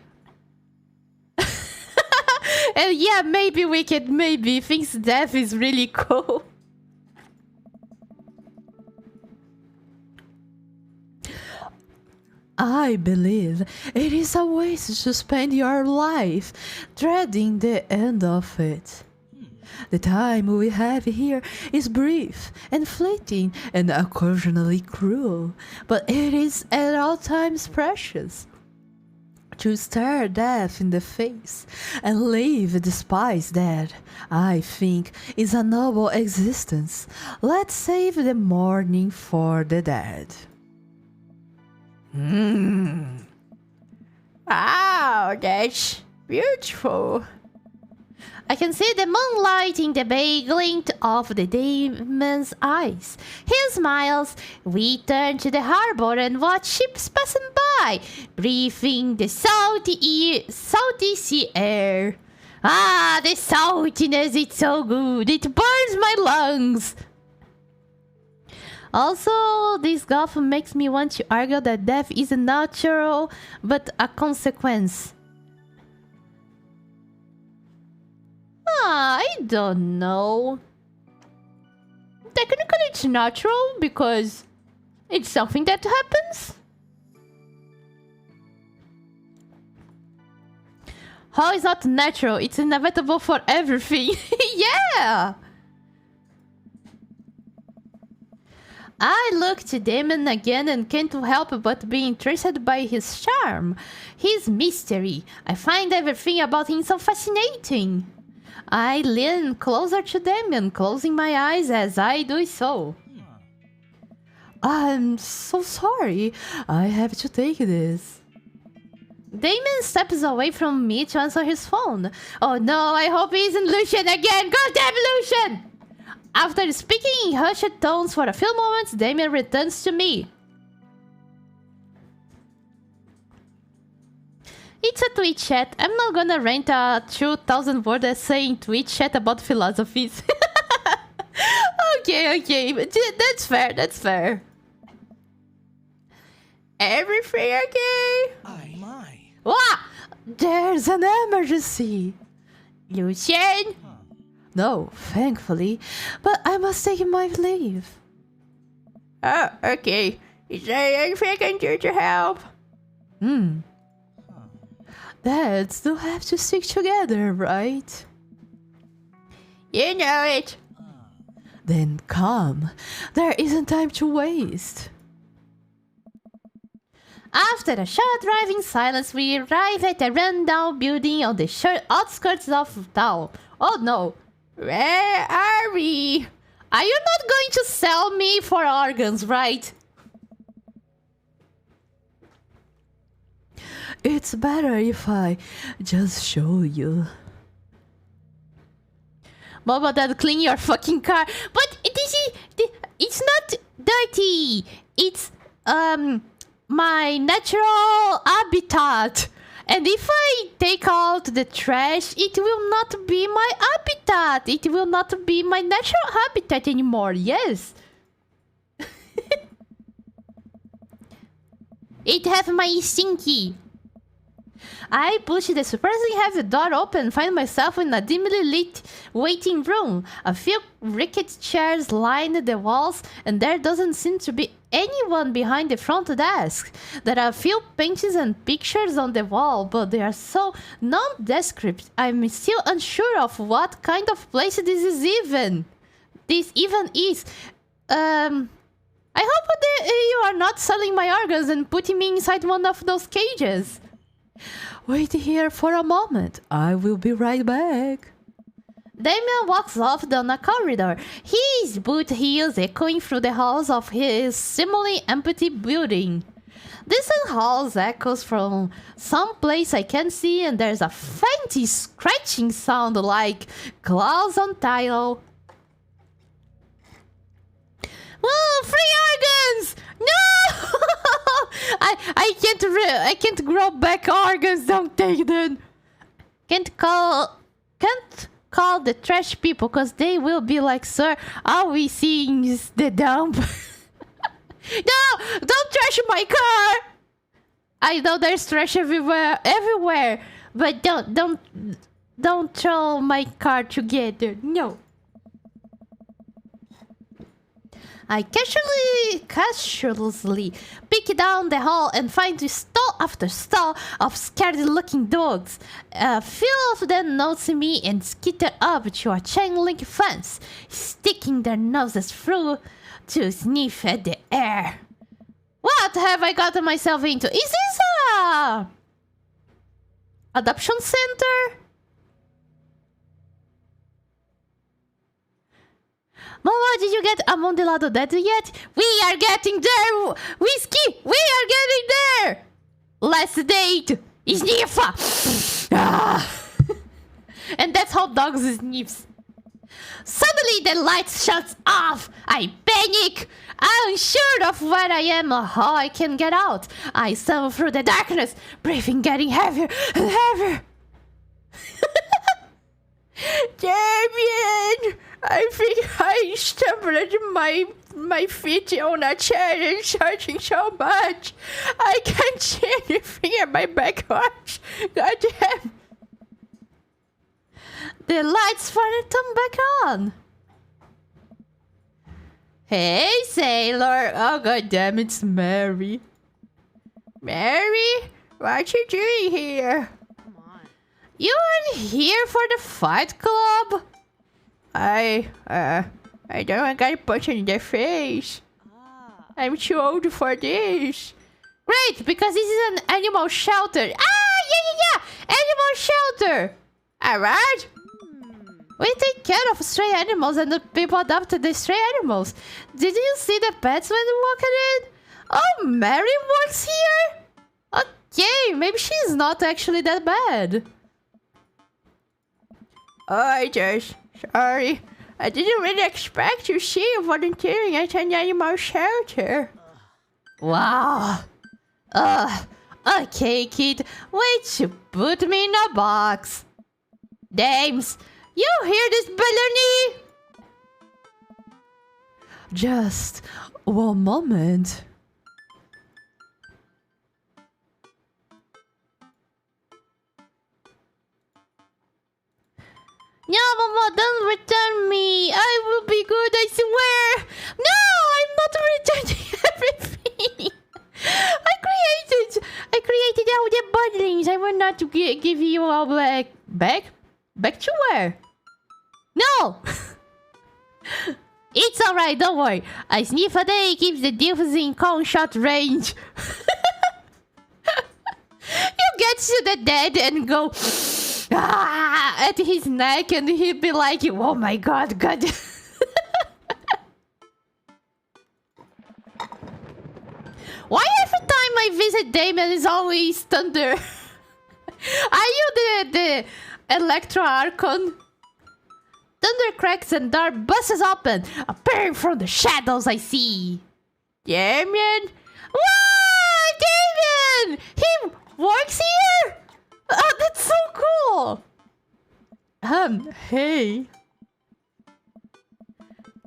A: And yeah, maybe Wicked maybe thinks death is really cool.
B: I believe it is a waste to spend your life dreading the end of it. The time we have here is brief and fleeting and occasionally cruel, but it is at all times precious. To stare death in the face and live despite that, I think, is a noble existence. Let's save the mourning for the dead.
C: Wow, that's beautiful.
A: I can see the moonlight in the bay glint of the demon's eyes. He smiles. We turn to the harbor and watch ships passing by, breathing the salty sea air. Ah, the saltiness, it's so good. It burns my lungs. Also, this golf makes me want to argue that death isn't natural, but a consequence. I don't know. Technically, it's natural because it's something that happens. How is not natural? It's inevitable for everything. Yeah! I look to Damon again and can't help but be interested by his charm, his mystery. I find everything about him so fascinating. I lean closer to Damon, closing my eyes as I do so.
B: I'm so sorry. I have to take this.
A: Damon steps away from me to answer his phone. Oh no, I hope he isn't Lucian again! Goddamn Lucian! After speaking in hushed tones for a few moments, Damon returns to me. It's a tweet chat. I'm not gonna rent a 2,000 word essay in tweet chat about philosophies. Okay, but that's fair.
C: Everything okay?
D: Oh my.
A: Wah!
B: There's an emergency.
A: Lucian?
B: No, thankfully, but I must take my leave.
C: Oh, okay. Is there anything I can do to help?
B: Dads do have to stick together, right?
C: You know it.
B: Then come. There isn't time to waste.
A: After a short driving silence, we arrive at a rundown building on the outskirts of town. Oh no.
C: Where are we?
A: Are you not going to sell me for organs, right?
B: It's better if I just show you.
A: Mama, Dad, clean your fucking car. But it's not dirty. It's my natural habitat. And if I take out the trash, it will not be my habitat. It will not be my natural habitat anymore. Yes. It have my stinky. I push the surprisingly heavy door open and find myself in a dimly lit waiting room. A few rickety chairs line the walls, and there doesn't seem to be anyone behind the front desk. There are a few paintings and pictures on the wall, but they are so nondescript. I'm still unsure of what kind of place this even is. I hope that you are not selling my organs and putting me inside one of those cages.
B: Wait here for a moment. I will be right back.
A: Damien walks off down a corridor, his boot heels echoing through the halls of his seemingly empty building. Distant halls echoes from some place I can't see, and there's a faint scratching sound like claws on tile. Oh, free organs! No! I can't grow back organs. Don't take them. Can't call the trash people because they will be like, sir, all we see is the dump. No, don't trash my car. I know there's trash everywhere, but don't throw my car together. No. I casually peek down the hall and find stall after stall of scared-looking dogs. A few of them notice me and skitter up to a chain-link fence, sticking their noses through to sniff at the air. What have I gotten myself into? Is this a adoption center? Momo, did you get amontillado dead yet? We are getting there! Whiskey! We are getting there! Last date! Sniffa! Ah. And that's how dogs sniffs. Suddenly the light shuts off. I panic. Unsure of where I am or how I can get out. I stumble through the darkness, breathing getting heavier and heavier.
C: Damien! I think I stumbled my feet on a chair and searching so much. I can't see anything in my back arch. God damn.
A: The lights finally turn back on. Hey, sailor. Oh, goddamn, it's Mary.
C: Mary? What you doing here?
E: Come on.
A: You are here for the fight club?
C: I don't get punched in the face.
E: Ah.
C: I'm too old for this.
A: Great, because this is an animal shelter. Yeah. Animal shelter.
C: Alright?
A: We take care of stray animals and the people adopted the stray animals. Did you see the pets when you walked in? Oh, Mary works here? Okay, maybe she's not actually that bad.
C: Oh, sorry. I didn't really expect to see you volunteering at an animal shelter.
A: Wow. Okay, kid. Wait to put me in a box. Dames, you hear this baloney?
B: Just one moment.
A: No, Momo, don't return me. I will be good, I swear. No, I'm not returning everything. I created all the bundlings. I will not give you all back. Back to where? No. It's alright, don't worry. A sniff a day keeps the diffs in cone shot range. You get to the dead and go at his neck and he'd be like, oh my god. Why every time I visit Damien is always thunder? Are you the Electro Archon? Thunder cracks and door busts open, appearing from the shadows I see.
C: Damien?
A: Wow, Damien! He works here? Oh, that's so cool!
B: Hey.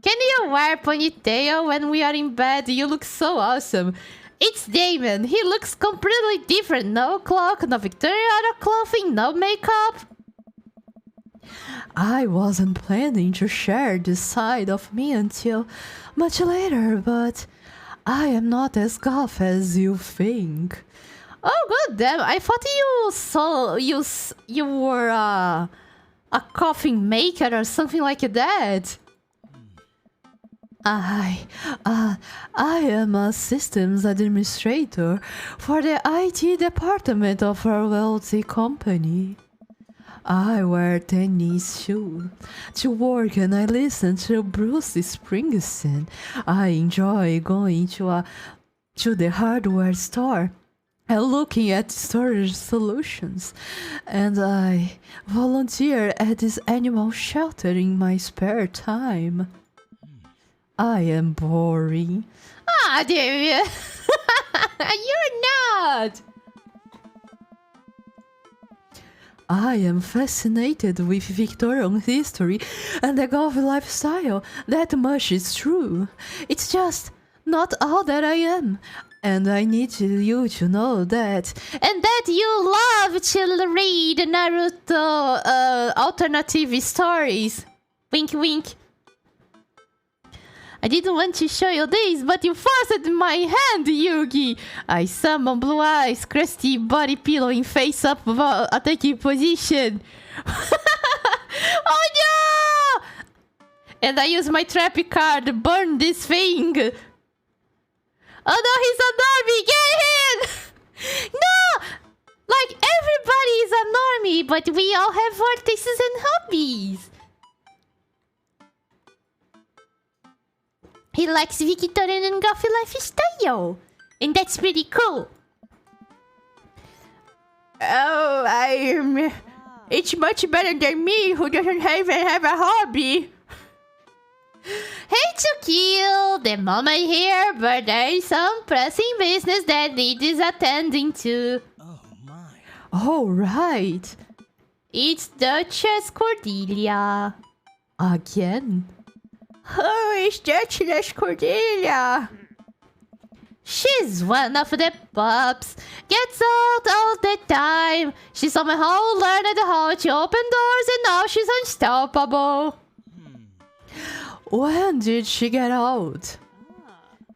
A: Can you wear ponytail when we are in bed? You look so awesome. It's Damien. He looks completely different. No cloak, no Victorian clothing, no makeup.
B: I wasn't planning to share this side of me until much later, but I am not as goth as you think.
A: Oh, god damn. I thought you were a coffin maker or something like that.
B: I am a systems administrator for the IT department of our wealthy company. I wear tennis shoes to work and I listen to Bruce Springsteen. I enjoy going to the hardware store and looking at storage solutions. And I volunteer at this animal shelter in my spare time. I am boring.
A: Ah, Damien. You're not.
B: I am fascinated with Victorian history and the golf lifestyle. That much is true. It's just not all that I am. And I need you to know that.
A: And that you love to read Naruto alternative stories. Wink, wink. I didn't want to show you this, but you forced my hand, Yugi. I summon blue eyes, crusty body pillow in face up attacking position. Oh no! And I use my trap card to burn this thing. Oh no, he's a normie! Get him! No! Like, everybody is a normie, but we all have vortices and hobbies. He likes Victorian and Goffy lifestyle. And that's pretty cool.
C: Oh, it's much better than me, who doesn't even have a hobby.
A: Hate to kill the moment here, but there is some pressing business that needs attending to.
D: Oh my.
B: All right.
A: It's Duchess Cordelia.
B: Again?
C: Who is Duchess Cordelia?
A: She's one of the pups. Gets out all the time. She somehow learned how to open doors and now she's unstoppable.
B: When did she get out?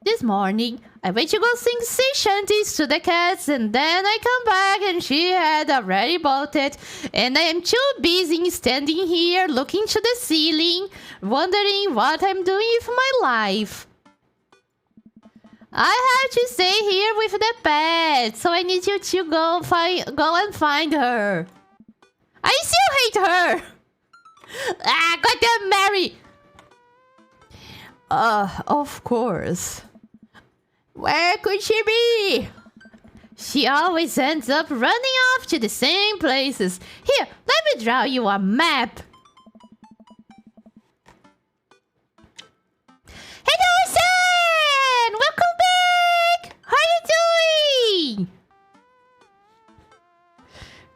A: This morning, I went to go sing sea shanties to the cats and then I come back and she had already bolted. And I am too busy standing here looking to the ceiling, wondering what I'm doing with my life. I have to stay here with the pets, so I need you to go and find her. I still hate her! Ah, goddamn Mary!
B: Of course.
C: Where could she be?
A: She always ends up running off to the same places. Here, let me draw you a map. Hello, Sen! Welcome back! How are you doing?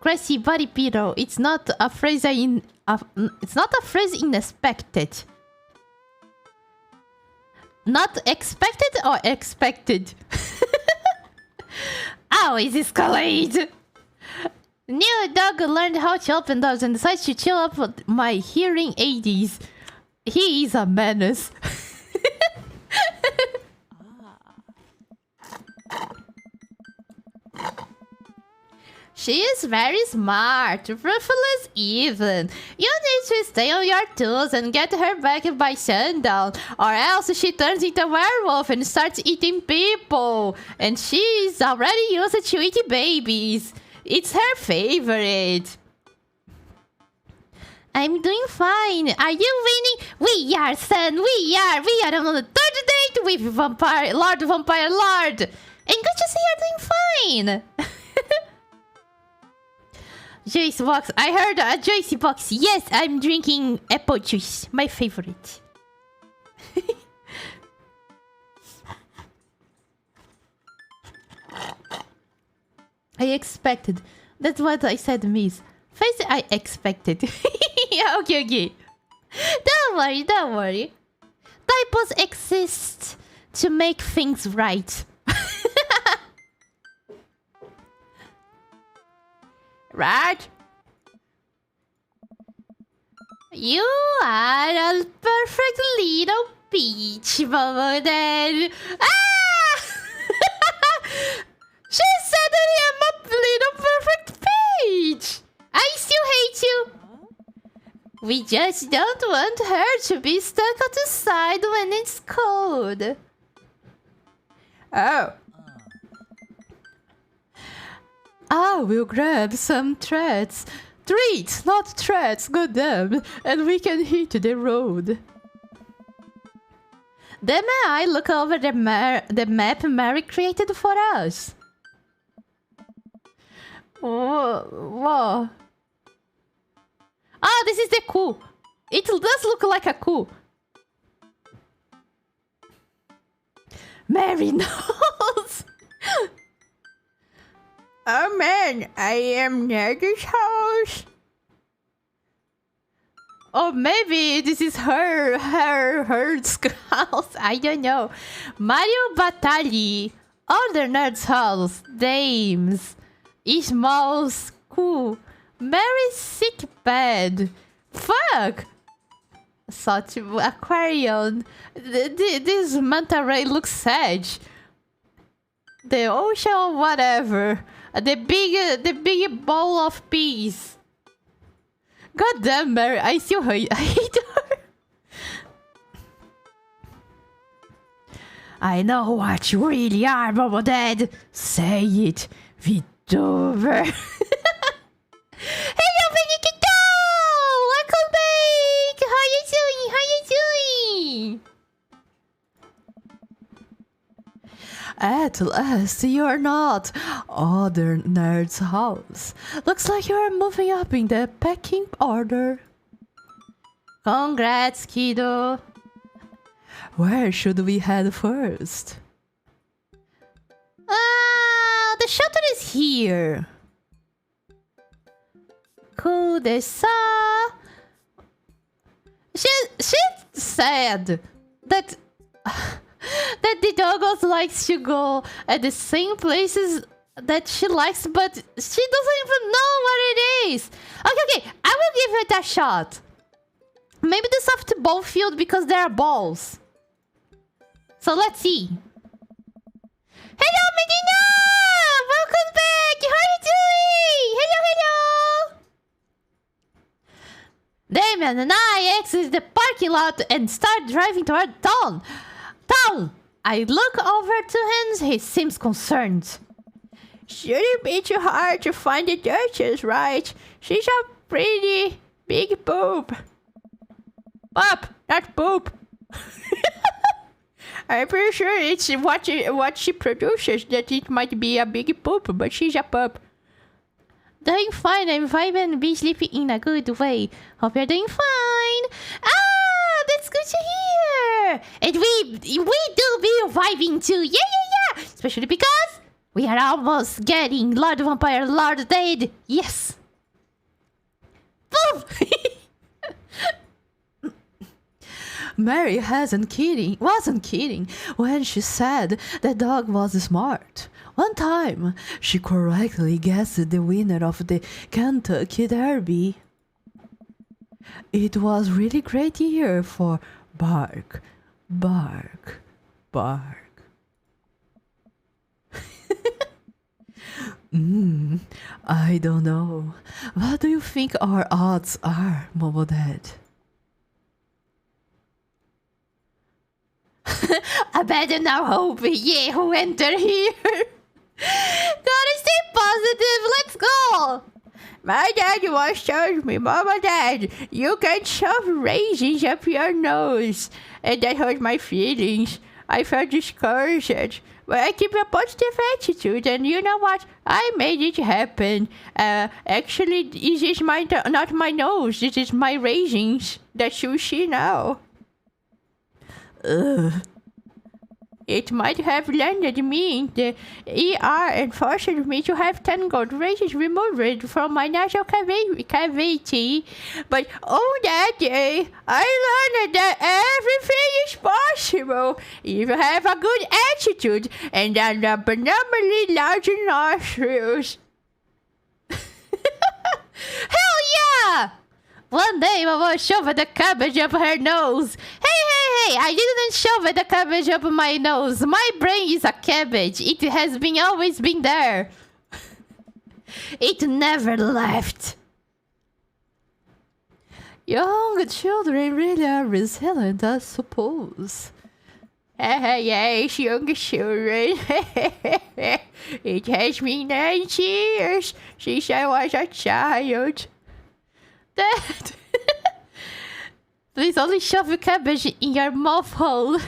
A: Grassy body pillow. It's not a phrase it's not a phrase unexpected. Not expected or expected? Always escalate! New dog learned how to open doors and decides to chill up with my hearing aids. He is a menace. She is very smart, ruthless even. You need to stay on your toes and get her back by sundown, or else she turns into a werewolf and starts eating people. And she's already used to eat babies. It's her favorite. I'm doing fine. Are you winning? We are, son. We are. We are on the third date with Vampire Lord. And good to see you're doing fine. Juice box. I heard a juicy box. Yes, I'm drinking apple juice. My favorite. I expected. That's what I said, miss. Face I expected. Yeah, okay. Don't worry. Typos exist to make things right. Right? You are a perfect little peach, Momo. Ah! She said that I am a little perfect peach. I still hate you. We just don't want her to be stuck on the side when it's cold.
C: Oh.
B: I will grab some threads. Treats, not threads, goddamn. And we can hit the road.
A: Then may I look over the map Mary created for us?
B: Whoa.
A: Ah, this is the coup. It does look like a coup. Mary knows.
C: Oh man, I am Nerdy's house.
A: Or maybe this is her house. I don't know. Mario Batali, other nerd's house, Dames, Ishmael's cool, Mary's sick bed. Fuck! Such Aquarium. This manta ray looks sad. The ocean, whatever. The big bowl of peas. God damn, Mary, I still hate her. I know what you really are, Momo Dad. Say it, VTuber. Hello, Benedicto! Welcome back! How you doing? How you doing?
B: At last, you're not other nerd's house. Looks like you're moving up in the pecking order.
A: Congrats, kiddo.
B: Where should we head first?
A: The shuttle is here. Kudesa. She said that that the dog likes to go at the same places that she likes, but she doesn't even know what it is. Okay, I will give it a shot. Maybe the softball field because there are balls. So let's see. Hello, Medina! Welcome back! How are you doing? Hello! Damien and I exit the parking lot and start driving toward town. I look over to him. He seems concerned.
C: Shouldn't be too hard to find the Duchess, right? She's a pretty big boob. Bop, not boob. I'm pretty sure it's what she produces that it might be a big poop, but she's a pup.
A: Doing fine. I'm vibing and be sleeping in a good way. Hope you're doing fine. Ah, that's good to hear. And we do be vibing too. Yeah. Especially because we are almost getting Lord Vampire, Lord Dead. Yes. Boom.
B: Mary wasn't kidding when she said the dog was smart. One time, she correctly guessed the winner of the Kentucky Derby. It was really great year for bark. I don't know. What do you think our odds are, Momo Dad?
A: I better now hope who enter here. Gotta stay positive. Let's go.
C: My dad once told me, Mama Dad, you can shove raisins up your nose. And that hurt my feelings. I felt discouraged. But I keep a positive attitude, and you know what? I made it happen. Actually, this is not my nose. This is my raisins. That you see now. It might have landed me in the ER and forced me to have 10 gold raisins removed from my nasal cavity. But on that day, I learned that everything is possible if you have a good attitude and an abnormally large nostrils.
A: Hell yeah! One day, Mama shoved the cabbage up her nose. Hey! I didn't shove the cabbage up my nose. My brain is a cabbage. It has always been there. It never left.
B: Young children really are resilient, I suppose.
C: Yes, young children. It has been 9 years since I was a child.
A: Dad, please only shove your cabbage in your mouth hole.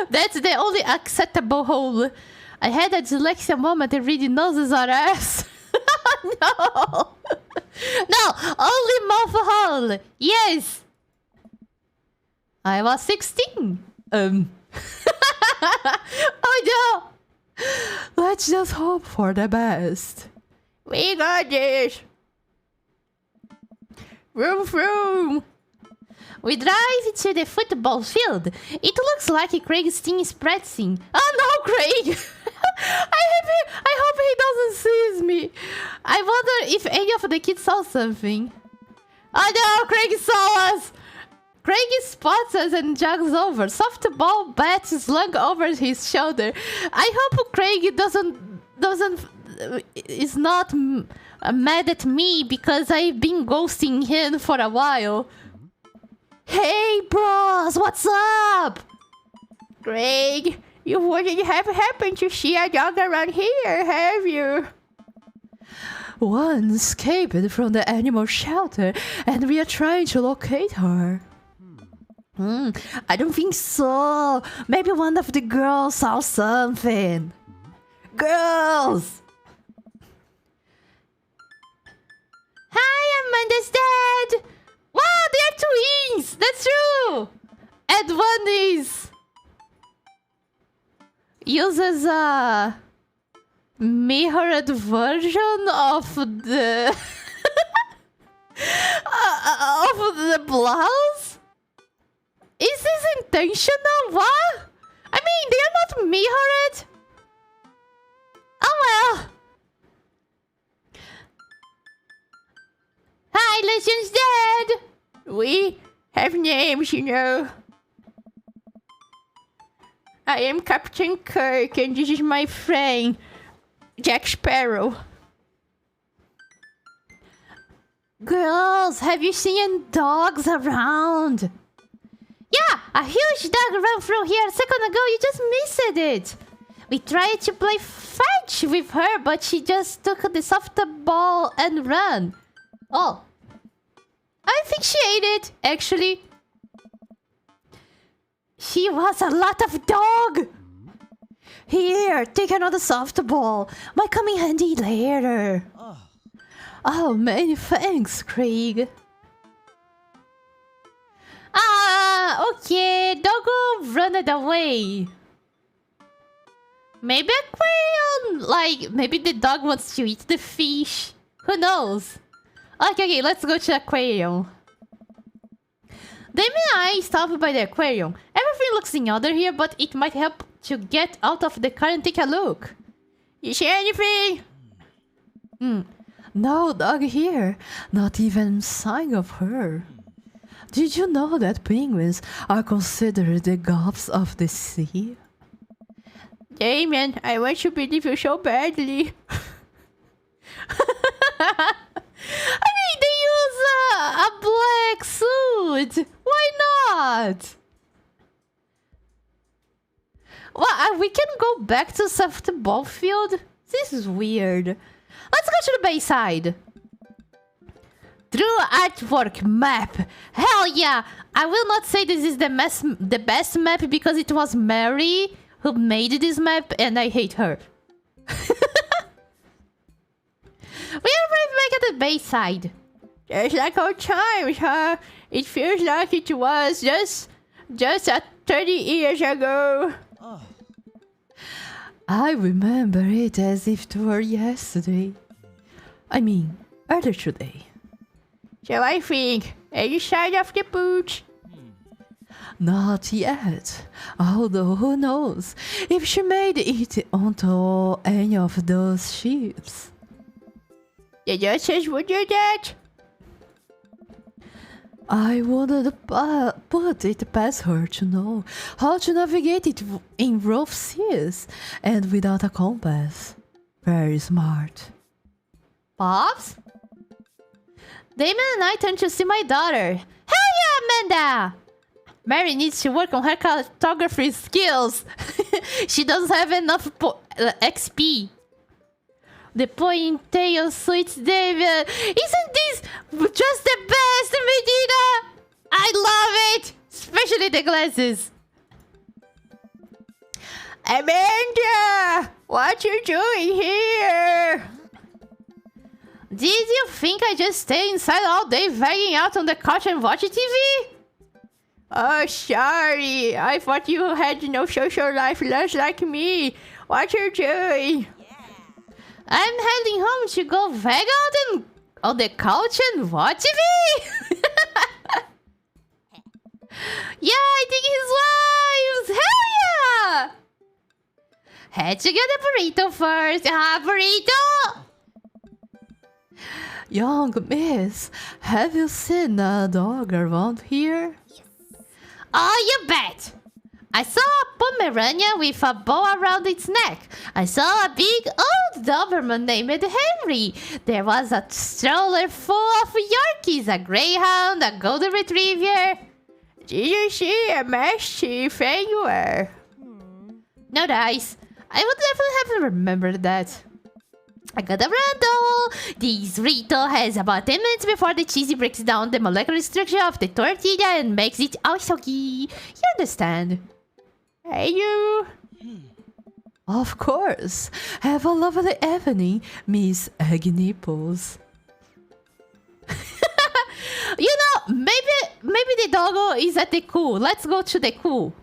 A: That's the only acceptable hole. I had a dyslexia moment and reading noses or ass. No, only mouth hole. Yes. I was 16.
B: Oh no! Let's just hope for the best.
C: We got this. Vroom vroom.
A: We drive to the football field. It looks like Craig's team is practicing. Oh no, Craig! I hope he doesn't see me. I wonder if any of the kids saw something. Oh no, Craig saw us! Craig spots us and jogs over. Softball bat slung over his shoulder. I hope Craig is not mad at me because I've been ghosting him for a while. Hey bros, what's up?
C: Greg, you wouldn't have happened to see a dog around here, have you?
B: One escaped from the animal shelter and we are trying to locate her. I don't think so. Maybe one of the girls saw something. Girls!
A: Hi, Amanda's dad! Wow, they are twins! That's true! And one uses a mirrored version of the of the blouse? Is this intentional? What? I mean, they are not mirrored. Oh well. Hi, Legend's dad.
C: We have names, you know. I am Captain Kirk and this is my friend, Jack Sparrow.
A: Girls, have you seen any dogs around? Yeah, a huge dog ran through here a second ago. You just missed it. We tried to play fetch with her, but she just took the softball and ran. Oh. I think she ate it, actually. She was a lot of dog. Here, take another softball. Might come in handy later.
B: Oh, many thanks, Craig.
A: Ah, okay. Doggo run it away. Maybe aquarium. Like, maybe the dog wants to eat the fish. Who knows? Okay, let's go to aquarium. Damien and I stopped by the aquarium. Everything looks in order here, but it might help to get out of the car and take a look.
C: You see anything?
B: No dog here. Not even sign of her. Did you know that penguins are considered the gods of the sea?
C: Damien, I want to believe you so badly.
A: I mean, they use a black suit. Why not? Well, we can go back to softball field. This is weird. Let's go to the Bayside. True artwork map. Hell yeah! I will not say this is the best map because it was Mary who made this map and I hate her. We are right back at the Bayside.
C: Just like old times, huh? It feels like it was just 30 years ago.
B: I remember it as if it were yesterday. I mean, earlier today.
C: So I think, any side of the boot?
B: Not yet. Although who knows if she made it onto any of those ships.
C: The Duchess would do that?
B: I wouldn't put it past her to know how to navigate it in rough seas and without a compass. Very smart.
A: Pops? Damon and I turned to see my daughter. Hell yeah, Amanda! Mary needs to work on her cartography skills. She doesn't have enough XP. The ponytail suits David. Isn't this just the best, Medina? I love it! Especially the glasses.
C: Amanda! What you doing here?
A: Did you think I just stay inside all day hanging out on the couch and watch TV?
C: Oh, sorry. I thought you had no social life just like me. What you doing?
A: I'm heading home to go hang out and on the couch and watch TV. Yeah, I think his wives. Hell yeah! Had to get a burrito first. Burrito.
B: Young miss, have you seen a dog around here?
A: Oh, you bet. I saw a Pomeranian with a bow around its neck. I saw a big old Doberman named Henry. There was a stroller full of Yorkies, a Greyhound, a Golden Retriever.
C: Did you see a mastiff anywhere?
A: No dice. I would definitely have remembered that. I got a randall. This rito has about 10 minutes before the cheese breaks down the molecular structure of the tortilla and makes it all soggy. You understand?
C: Hey, you.
B: Of course. Have a lovely evening, Miss Egg Nipples.
A: You know, maybe the doggo is at the cool. Let's go to the cool.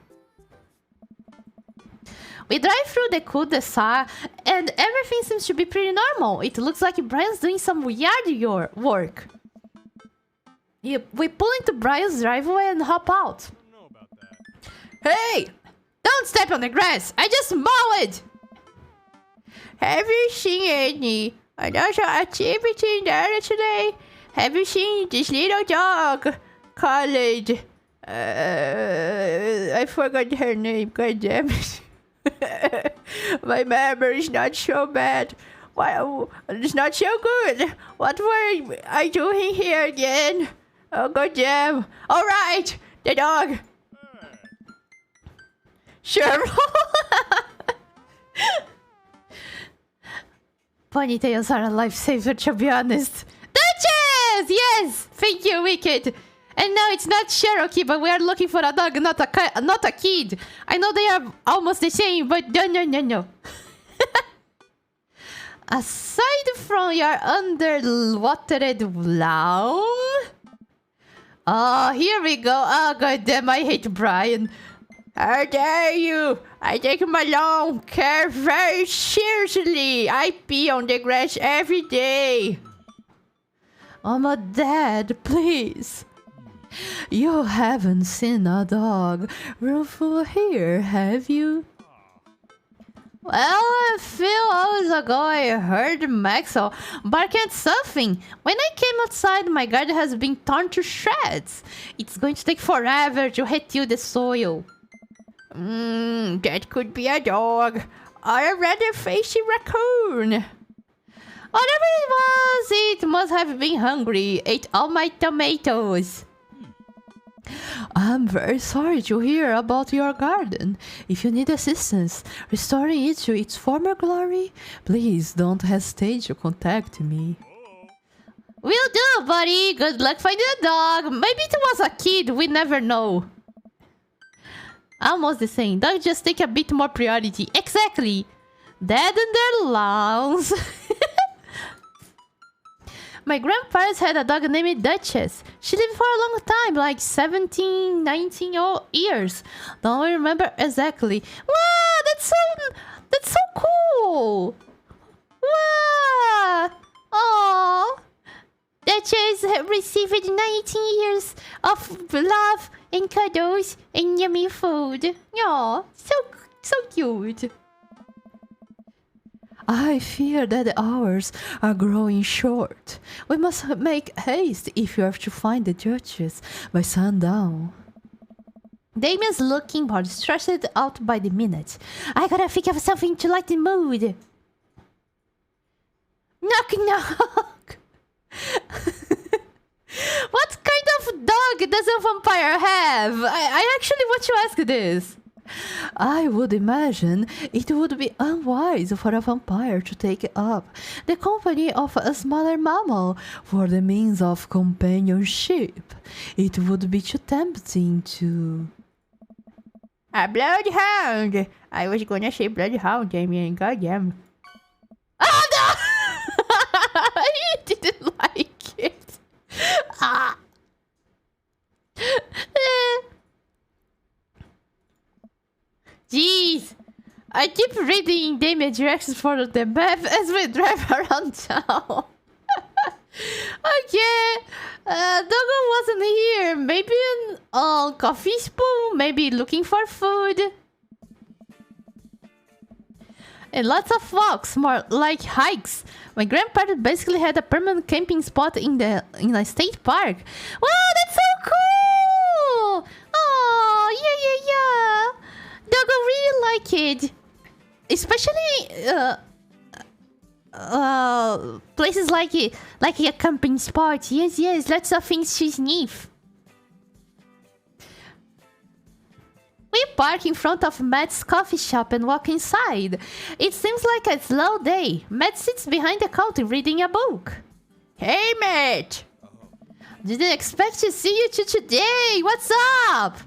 A: We drive through the cul-de-sac and everything seems to be pretty normal. It looks like Brian's doing some yard work. We pull into Brian's driveway and hop out. Hey! Don't step on the grass! I just mowed!
C: Have you seen any another activity in the area today? Have you seen this little dog called... I forgot her name, god damn it. My memory is not so bad. Why, it's not so good. What were I doing here again? Oh, god damn. Alright, the dog. Sure.
A: Ponytails are a lifesaver, to be honest. Duchess! Yes! Thank you, Wicked. And no, it's not Cherokee, but we are looking for a dog, not a kid. I know they are almost the same, but no. Aside from your underwatered lawn... Oh, here we go. Oh, goddamn, I hate Brian.
C: How dare you! I take my lawn care very seriously. I pee on the grass every day.
B: Oh, my dad, please. You haven't seen a dog run here, have you?
A: Well, a few hours ago I heard Maxwell bark at something. When I came outside, my garden has been torn to shreds. It's going to take forever to retil the soil.
C: That could be a dog. Or a rather facey raccoon.
A: Whatever it was, it must have been hungry. Ate all my tomatoes.
B: I'm very sorry to hear about your garden. If you need assistance restoring it to its former glory, please don't hesitate to contact me.
A: Will do, buddy. Good luck finding a dog. Maybe it was a kid. We never know. Almost the same. Dogs just take a bit more priority. Exactly. Dead in their lawns. My grandparents had a dog named Duchess. She lived for a long time, like 17, 19 years. Don't remember exactly. Wow, that's so cool. Wow. Oh. Duchess received 19 years of love and cuddles and yummy food. Aw, so cute.
B: I fear that the hours are growing short. We must make haste if you are to find the Duchess by sundown.
A: Damien's looking more stressed out by the minute. I gotta think of something to lighten the mood. Knock knock. What kind of dog does a vampire have? I actually want to ask this.
B: I would imagine it would be unwise for a vampire to take up the company of a smaller mammal for the means of companionship. It would be too tempting to...
C: A bloodhound. I was gonna say bloodhound, Damien. Goddamn.
A: Oh no! I didn't like it. Ah. Jeez. I keep reading daily directions for the map as we drive around town. Okay, Doggo wasn't here. Maybe in coffee spoon. Maybe looking for food. And lots of walks, more like hikes. My grandparents basically had a permanent camping spot in a state park. Wow, that's so cool! Oh, yeah. Doggo really like it, especially places like a camping spot. Yes, lots of things to sniff. We park in front of Matt's coffee shop and walk inside. It seems like a slow day. Matt sits behind the counter reading a book.
C: Hey, Matt.
A: Didn't expect to see you two today. What's up?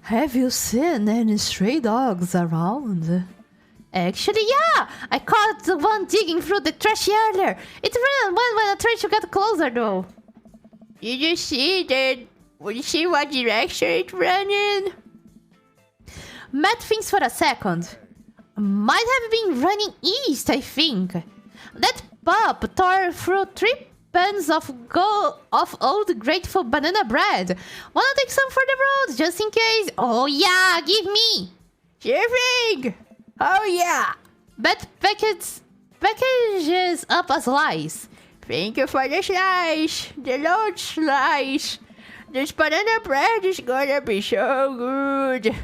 B: Have you seen any stray dogs around?
A: Actually, yeah. I caught the one digging through the trash earlier. It ran when I tried to get closer, though.
C: Did you see that? Would you see what direction it ran in?
A: Matt thinks for a second. Might have been running east, I think. That pup tore through 3 pans of old grateful banana bread. Wanna take some for the road, just in case? Oh yeah, give me!
C: Sure thing! Oh yeah!
A: Matt packages up a slice.
C: Thank you for the slice! The large slice! This banana bread is gonna be so good!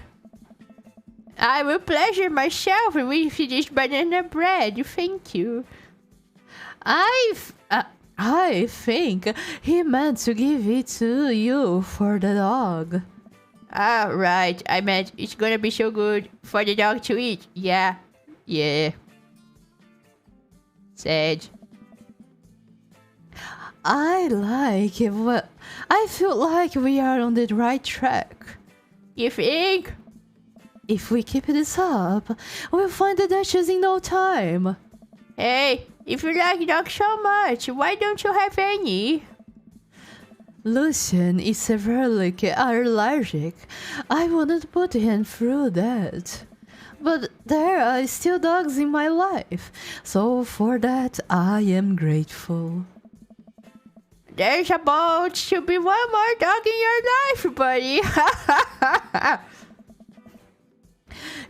C: I will pleasure myself with this banana bread, thank you.
B: I think he meant to give it to you for the dog.
C: Ah, right. I meant it's gonna be so good for the dog to eat. Yeah. Sad.
B: I feel like we are on the right track.
C: You think?
B: If we keep this up, we'll find the Duchess in no time.
C: Hey, if you like dogs so much, why don't you have any?
B: Lucian is severely allergic. I wouldn't put him through that. But there are still dogs in my life, so for that I am grateful.
C: There's about to be one more dog in your life, buddy.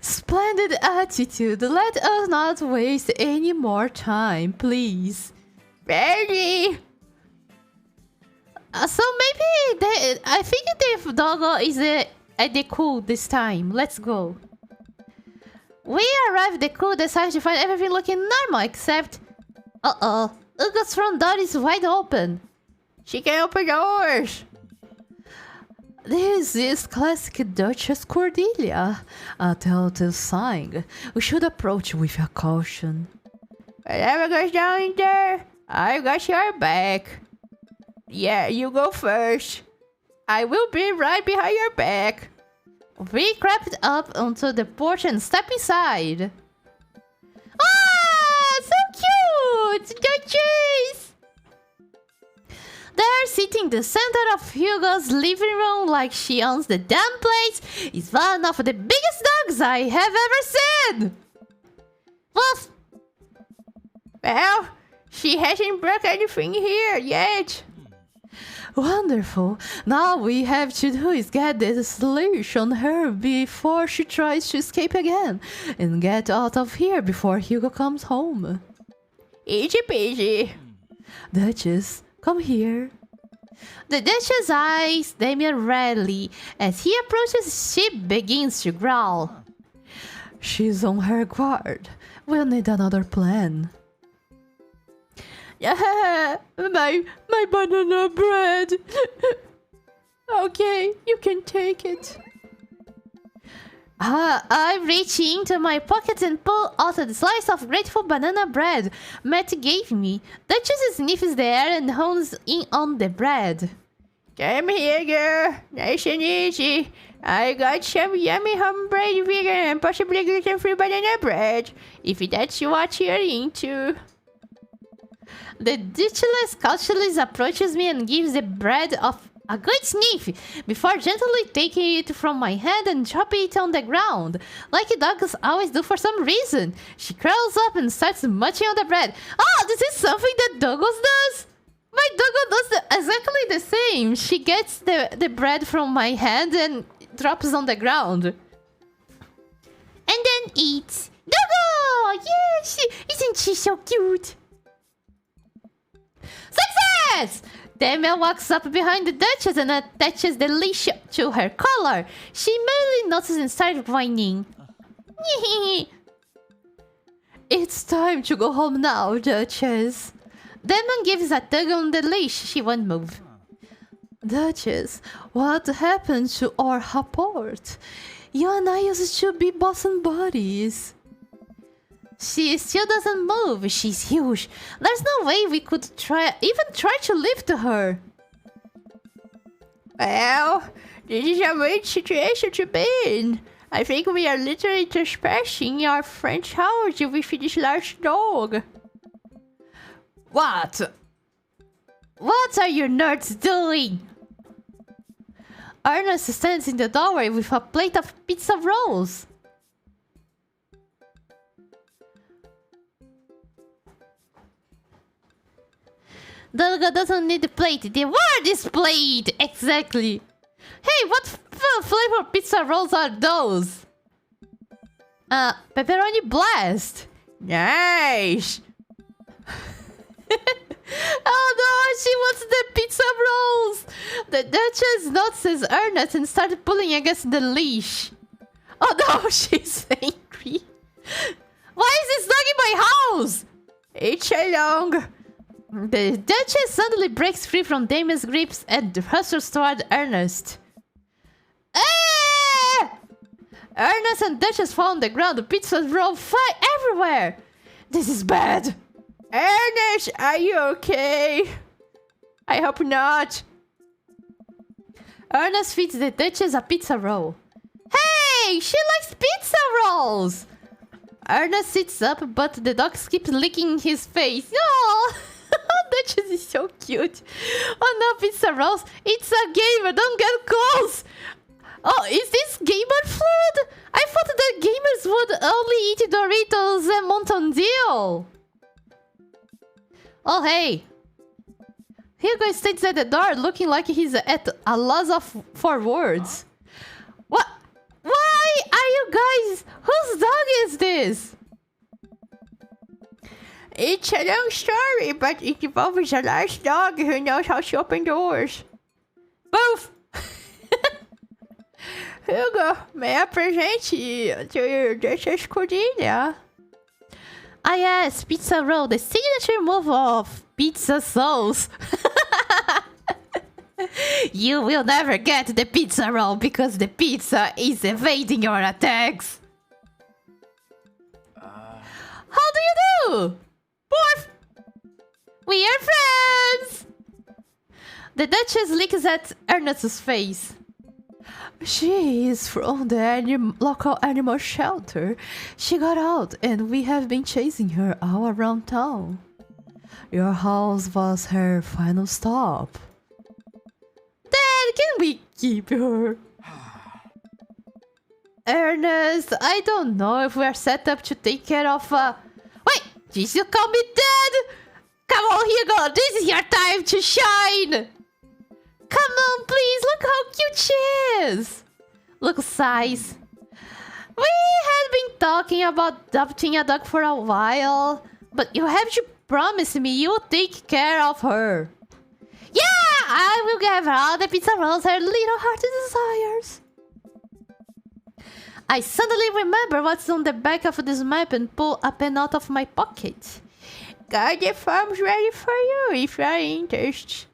B: Splendid attitude. Let us not waste any more time, please.
C: Ready?
A: So maybe I think the doggo is at the cool this time. Let's go. We arrived at the cool, decided to find everything looking normal except... Ugo's front door is wide open.
C: She can open doors.
B: This is classic Duchess Cordelia, a telltale sign. We should approach with a caution.
C: Whatever goes down in there, I got your back. Yeah, you go first. I will be right behind your back.
A: We crept up onto the porch and stepped inside. Ah, so cute! Duchess! There, sitting in the center of Hugo's living room like she owns the damn place, is one of the biggest dogs I have ever seen! Woof!
C: Well, she hasn't broke anything here yet.
B: Wonderful. Now all we have to do is get this leash on her before she tries to escape again, and get out of here before Hugo comes home.
C: Easy peasy.
B: Duchess, come here.
A: The Duchess eyes Damien redly. As he approaches, she begins to growl.
B: She's on her guard. We'll need another plan.
C: My banana bread. Okay, you can take it.
A: I reach into my pocket and pull out a slice of grateful banana bread Matt gave me. Duchess sniffs the air and hones in on the bread.
C: Come here, girl. Nice and easy. I got some yummy homemade vegan and possibly gluten-free banana bread, if that's what you're into.
A: The Duchess cautiously approaches me and gives the bread A good sniff, before gently taking it from my hand and dropping it on the ground, like dogs always do for some reason. She curls up and starts munching on the bread. Oh, this is something that Douglas does? My doggo does exactly the same. She gets the bread from my hand and drops on the ground. And then eats. Doggo! Yes! Isn't she so cute? Success! Damian walks up behind the Duchess and attaches the leash to her collar. She immediately notices and starts whining.
B: It's time to go home now, Duchess.
A: Damian gives a tug on the leash. She won't move.
B: Duchess, what happened to our rapport? You and I used to be bosom buddies.
A: She still doesn't move. She's huge. There's no way we could even try to lift her.
C: Well, this is a weird situation to be in. I think we are literally trespassing our French house with this large dog.
A: What? What are you nerds doing? Ernest stands in the doorway with a plate of pizza rolls. Doggo doesn't need the plate. The word is plate! Exactly. Hey, what flavor pizza rolls are those? Pepperoni blast.
C: Nice!
A: Oh no, she wants the pizza rolls! The Duchess notices Ernest and starts pulling against the leash. Oh no, she's angry. Why is this dog in my house?
C: It's along.
A: The Duchess suddenly breaks free from Damien's grips and hustles toward Ernest. Ah! Ernest and Duchess fall on the ground. The pizza roll fly everywhere. This is bad.
C: Ernest, are you okay? I hope not.
A: Ernest feeds the Duchess a pizza roll. Hey, she likes pizza rolls. Ernest sits up, but the dog keeps licking his face. Oh, Duchess is so cute. Oh no, pizza rolls. It's a gamer. Don't get close. Oh, is this gamer food? I thought that gamers would only eat Doritos and Mountain Dew. Oh, hey. Hugo stands at the door looking like he's at a loss for words. What? Why are you guys? Whose dog is this?
C: It's a long story, but it involves a large dog who knows how to open doors.
A: Both.
C: Hugo, may I present you to your Duchess Cordelia?
A: Ah yes, pizza roll, the signature move of pizza sauce. You will never get the pizza roll because the pizza is evading your attacks. How do you do? Porf! We are friends! The Duchess licks at Ernest's face.
B: She is from the local animal shelter. She got out and we have been chasing her all around town. Your house was her final stop.
A: Dad, can we keep her? Ernest, I don't know if we're set up to take care of Wait, did you call me Dad? Come on, Hugo, this is your time to shine! Come on, please, look how cute she is! Look size. We had been talking about adopting a dog for a while, but you have to promise me you'll take care of her. Yeah, I will give her all the pizza rolls her little heart desires. I suddenly remember what's on the back of this map and pull a pen out of my pocket.
C: Got the forms ready for you if you're interested.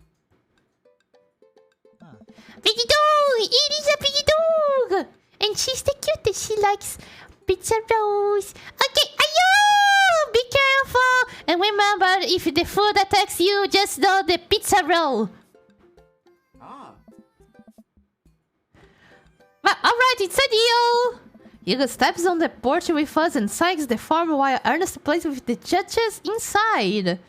A: Piggy dog! It is a piggy dog! And she's the cutest. She likes pizza rolls. Okay, ayo! Be careful! And remember, if the food attacks you, just know the pizza roll. Well, alright, it's a deal! Hugo steps on the porch with us and signs the form while Ernest plays with the judges inside.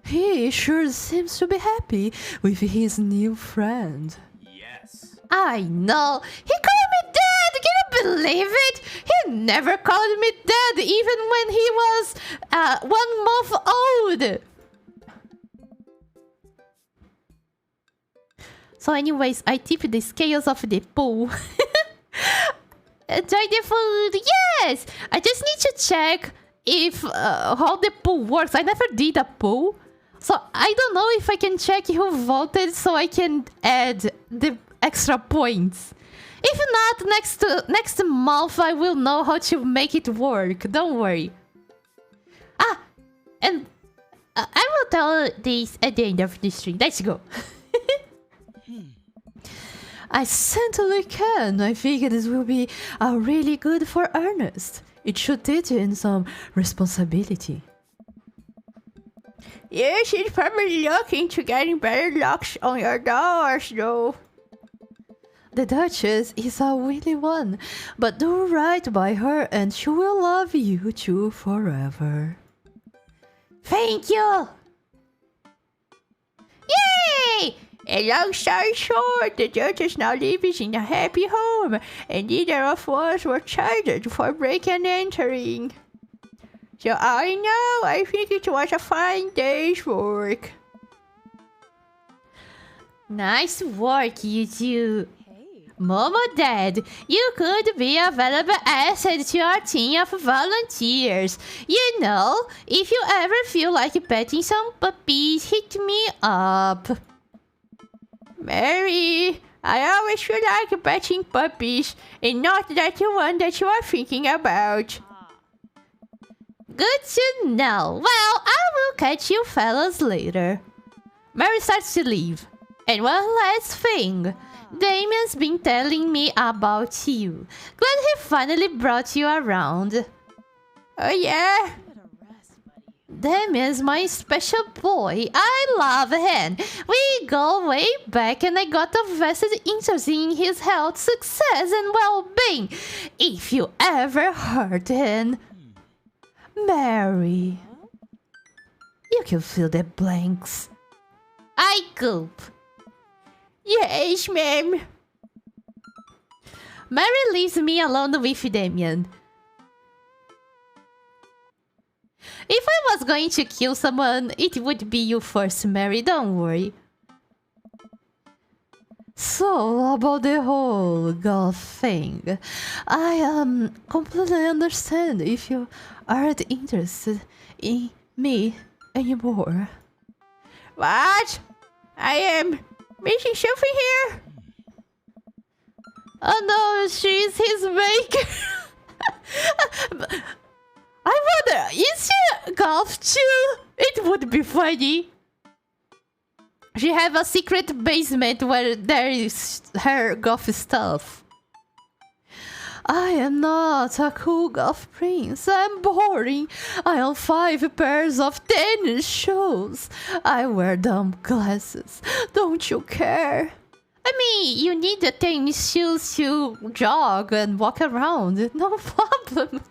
B: He sure seems to be happy with his new friend.
F: Yes.
A: I know. He called me dad. Can you believe it? He never called me dad even when he was 1 month old. So anyways, I tipped the scales of the pool. Enjoy the food. Yes. I just need to check if how the pool works. I never did a pool. So I don't know if I can check who voted so I can add the extra points. If not, next month I will know how to make it work. Don't worry. Ah, and I will tell this at the end of the stream. Let's go.
B: I certainly can. I figure this will be really good for Ernest. It should teach him some responsibility.
C: Yes, she's probably looking to getting better locks on your doors, though.
B: The Duchess is a willy one, but do right by her and she will love you two forever.
A: Thank you. Yay!
C: And long story short, the Duchess now lives in a happy home, and neither of us were charged for breaking and entering. So I know, I think it was a fine day's work.
A: Nice work, you two. Momo Dad, you could be a valuable asset to our team of volunteers. You know, if you ever feel like petting some puppies, hit me up.
C: Mary, I always feel like petting puppies, and not that one that you are thinking about.
A: Good to know. Well, I will catch you fellas later. Mary starts to leave. And one last thing. Damien's been telling me about you. Glad he finally brought you around.
C: Oh yeah?
A: Damien's my special boy. I love him. We go way back and I got a vested interest in his health, success, and well-being. If you ever hurt him...
B: Mary, you can fill the blanks.
A: I gulp.
C: Yes, ma'am.
A: Mary leaves me alone with Damien. If I was going to kill someone, it would be you first, Mary. Don't worry.
B: So, about the whole golf thing, I completely understand if you aren't interested in me anymore.
C: What? I am missing something here?
A: Oh no, she's his maker. I wonder, is she golf too? It would be funny. She have a secret basement where there is her golf stuff.
B: I am not a cool golf prince. I'm boring. I own 5 pairs of tennis shoes. I wear dumb glasses. Don't you care?
A: I mean, you need the tennis shoes to jog and walk around. No problem.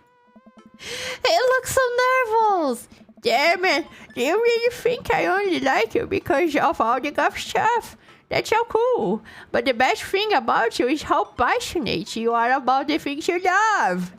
A: He looks so nervous.
C: Damn it, do you really think I only like you because of all the golf stuff? That's so cool. But the best thing about you is how passionate you are about the things you love.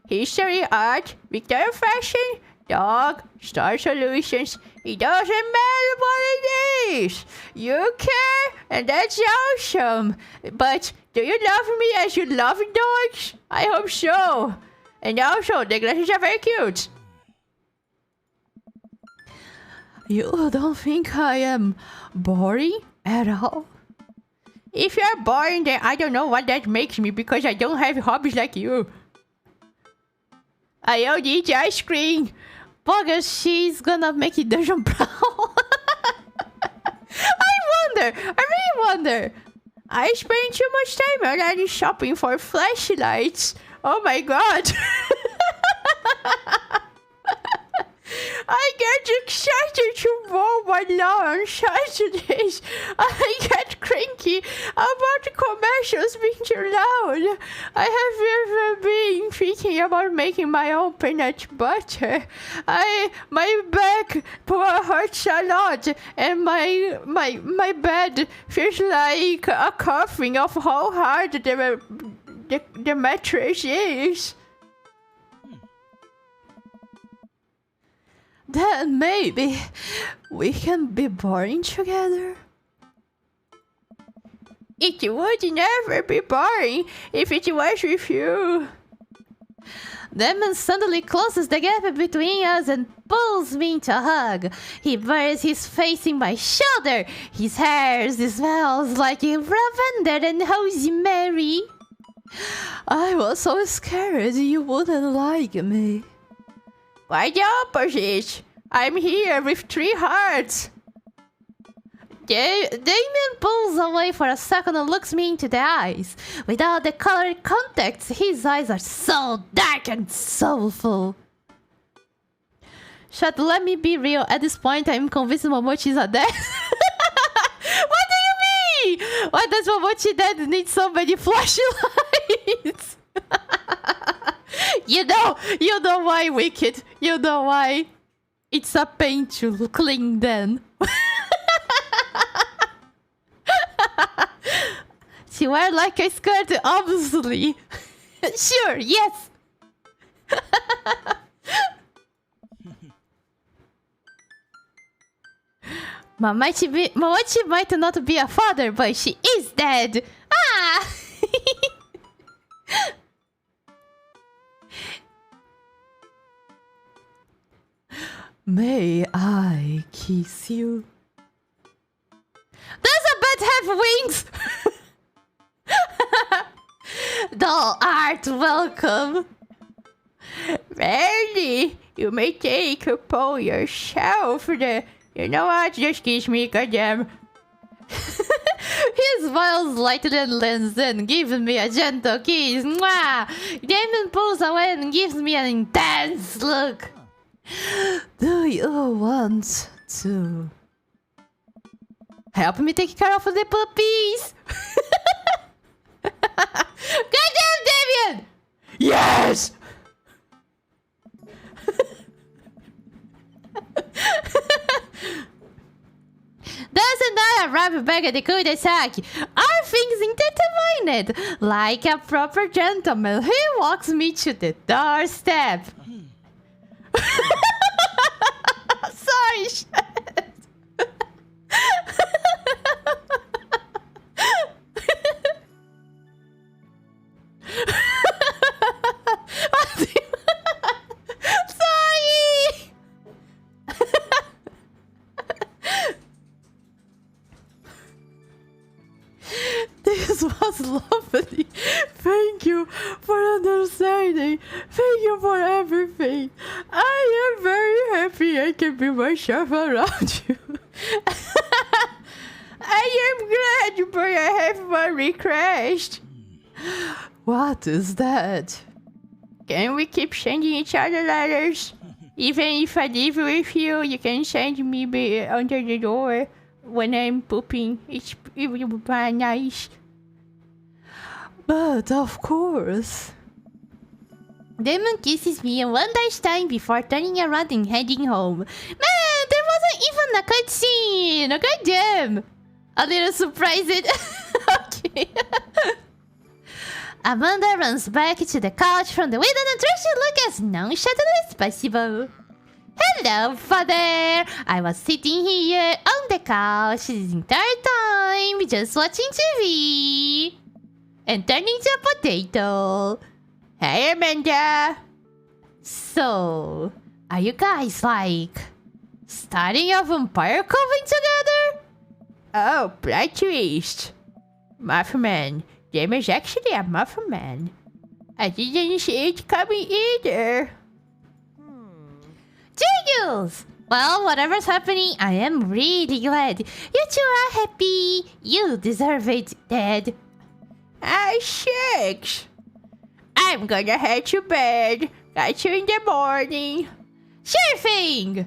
C: History, art, Victorian fashion, dog, star solutions. It doesn't matter what it is. You care, and that's awesome. But do you love me as you love dogs? I hope so. And also, the glasses are very cute.
B: You don't think I am boring at all?
C: If you're boring, then I don't know what that makes me because I don't have hobbies like you. I don't eat ice cream.
A: Bogus, she's gonna make it dungeon brown.
C: I really wonder. I spend too much time already shopping for flashlights. Oh my god. I get excited to mow my lawn on Saturdays. I get cranky about the commercials being too loud. I have even been thinking about making my own peanut butter. My back hurts a lot, and my bed feels like a coughing of how hard the mattress is.
B: Then maybe we can be boring together.
C: It would never be boring if it was with you.
A: Demon suddenly closes the gap between us and pulls me into a hug. He buries his face in my shoulder. His hair smells like lavender and rosemary.
B: I was so scared you wouldn't like me.
C: Why the opposite? I'm here with 3 hearts.
A: Damien pulls away for a second and looks me into the eyes. Without the colored contacts, his eyes are so dark and soulful. Chat, let me be real. At this point, I'm convinced Momochi is a dead. What do you mean? Why does Momochi dead need so many flashlights? You know why, Wicked. You know why. It's a pain to clean then. She wear like a skirt, obviously. Sure, yes. Momochi might not be a father, but she is dead. Ah!
B: May I kiss you?
A: Does a bat have wings? Thou art welcome.
C: Really? You may take upon yourself the... You know what? Just kiss me, goddamn.
A: He smiles lightly and leans in, giving me a gentle kiss. Mwah! Damon pulls away and gives me an intense look.
B: Do you want to
A: help me take care of the puppies? Goddamn, Damien!
C: Yes!
A: Doesn't I arrive back at the cul-de-sac? Are things intertwined? Like a proper gentleman, he walks me to the doorstep. Sorry, shit. Sorry.
B: This was lovely. Thank you for understanding. Thank you for everything. I am very happy I can be myself around you.
C: I am glad, but I have one request.
B: What is that?
C: Can we keep sending each other letters? Even if I live with you, you can send me under the door when I'm pooping. It would be nice.
B: But of course.
A: Damon kisses me one last time before turning around and heading home. Man, there wasn't even a cutscene! Goddamn! A little surprised. Okay. Amanda runs back to the couch from the window and tries to look as nonchalant as possible. Hello, father! I was sitting here on the couch the entire time, just watching TV. And turning to a potato.
C: Hey, Amanda!
A: So, are you guys like starting a vampire coven together?
C: Oh, plot twist. Muffman. Jim is actually a Muffman. I didn't see it coming either.
A: Jiggles! Well, whatever's happening, I am really glad. You two are happy. You deserve it, Dad.
C: Ah, shucks. I'm gonna head to bed. Catch you in the morning.
A: Sure thing!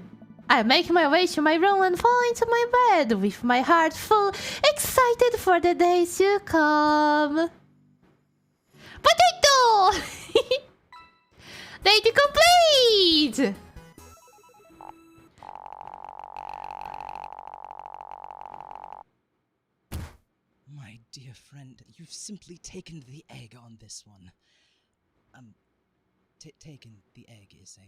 A: I make my way to my room and fall into my bed with my heart full, excited for the days to come. Potato! Date complete!
D: My dear friend, you've simply taken the egg on this one. Taken the egg is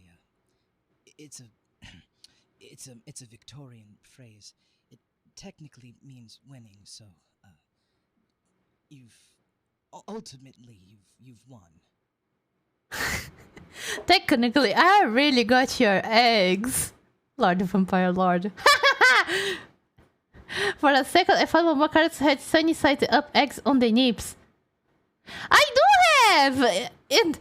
D: it's a Victorian phrase. It technically means winning, so, ultimately, you've won.
A: Technically, I really got your eggs. Lord of Vampire Lord. For a second, I thought Momochi had sunny side up eggs on the nips. I do have! And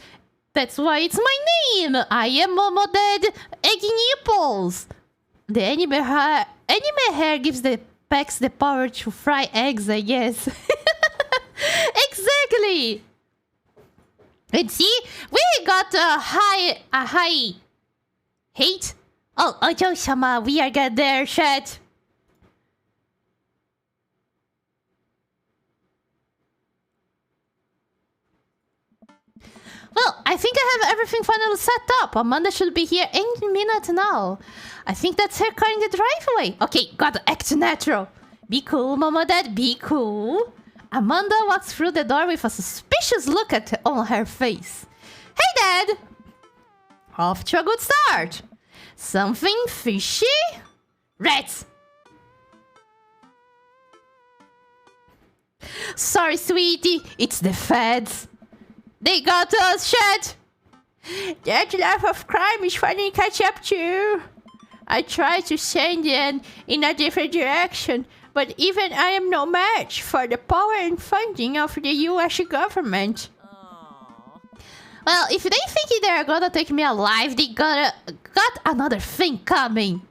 A: that's why it's my name! I am Momo Dead Egg Nipples! The anime hair gives the pecs the power to fry eggs, I guess. Exactly! And see, we got a high hate. Oh, Ojo-sama, we are get there, chat. Well, I think I have everything finally set up. Amanda should be here any minute now. I think that's her car in the driveway. Okay, gotta act natural. Be cool, Mama Dad, be cool. Amanda walks through the door with a suspicious look on her face. Hey, Dad! Off to a good start. Something fishy? Rats! Sorry, sweetie, it's the feds. They got us, chat!
C: That life of crime is finally catch up too. I tried to send them in a different direction, but even I am no match for the power and funding of the US government.
A: Well, if they think they're gonna take me alive, they got another thing coming.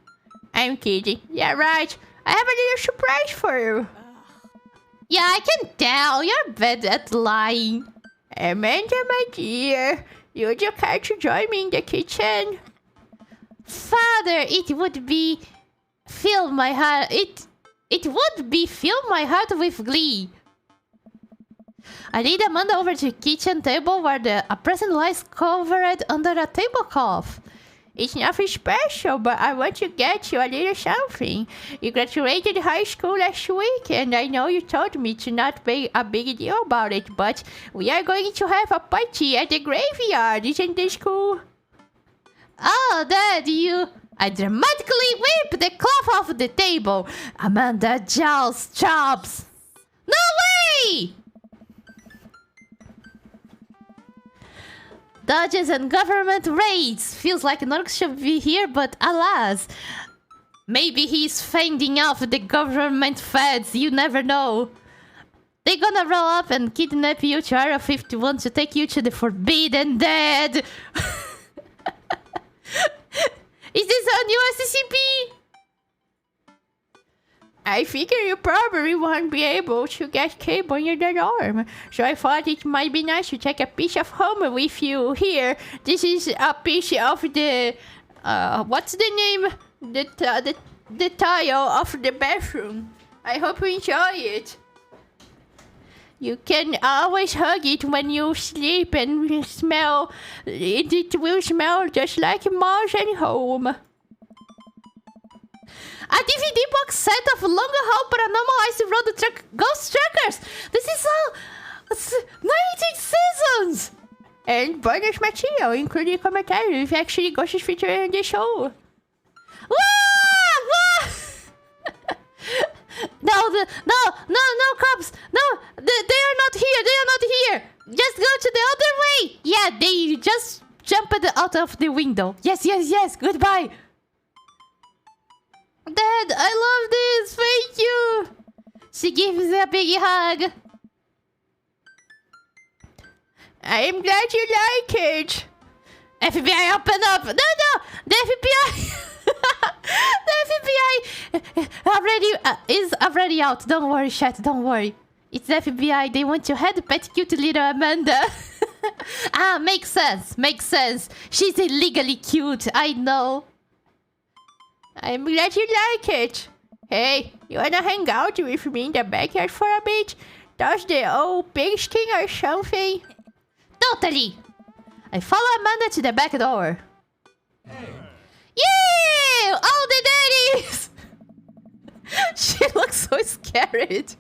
C: I'm kidding. Yeah, right. I have a little surprise for you.
A: Yeah, I can tell. You're bad at lying.
C: Amanda, my dear, you just have to join me in the kitchen.
A: Father, it would be fill my heart. It would be fill my heart with glee. I lead Amanda over to the kitchen table where a present lies covered under a tablecloth.
C: It's nothing special, but I want to get you a little something. You graduated high school last week, and I know you told me to not make a big deal about it, but we are going to have a party at the graveyard. Isn't this cool?
A: Oh, Dad, I dramatically whip the cloth off the table. Amanda jaws chops. No way! Dodges and government raids. Feels like Nork should be here, but alas. Maybe he's fending off the government feds, you never know. They're gonna roll up and kidnap you to Area 51 to take you to the Forbidden Dead. Is this a new SCP?
C: I figure you probably won't be able to get cable in your dorm, so I thought it might be nice to take a piece of home with you. Here, this is a piece of the, what's the name? The tile of the bathroom. I hope you enjoy it. You can always hug it when you sleep and smell. It will smell just like Mars and home.
A: A DVD box set of Long Haul Paranormal Ice Road Ghost Trackers! This is all 19 seasons!
C: And bonus material, including commentary with actually ghosts featured in the show.
A: Wah! No, cops! No, they are not here, they are not here! Just go to the other way! Yeah, they just jumped out of the window. Yes, goodbye! Dad, I love this! Thank you! She gives a big hug.
C: I am glad you like it.
A: FBI, open up! No! The FBI! The FBI is already out. Don't worry, chat. Don't worry. It's the FBI. They want to head pet cute little Amanda. Makes sense. She's illegally cute. I know.
C: I'm glad you like it. Hey, you wanna hang out with me in the backyard for a bit? Does the old pigskin or something?
A: Totally! I follow Amanda to the back door. Yeah! All the daddies! She looks so scared.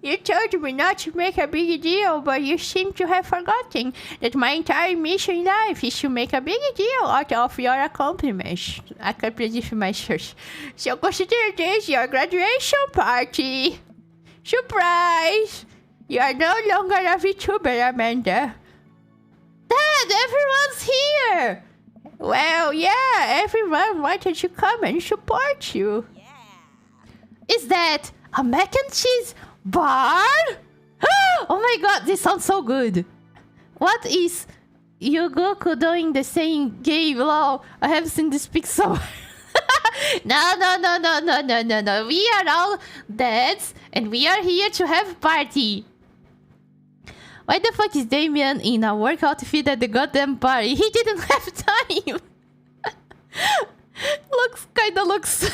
C: You told me not to make a big deal, but you seem to have forgotten that my entire mission in life is to make a big deal out of your accomplishments. So consider this your graduation party. Surprise! You are no longer a VTuber, Amanda.
A: Dad, everyone's here!
C: Well, yeah, everyone wanted to come and support you.
A: Is that a mac and cheese bar? Oh my god, this sounds so good. What is Yugoku doing the same game? Lol, I have seen this pic somewhere. No. We are all dads and we are here to have party. Why the fuck is Damien in a workout fit at the goddamn party? He didn't have time. looks.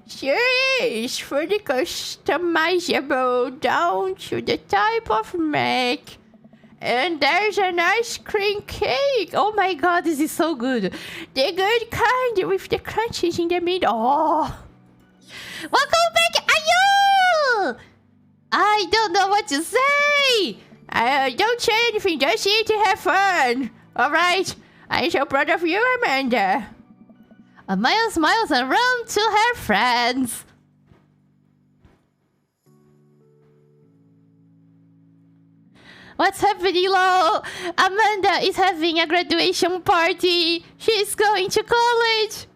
C: Sure is fully customizable down to the type of mac. And there's an ice cream cake.
A: Oh my god, this is so good.
C: The good kind with the crunches in the middle. Oh.
A: Welcome back, Ayo! I don't know what to say.
C: Don't say anything, just eat and have fun. Alright, I'm so proud of you, Amanda.
A: Amaya smiles and runs to her friends. What's happening, Lo? Amanda is having a graduation party. She's going to college.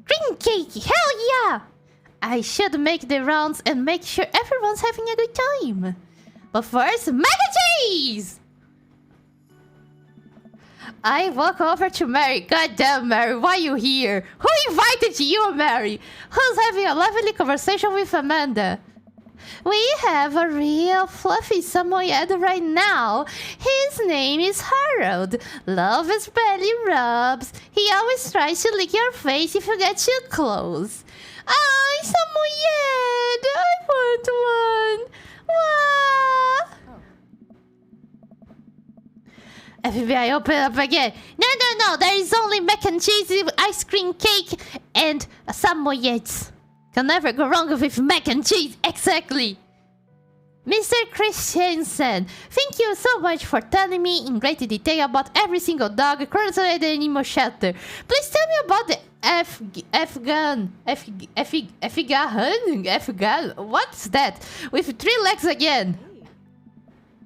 A: Green cake, hell yeah! I should make the rounds and make sure everyone's having a good time. But first, mac and cheese! I walk over to Mary. Goddamn, Mary, why you here? Who invited you, Mary? Who's having a lovely conversation with Amanda? We have a real fluffy samoyed right now. His name is Harold. Love his belly rubs. He always tries to lick your face if you get too close. Ay, samoyed! I want one. Wah! FBI, open up again. No. There is only mac and cheese, ice cream cake, and samoyeds. Can never go wrong with mac and cheese. Exactly. Mr. Christensen, thank you so much for telling me in great detail about every single dog currently at the animal shelter. Please tell me about the Afghan. What's that? With 3 legs again.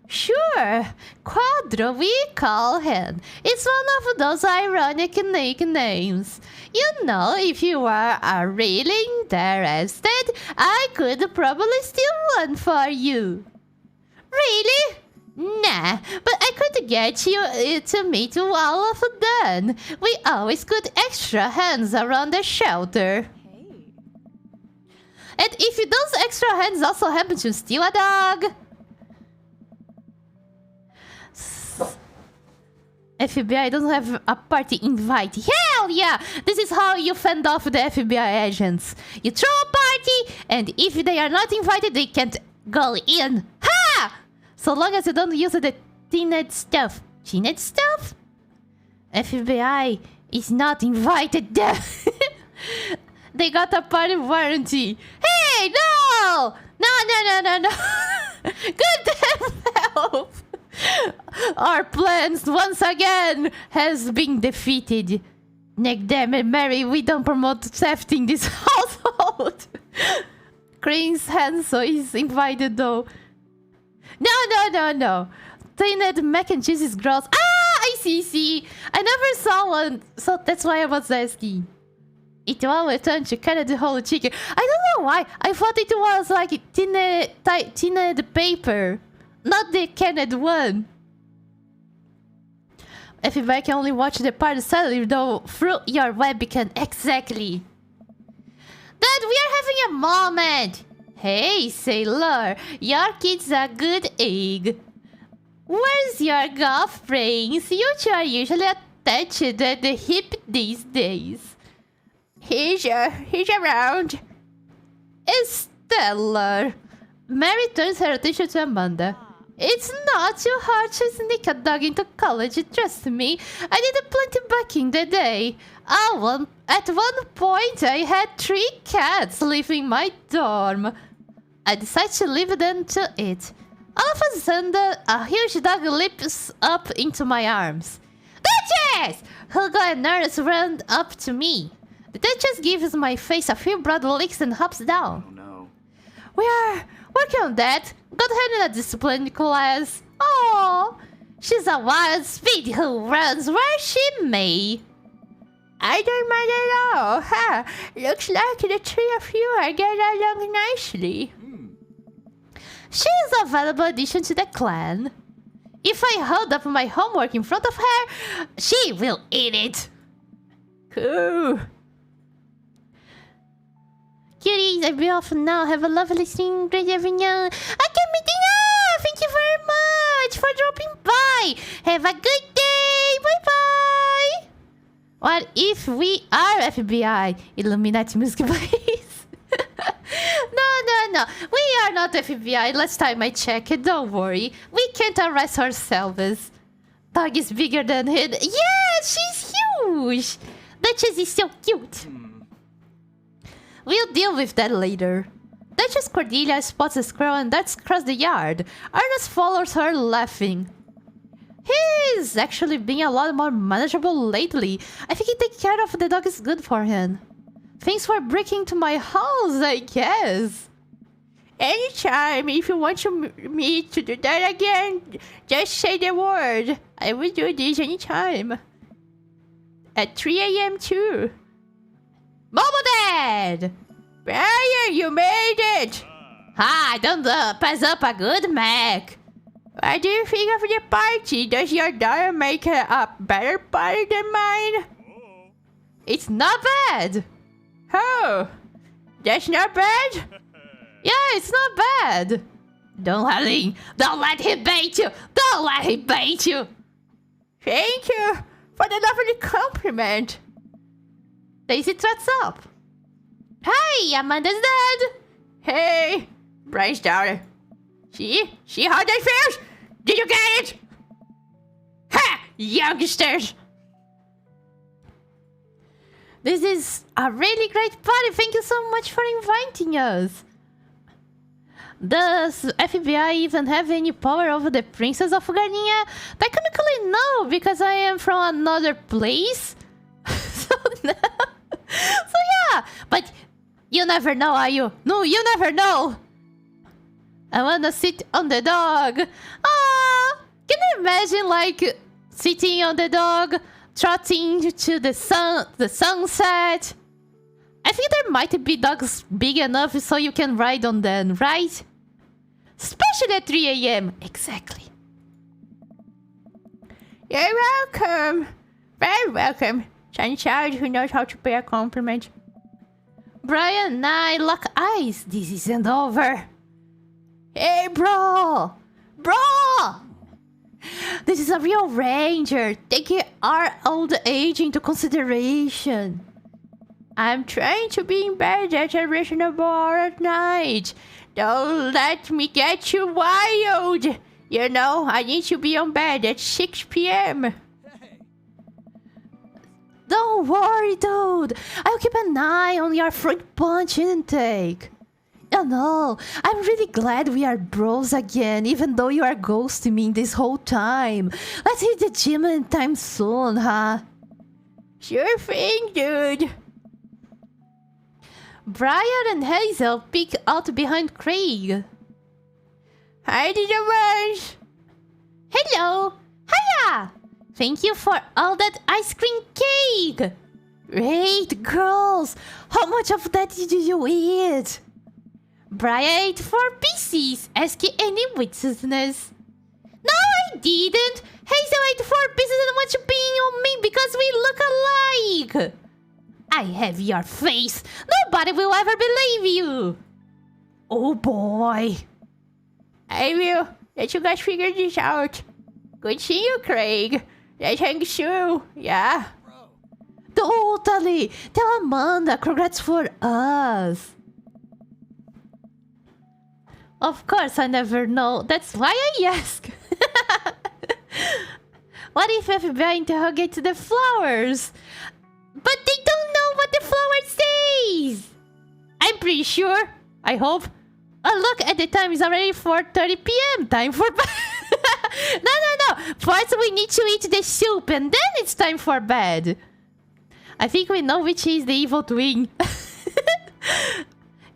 A: Sure, Quadro, we call him. It's one of those ironic nicknames. You know, if you are really interested, I could probably steal one for you. Really? Nah, but I could get you to meet all of them. We always put extra hands around the shelter. And if those extra hands also happen to steal a dog... FBI doesn't have a party invite. Hell yeah! This is how you fend off the FBI agents. You throw a party, and if they are not invited, they can't go in. Ha! So long as you don't use the teenage stuff. Teenage stuff? FBI is not invited there. They got a party warranty. Hey, no! No. Good damn help! Our plans once again has been defeated. Neck damn it, Mary, we don't promote theft in this household. Crane's Hanso is invited though. No. Tainted mac and cheese is gross. Ah, I see. I never saw one, so that's why I was asking. It will return to Canada whole chicken. I don't know why. I thought it was like tinned paper. Not the canned one. Everybody can only watch the party sadly though through your webcam. Exactly. Dad, we are having a moment. Hey, Sailor. Your kid's a good egg. Where's your golf brains? You two are usually attached at the hip these days.
C: He's around.
A: Stellar. Mary turns her attention to Amanda. It's not too hard to sneak a dog into college, trust me. I did plenty back in the day. At one point, I had 3 cats living in my dorm. I decided to leave them to it. All of a sudden, a huge dog leaps up into my arms. Duchess! Hugo and Nurse run up to me. The Duchess gives my face a few broad licks and hops down.
F: Oh no.
A: We are working on that. Got her in a discipline class. Oh, she's a wild speed who runs where she may.
C: I don't mind at all, huh? Looks like the 3 of you are getting along nicely.
A: She is a valuable addition to the clan. If I hold up my homework in front of her, she will eat it.
C: Cool.
A: Cuties, I'll be off now. Have a lovely stream. Great everyone. I can't meet enough. Thank you very much for dropping by. Have a good day. Bye-bye. What if we are FBI? Illuminati music please. No. We are not FBI. Last time I checked. Don't worry. We can't arrest ourselves. Dog is bigger than him. Yeah, she's huge. Duchess is so cute. We'll deal with that later. Duchess Cordelia spots a squirrel and darts across the yard. Ernest follows her, laughing. He's actually being a lot more manageable lately. I think taking care of the dog is good for him. Thanks for breaking into my house, I guess.
C: Anytime, if you want me to do that again, just say the word. I will do this anytime. At 3 a.m. too.
A: Momo Dad!
C: Brian, you made it!
A: Hi, don't pass up a good Mac.
C: What do you think of the party? Does your daughter make a better party than mine?
A: It's not bad.
C: Oh, that's not bad?
A: Yeah, it's not bad. Don't let him bait you. Don't let him bait you.
C: Thank you for the lovely compliment.
A: Daisy trots up. Hi, Amanda's dad.
C: Hey, Brian's daughter. See how that feels? Did you get it? Ha! Youngsters!
A: This is a really great party. Thank you so much for inviting us. Does FBI even have any power over the Princess of Garnia? Technically no, because I am from another place. So yeah, but you never know, are you? No, you never know. I wanna sit on the dog. Ah, can you imagine like sitting on the dog, trotting to the sunset? I think there might be dogs big enough so you can ride on them, right? Especially at 3 a.m. Exactly.
C: You're welcome. Very welcome. Shiny child who knows how to pay a compliment.
A: Brian and I lock eyes. This isn't over. Hey, bro! Bro! This is a real ranger. Taking our old age into consideration.
C: I'm trying to be in bed at a reasonable hour at night. Don't let me get you wild. You know, I need to be on bed at 6 p.m.
A: Don't worry, dude. I'll keep an eye on your fruit punch intake. Oh no, I'm really glad we are bros again, even though you are ghosting me this whole time. Let's hit the gym anytime soon, huh?
C: Sure thing, dude.
A: Brian and Hazel peek out behind Craig.
C: Hi, little ones.
A: Hello! Hiya! Thank you for all that ice cream cake! Great, girls! How much of that did you eat? Brian ate 4 pieces. Ask any witness. No, I didn't! Hazel ate 4 pieces and wants to be on me because we look alike! I have your face. Nobody will ever believe you. Oh boy.
C: I will let you guys figure this out. Good seeing you, Craig. That hangs true. Yeah.
B: Totally! Tell Amanda, congrats for us!
A: Of course, I never know. That's why I ask. What if FBI interrogate the flowers? But they don't know what the flower says! I'm pretty sure. I hope. Oh, look, at the time it's already 4:30 p.m. Time for bed. No. First we need to eat the soup and then it's time for bed. I think we know which is the evil twin.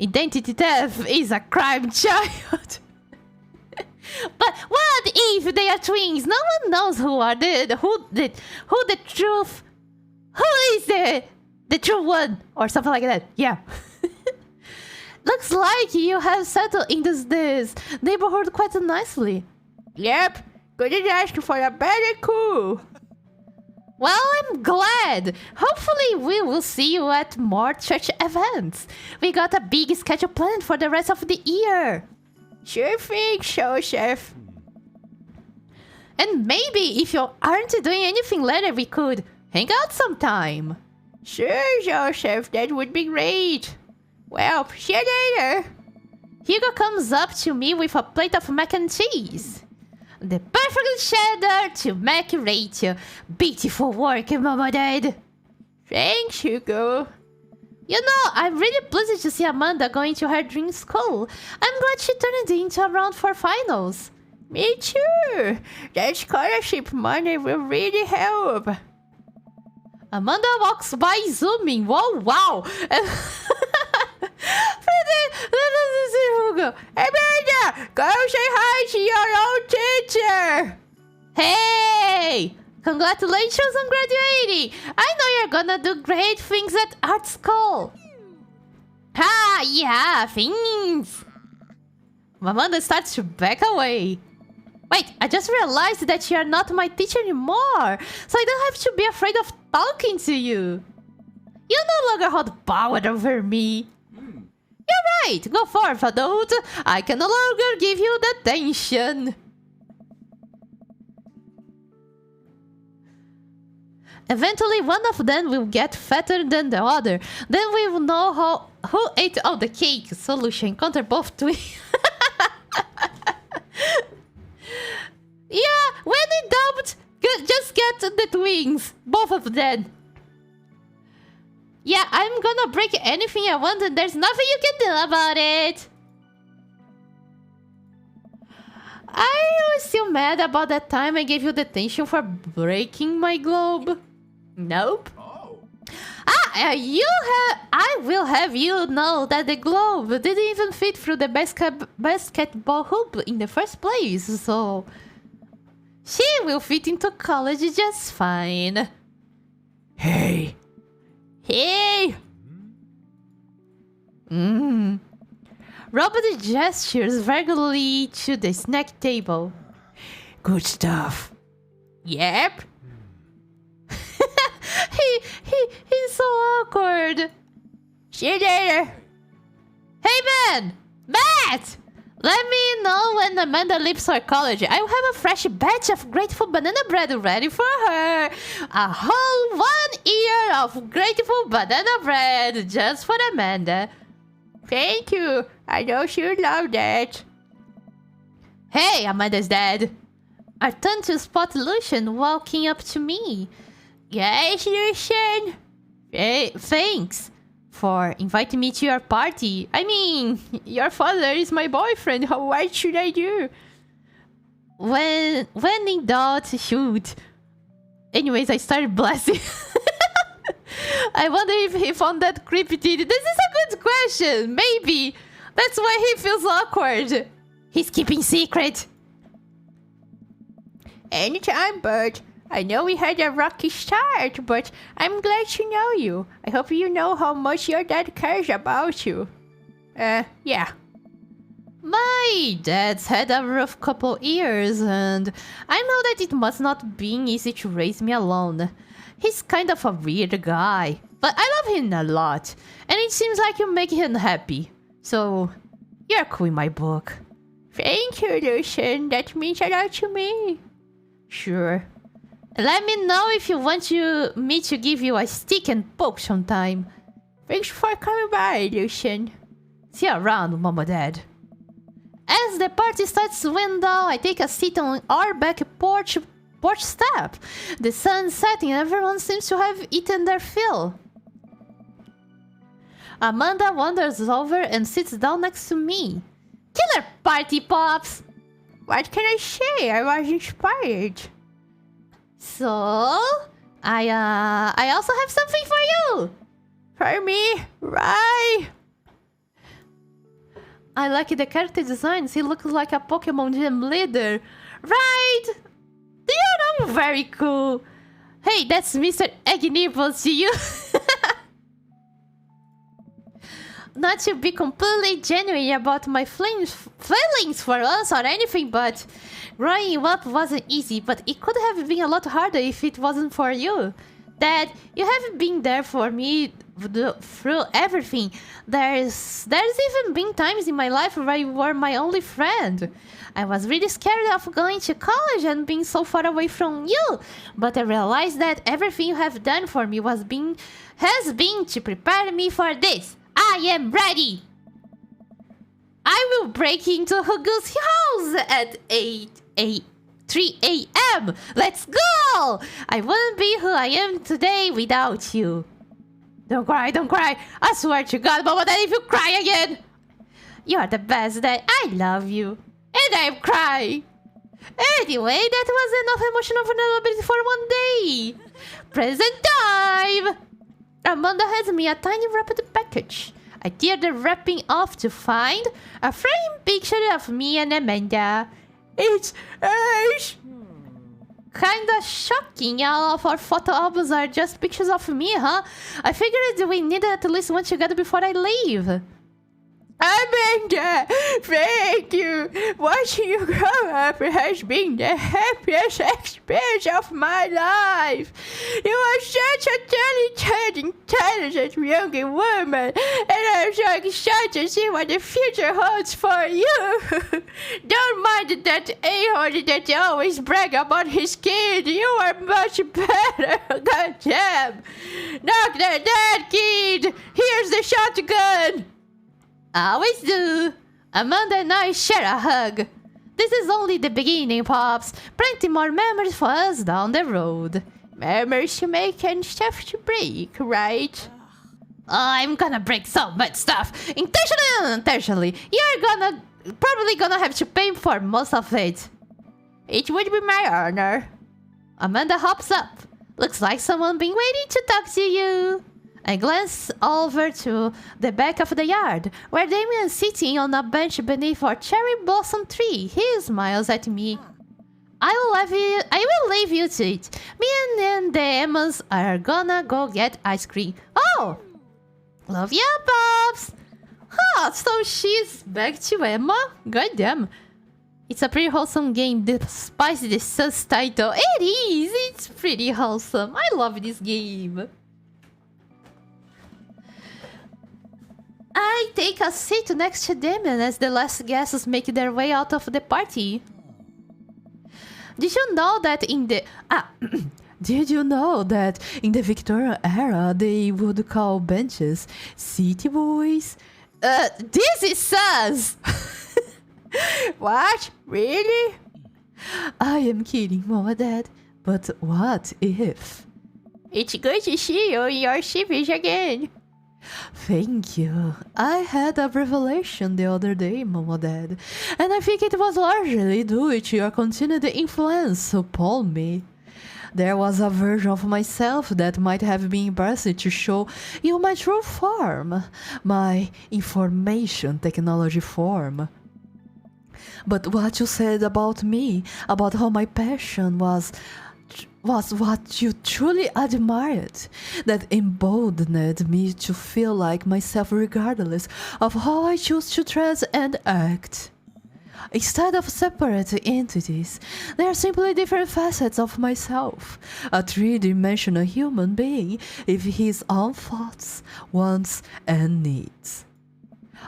A: Identity theft is a crime, child. But what if they are twins? No one knows who is the true one or something like that. Yeah. Looks like you have settled in this neighborhood quite nicely.
C: Yep. Couldn't ask for a better coup.
A: Well, I'm glad. Hopefully we will see you at more church events. We got a big schedule planned for the rest of the year.
C: Sure thing, Joseph.
A: And maybe if you aren't doing anything later, we could hang out sometime.
C: Sure, Joseph, that would be great. Well, see you later.
A: Hugo comes up to me with a plate of mac and cheese. The perfect cheddar to mac ratio. Beautiful work, Mama Dad.
C: Thanks, Hugo.
A: You know, I'm really pleased to see Amanda going to her dream school. I'm glad she turned into a round for finals.
C: Me too. That scholarship money will really help.
A: Amanda walks by zooming. Whoa, wow.
C: Amanda, go say hi to your old teacher.
A: Hey! Congratulations on graduating! I know you're gonna do great things at art school. Ah, yeah, things. Amanda starts to back away. Wait, I just realized that you're not my teacher anymore, so I don't have to be afraid of talking to you. You no longer hold power over me. You're right, go forth, adult. I can no longer give you the attention. Eventually, one of them will get fatter than the other. Then we will know who ate all the cake. Solution, encounter both twins. Yeah, when in doubt, just get the twins. Both of them. Yeah, I'm gonna break anything I want and there's nothing you can do about it. Are you still mad about that time I gave you the attention for breaking my globe? Nope. I will have you know that the globe didn't even fit through the basketball hoop in the first place, so she will fit into college just fine.
C: Hey.
A: Robert gestures vaguely to the snack table.
C: Good stuff.
A: Yep. He's so awkward.
C: See you later.
A: Hey man! Matt! Let me know when Amanda leaves for college. I will have a fresh batch of grateful banana bread ready for her. A whole 1 year of grateful banana bread just for Amanda.
C: Thank you. I know she'll love that.
A: Hey, Amanda's dad. I turned to spot Lucian walking up to me.
C: Yes, Lucian.
A: Hey, thanks for inviting me to your party. I mean, your father is my boyfriend.
C: What should I do?
A: When in doubt, shoot. Anyways, I started blasting. I wonder if he found that creepy. This is a good question. Maybe. That's why he feels awkward. He's keeping secret.
C: Anytime, Bert. I know we had a rocky start, but I'm glad to know you. I hope you know how much your dad cares about you. Yeah.
A: My dad's had a rough couple years, and I know that it must not be easy to raise me alone. He's kind of a weird guy, but I love him a lot, and it seems like you make him happy. So, you're cool in my book.
C: Thank you, Lucian. That means a lot to me.
A: Sure. Let me know if you want me to give you a stick and poke sometime.
C: Thanks for coming by, Lucian.
A: See you around, Mom or Dad. As the party starts to wind down, I take a seat on our back porch step. The sun's setting and everyone seems to have eaten their fill. Amanda wanders over and sits down next to me. Killer party, Pops!
C: What can I say? I was inspired.
A: So, I also have something for you.
C: For me, right?
A: I like the character designs. He looks like a Pokemon gym leader. Right? You know, very cool. Hey, that's Mr. Egg Nipples to you. Not to be completely genuine about my feelings for us or anything, but growing up wasn't easy, but it could have been a lot harder if it wasn't for you. Dad, you have been there for me through everything. There's even been times in my life where you were my only friend. I was really scared of going to college and being so far away from you, but I realized that everything you have done for me has been to prepare me for this. I am ready! I will break into Hugo's house at 3 a.m. Let's go! I wouldn't be who I am today without you. Don't cry, don't cry. I swear to God, Mama, that if you cry again... You're the best, Dad. I love you. And I'm crying. Anyway, that was enough emotional vulnerability for one day. Present time! Amanda hands me a tiny wrapped package. I tear the wrapping off to find a framed picture of me and Amanda.
C: It's us!
A: Kinda shocking. All of our photo albums are just pictures of me, huh? I figured we needed at least one together before I leave.
C: Amanda, thank you. Watching you grow up has been the happiest experience of my life. You are such a talented, intelligent young woman, and I'm so excited to see what the future holds for you. Don't mind that a-hole that always brag about his kid. You are much better. God damn. Knock that dead kid. Here's the shotgun.
A: Always do. Amanda and I share a hug. This is only the beginning, Pops. Plenty more memories for us down the road.
C: Memories to make and stuff to break, right?
A: I'm gonna break so much stuff. Intentionally and unintentionally. You're probably gonna have to pay for most of it.
C: It would be my honor.
A: Amanda hops up. Looks like someone been waiting to talk to you. I glance over to the back of the yard, where Damien is sitting on a bench beneath our cherry blossom tree. He smiles at me. I will leave you to it. Me and the Emmas are gonna go get ice cream. Oh! Love you, Pops! Huh, so she's back to Emma? Goddamn. It's a pretty wholesome game despite the sus title. It is! It's pretty wholesome. I love this game. I take a seat next to Damien as the last guests make their way out of the party. Did you know that in the...
B: Did you know that in the Victorian era they would call benches city boys?
A: This is sus!
C: What? Really?
B: I am kidding, Mom and Dad. But what if?
C: It's good to see you in your sheepish again.
B: Thank you. I had a revelation the other day, Mom and Dad, and I think it was largely due to your continued influence upon me. There was a version of myself that might have been embarrassed to show you my true form, my information technology form. But what you said about me, about how my passion was what you truly admired, that emboldened me to feel like myself regardless of how I choose to dress and act. Instead of separate entities, they are simply different facets of myself, a three-dimensional human being with his own thoughts, wants, and needs.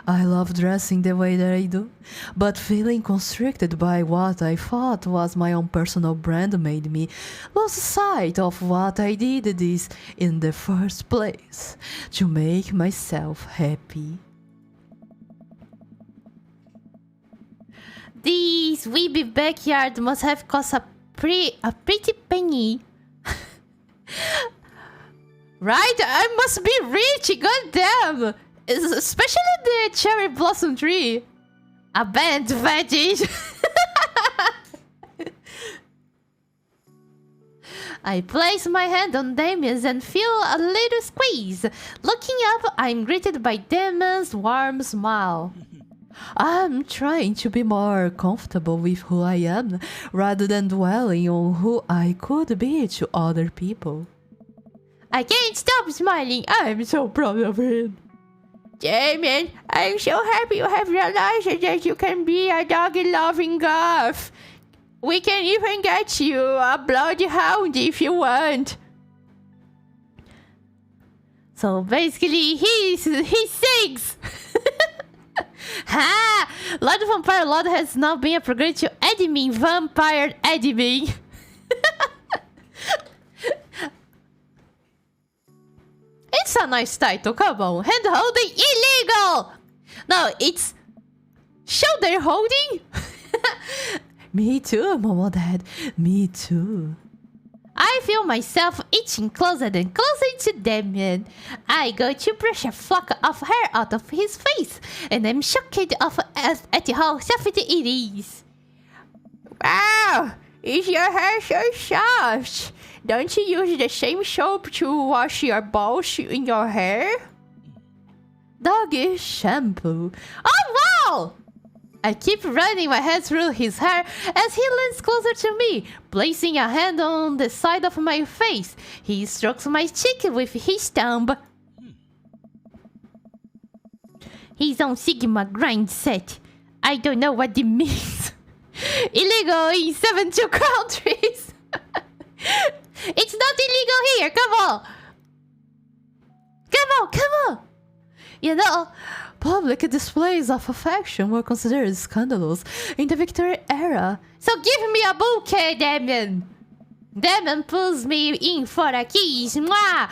B: I love dressing the way that I do, but feeling constricted by what I thought was my own personal brand made me lose sight of what I did this in the first place, to make myself happy.
A: This weeby backyard must have cost a pretty penny. Right? I must be rich, goddamn! Especially the cherry blossom tree. A bad advantage. I place my hand on Damien's and feel a little squeeze. Looking up, I'm greeted by Damien's warm smile.
B: I'm trying to be more comfortable with who I am, rather than dwelling on who I could be to other people.
A: I can't stop smiling. I'm so proud of him.
C: Damien, I'm so happy you have realized that you can be a doggy-loving goth. We can even get you a bloodhound if you want.
A: So basically, he sings. Ha! Lord Vampire Lord has now been upgraded to admin vampire admin. It's a nice title, come on. Hand holding illegal! No, it's shoulder holding.
B: Me too, Momo Dad. Me too.
A: I feel myself itching closer and closer to Damien. I go to brush a flock of hair out of his face, and I'm shocked at how soft it is.
C: Wow, is your hair so soft? Don't you use the same soap to wash your balls in your hair?
B: Doggy shampoo.
A: Oh wow! I keep running my hand through his hair as he leans closer to me, placing a hand on the side of my face. He strokes my cheek with his thumb. He's on Sigma grind set. I don't know what it means. Illegal in 72 countries. It's not illegal here. Come on. Come on, come on. You know,
B: Public displays of affection were considered scandalous in the Victorian era.
A: so give me a bouquet, Damien. Damien pulls me in for a kiss. Mwah.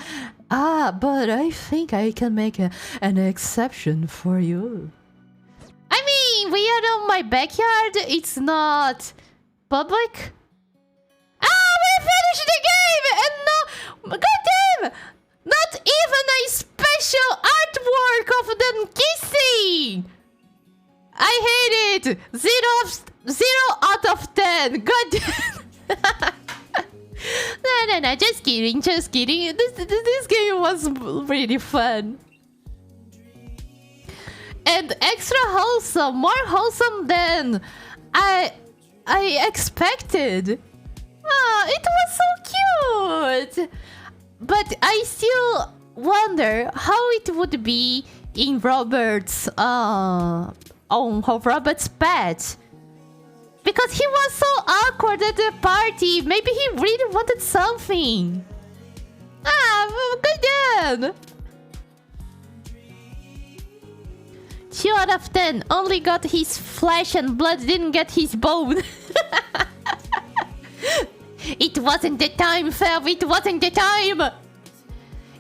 B: But I think I can make an exception for you.
A: I mean, we are on my backyard. It's not public. We finished the game! And no... Goddamn! Not even a special artwork of them kissing! I hate it! 0 out of 10. Goddamn! No, just kidding, just kidding. This game was really fun. And extra wholesome, more wholesome than I expected. It was so cute. But I still wonder how it would be in Robert's Robert's pet. Because he was so awkward at the party. Maybe he really wanted something. Good then. 2 out of 10. Only got his flesh and blood, didn't get his bone. It wasn't the time, Felv. It wasn't the time.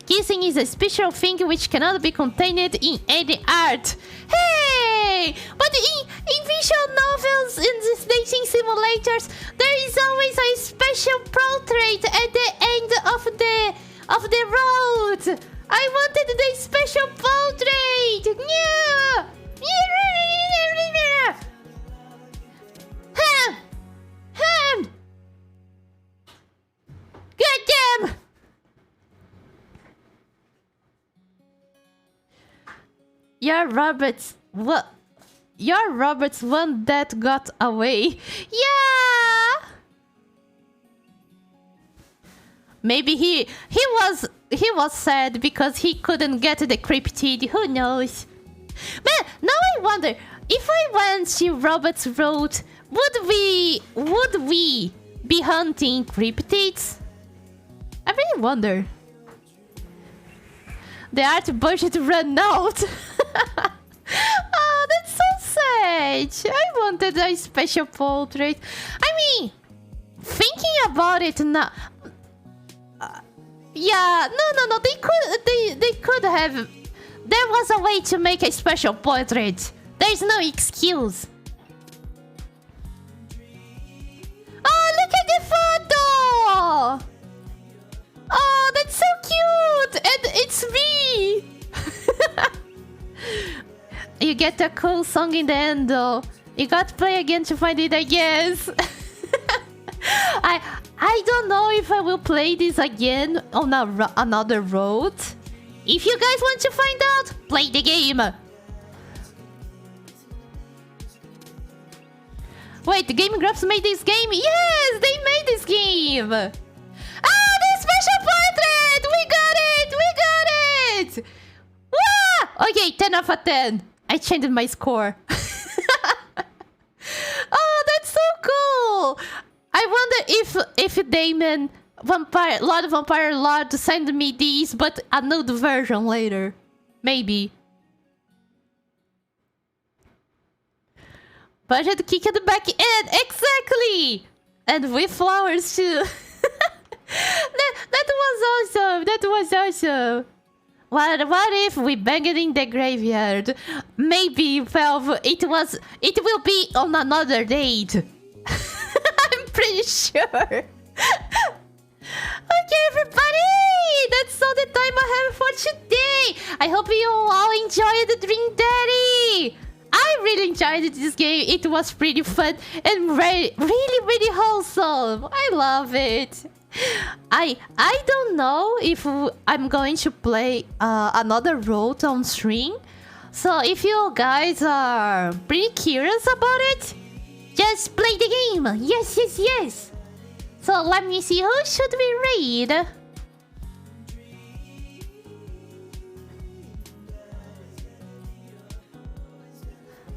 A: Kissing is a special thing which cannot be contained in any art. Hey! But in visual novels and these dating simulators, there is always a special portrait at the end of the road. I wanted the special portrait. Yeah! Goddamn! You're Robert's one that got away. Yeah. Maybe he was sad because he couldn't get the cryptid. Who knows? Man, now I wonder if I went to Robert's Road, would we be hunting cryptids? I really wonder. The art budget ran out. I wanted a special portrait. I mean, thinking about it now. Yeah, no. They could have. There was a way to make a special portrait. There's no excuse. Oh, look at the photo! Oh, that's so cute! And it's me! You get a cool song in the end though. You got to play again to find it, I guess. I don't know if I will play this again on another road. If you guys want to find out, play the game. Wait, the Game Grumps made this game? Yes, they made this game! Ah, the special portrait! We got it! Wow! Okay, 10 out of 10. I changed my score. Oh, that's so cool! I wonder if Damon, Lord Vampire Lord, send me these, but a nude version later. Maybe. Budget kick at the back end, exactly! And with flowers too. that was awesome. What if we bang it in the graveyard? Maybe, Valve, it will be on another date. I'm pretty sure. Okay, everybody! That's all the time I have for today. I hope you all enjoyed the Dream Daddy. I really enjoyed this game. It was pretty fun and really wholesome. I love it. I don't know if I'm going to play another road on stream. So if you guys are pretty curious about it, just play the game. Yes. So let me see, who should we raid?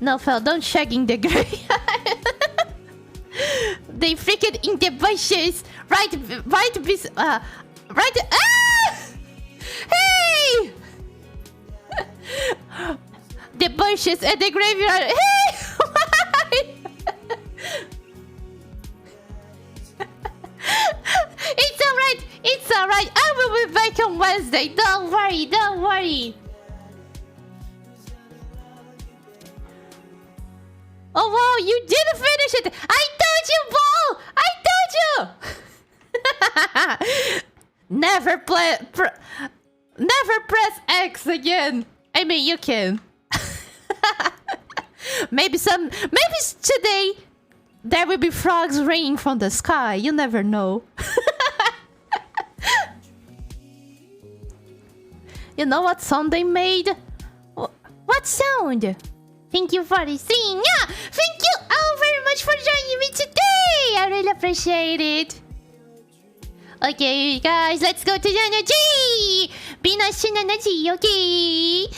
A: No, Fel, don't shag in the graveyard. They freaked in the bushes. Right. Ah! Hey! The bushes at the graveyard. Hey! Why? It's alright. I will be back on Wednesday. Don't worry. Oh wow, you didn't finish it! I told you, Ball! I told you! Never press X again. I mean, you can. maybe today there will be frogs raining from the sky. You never know. You know what sound they made? What sound? Thank you for listening. Yeah, thank you all very much for joining me today. I really appreciate it. Okay, guys, let's go to the energy. Be nice to energy, okay?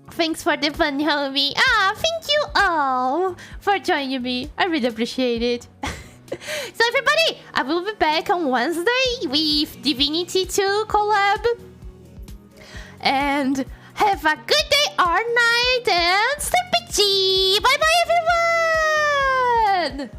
A: Thanks for the fun, homie. Thank you all for joining me. I really appreciate it. So, everybody, I will be back on Wednesday with Divinity 2 collab. And have a good day or night and stay peachy. Bye bye, everyone.